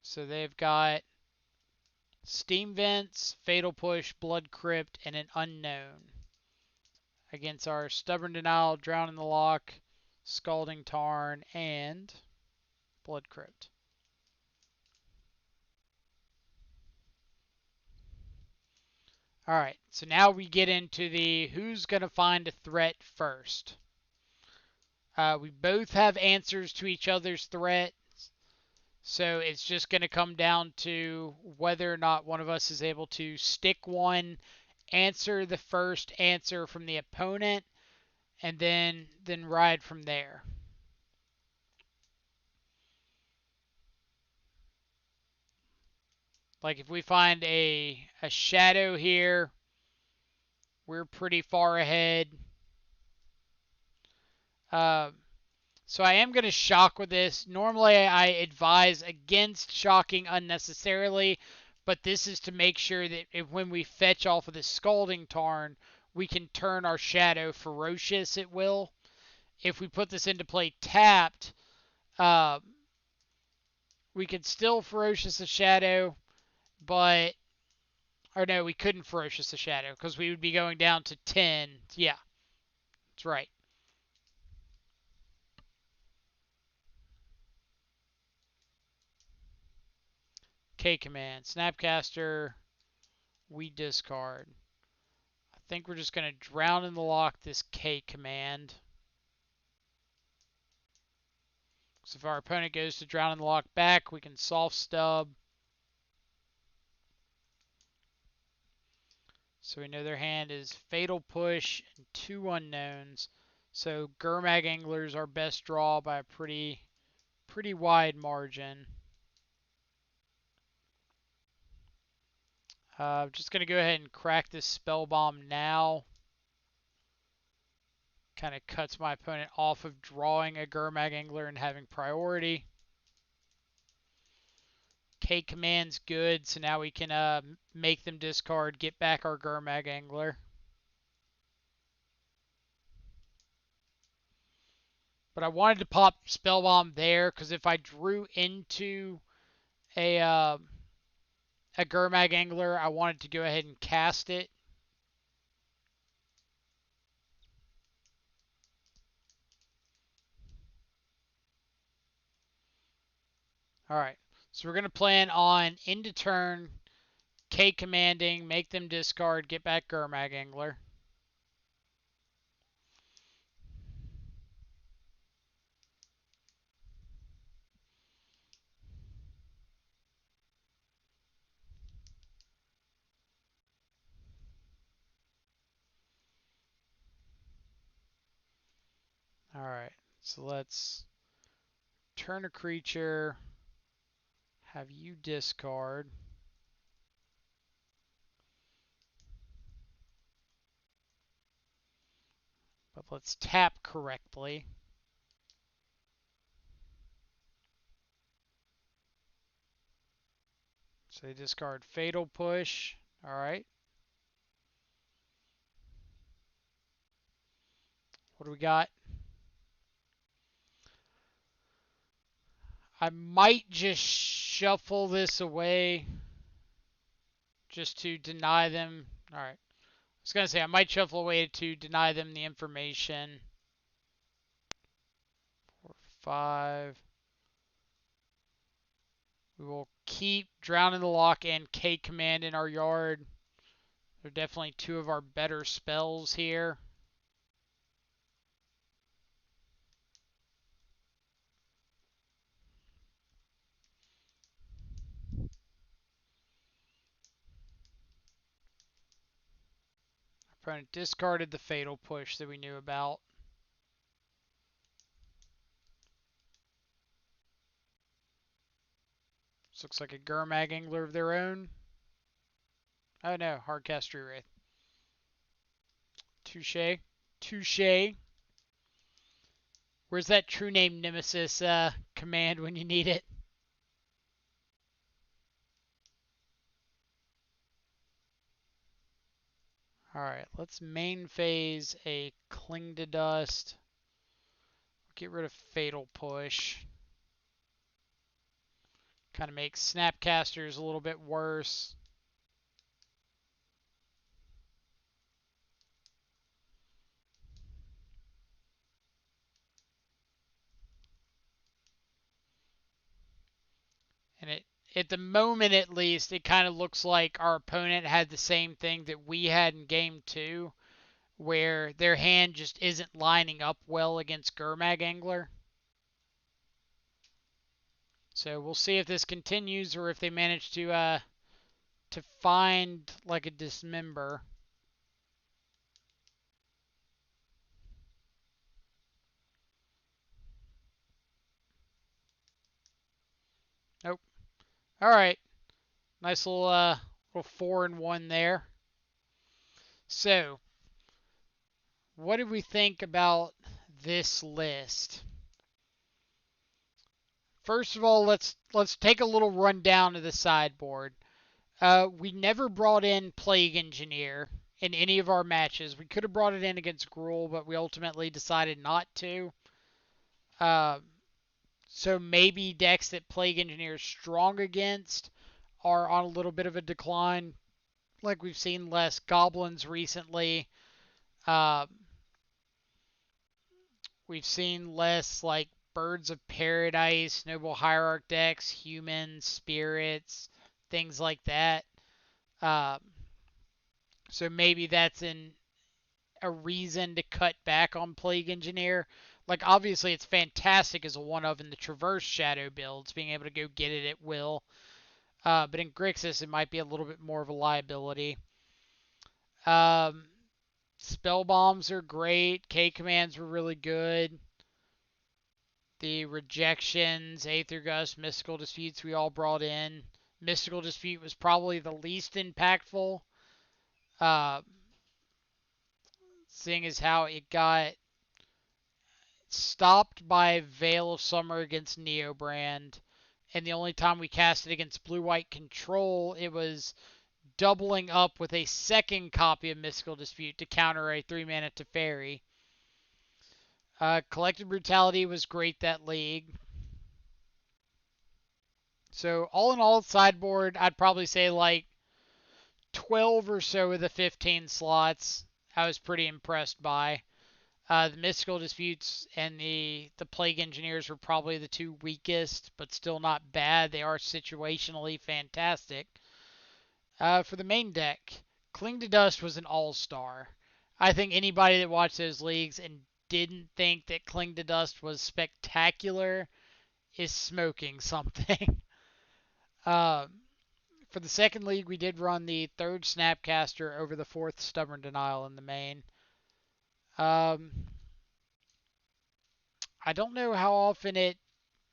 So they've got Steam Vents, Fatal Push, Blood Crypt, and an Unknown. Against our Stubborn Denial, Drown in the Loch, Scalding Tarn, and Blood Crypt. Alright, so now we get into the who's going to find a threat first. We both have answers to each other's threats, so it's just going to come down to whether or not one of us is able to stick one, answer the first answer from the opponent, and then ride from there. Like if we find a shadow here, we're pretty far ahead. So I am going to shock with this. Normally I advise against shocking unnecessarily, but this is to make sure that when we fetch off of the Scalding Tarn, we can turn our shadow ferocious at will. If we put this into play tapped, uh, we could still ferocious a shadow, but or no, we couldn't ferocious a shadow because we would be going down to 10. Yeah, that's right. K command, Snapcaster, we discard. I think we're just going to Drown in the Loch this K command. So if our opponent goes to Drown in the Loch back, we can soft stub. So we know their hand is Fatal Push and 2 unknowns. So Gurmag Angler's our best draw by a pretty wide margin. Just going to go ahead and crack this Spell Bomb now. Kind of cuts my opponent off of drawing a Gurmag Angler and having priority. K command's good, so now we can make them discard, get back our Gurmag Angler. But I wanted to pop Spell Bomb there because if I drew into a Gurmag Angler, I wanted to go ahead and cast it. Alright, so we're going to plan on end of turn, K commanding, make them discard, get back Gurmag Angler. Alright, so let's turn a creature, have you discard. But let's tap correctly. So they discard Fatal Push. Alright. What do we got? I might just shuffle this away just to deny them. Alright. I was going to say I might shuffle away to deny them the information. 5. We will keep Drown in the Lock and K Command in our yard. They're definitely two of our better spells here. Opponent discarded the Fatal Push that we knew about. This looks like a Gurmag Angler of their own. Oh no, Hardcast Tree Wraith. Touche. Touche. Where's that True Name Nemesis command when you need it? Alright, let's main phase a Cling to Dust. Get rid of Fatal Push. Kind of makes Snapcasters a little bit worse. And at the moment at least, it kind of looks like our opponent had the same thing that we had in game 2, where their hand just isn't lining up well against Gurmag Angler. So we'll see if this continues or if they manage to find like a dismember. Nope. All right. Nice little 4-1 there. So, what did we think about this list? First of all, let's take a little rundown of the sideboard. We never brought in Plague Engineer in any of our matches. We could have brought it in against Gruul, but we ultimately decided not to. So maybe decks that Plague Engineer is strong against are on a little bit of a decline. Like we've seen less Goblins recently. Uh, we've seen less like Birds of Paradise, Noble Hierarch decks, Humans, Spirits, things like that. Uh, so maybe that's a reason to cut back on Plague Engineer. Like, obviously, it's fantastic as a one of in the Traverse Shadow builds, being able to go get it at will. But in Grixis, it might be a little bit more of a liability. Spell bombs are great. K commands were really good. The rejections, Aether Gust, Mystical Disputes we all brought in. Mystical Dispute was probably the least impactful. Seeing as how it got stopped by Veil of Summer against Neobrand. And the only time we cast it against Blue-White Control, it was doubling up with a second copy of Mystical Dispute to counter a 3-mana Teferi. Collective Brutality was great that league. So all in all, sideboard, I'd probably say like 12 or so of the 15 slots I was pretty impressed by. The Mystical Disputes and the Plague Engineers were probably the two weakest, but still not bad. They are situationally fantastic. For the main deck, Cling to Dust was an all-star. I think anybody that watched those leagues and didn't think that Cling to Dust was spectacular is smoking something. For the second league, we did run the third Snapcaster over the fourth Stubborn Denial in the main. I don't know how often it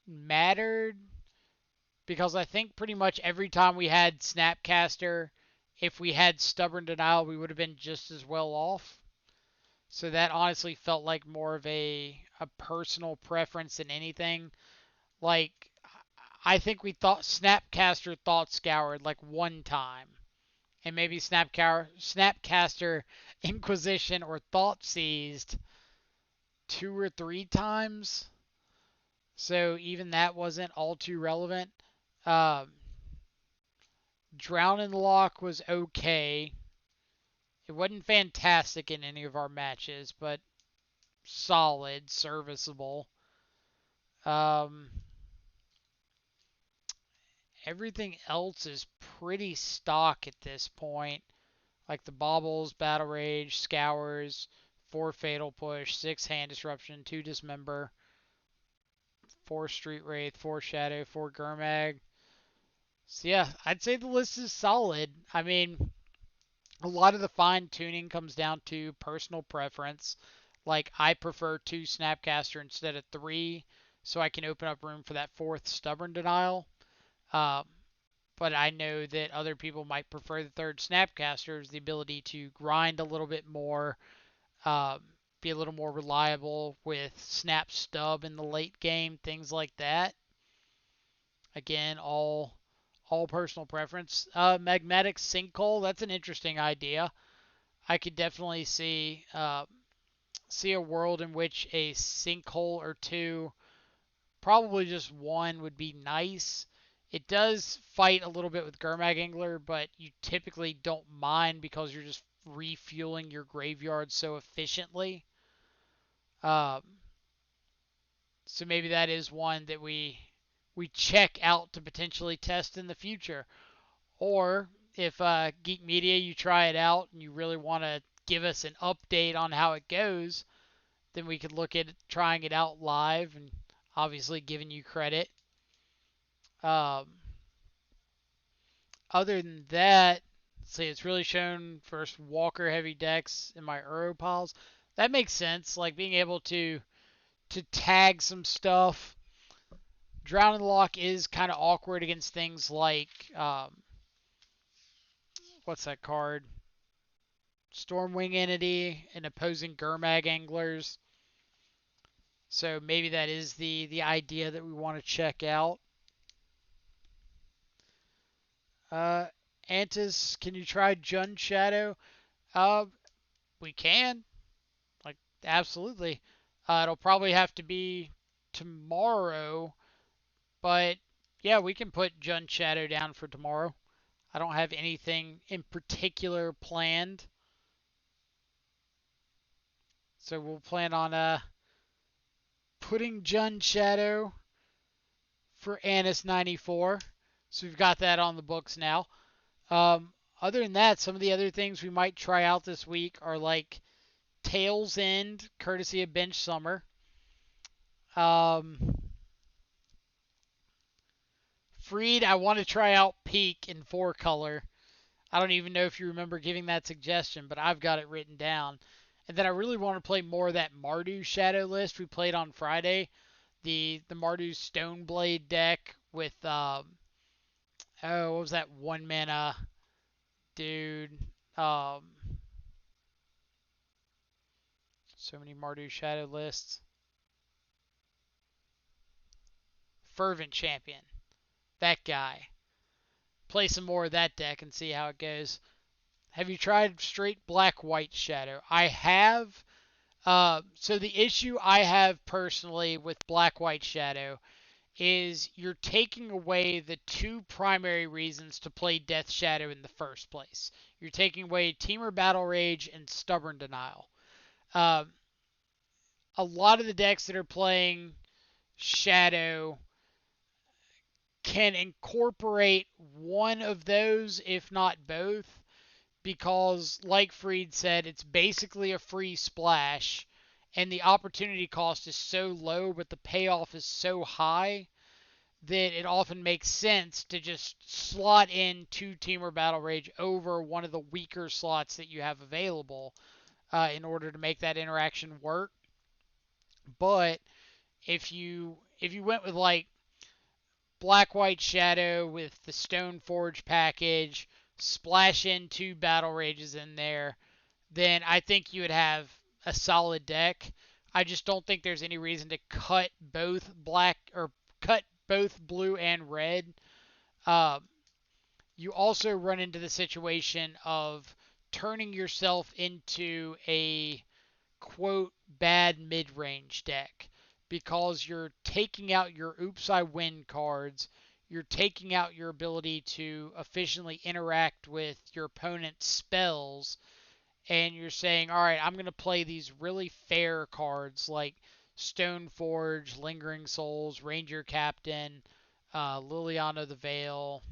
mattered because I think pretty much every time we had Snapcaster, if we had Stubborn Denial, we would have been just as well off. So that honestly felt like more of a personal preference than anything. Like, I think we thought Snapcaster Thought Scoured like one time. And maybe Snapcaster Inquisition or Thought Seized 2 or 3 times. So even that wasn't all too relevant. Um, Drown in the Lock was okay. It wasn't fantastic in any of our matches, but solid, serviceable. Um, Everything else is pretty stock at this point. Like the baubles, battle rage, scours, 4 fatal push, 6 hand disruption, 2 dismember, 4 street wraith, 4 shadow, 4 Gurmag. So yeah, I'd say the list is solid. I mean, a lot of the fine tuning comes down to personal preference. Like I prefer 2 Snapcaster instead of 3, so I can open up room for that 4th stubborn denial. Um, but I know that other people might prefer the 3rd Snapcaster as the ability to grind a little bit more, um, be a little more reliable with snap stub in the late game, things like that. Again, all personal preference. Magmatic sinkhole, that's an interesting idea. I could definitely see a world in which a sinkhole or two, probably just one, would be nice. It does fight a little bit with Gurmag Angler, but you typically don't mind because you're just refueling your graveyard so efficiently. Um, so maybe that is one that we check out to potentially test in the future. Or if Geek Media, you try it out and you really want to give us an update on how it goes, then we could look at trying it out live and obviously giving you credit. Um, Other than that, see, it's really shown first Walker heavy decks in my Uro piles. That makes sense. Like being able to tag some stuff. Drowning Lock is kind of awkward against things like what's that card? Stormwing Entity and opposing Gurmag Anglers. So maybe that is the idea that we want to check out. Uh, Antis, can you try Jund Shadow? Uh, we can. Like, absolutely. It'll probably have to be tomorrow, but yeah, we can put Jund Shadow down for tomorrow. I don't have anything in particular planned, so we'll plan on putting Jund Shadow for Annis 94. So we've got that on the books now. Um, Other than that, some of the other things we might try out this week are like Tails End, courtesy of Bench Summer. Um, Freed, I want to try out Peak in 4 color. I don't even know if you remember giving that suggestion, but I've got it written down. And then I really want to play more of that Mardu Shadow list we played on Friday. The Mardu Stoneblade deck with what was that 1 mana dude? Um, so many Mardu Shadow lists. Fervent Champion. That guy. Play some more of that deck and see how it goes. Have you tried straight black white Shadow? I have. So the issue I have personally with black white Shadow is you're taking away the 2 primary reasons to play Death Shadow in the first place. You're taking away Teamer Battle Rage and Stubborn Denial. Um, a lot of the decks that are playing Shadow can incorporate one of those, if not both, because, like Freed said, it's basically a free splash, and the opportunity cost is so low, but the payoff is so high that it often makes sense to just slot in 2 Teamer Battle Rage over one of the weaker slots that you have available in order to make that interaction work. But if you went with like Black White Shadow with the Stoneforge package, splash in 2 Battle Rages in there, then I think you would have a solid deck. I just don't think there's any reason to cut both blue and red. Uh, you also run into the situation of turning yourself into a quote bad mid-range deck because you're taking out your oops I win cards, you're taking out your ability to efficiently interact with your opponent's spells, and you're saying, all right, I'm going to play these really fair cards like Stoneforge, Lingering Souls, Ranger Captain, Liliana the Veil,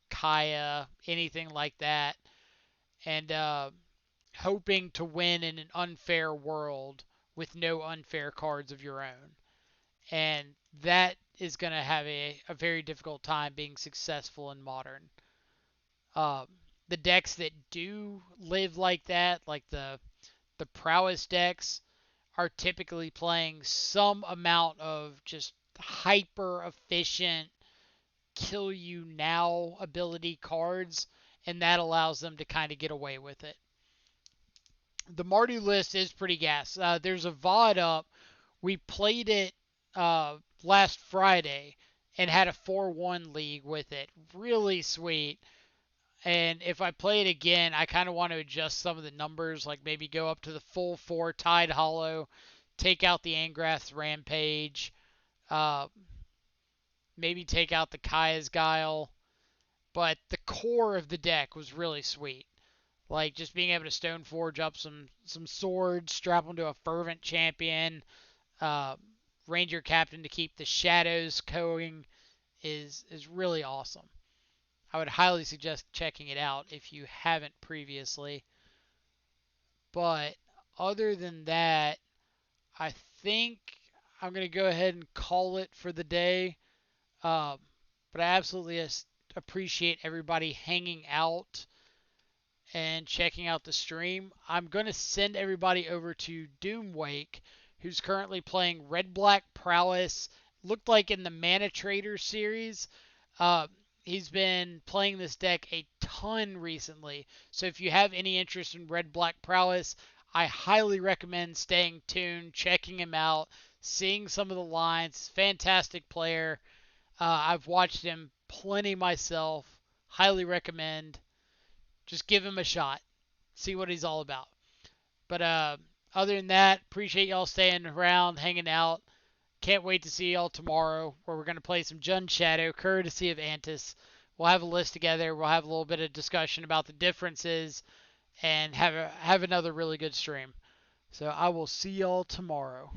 Kaya, anything like that, and hoping to win in an unfair world with no unfair cards of your own. And that is going to have a very difficult time being successful in Modern. Um, the decks that do live like that, like the prowess decks, are typically playing some amount of just hyper efficient kill you now ability cards, and that allows them to kind of get away with it. The Mardu list is pretty gas. There's a VOD up. We played it last Friday and had a 4-1 league with it. Really sweet. And if I play it again, I kind of want to adjust some of the numbers, like maybe go up to the full 4 Tide Hollow, take out the Angrath's Rampage, uh, maybe take out the Kaya's Guile. But the core of the deck was really sweet. Like just being able to Stoneforge up some swords, strap them to a Fervent Champion, uh, Ranger Captain to keep the shadows going is really awesome. I would highly suggest checking it out if you haven't previously. But other than that, I think I'm going to go ahead and call it for the day. Um, but I absolutely appreciate everybody hanging out and checking out the stream. I'm going to send everybody over to Doomwake, who's currently playing Red Black Prowess. Looked like in the Mana Trader series. Uh, he's been playing this deck a ton recently. So if you have any interest in Red Black Prowess, I highly recommend staying tuned, checking him out, seeing some of the lines. Fantastic player. I've watched him plenty myself. Highly recommend. Just give him a shot. See what he's all about. But other than that, appreciate y'all staying around, hanging out. Can't wait to see y'all tomorrow, where we're going to play some Jund Shadow, courtesy of Antis. We'll have a list together. We'll have a little bit of discussion about the differences and have another really good stream. So I will see y'all tomorrow.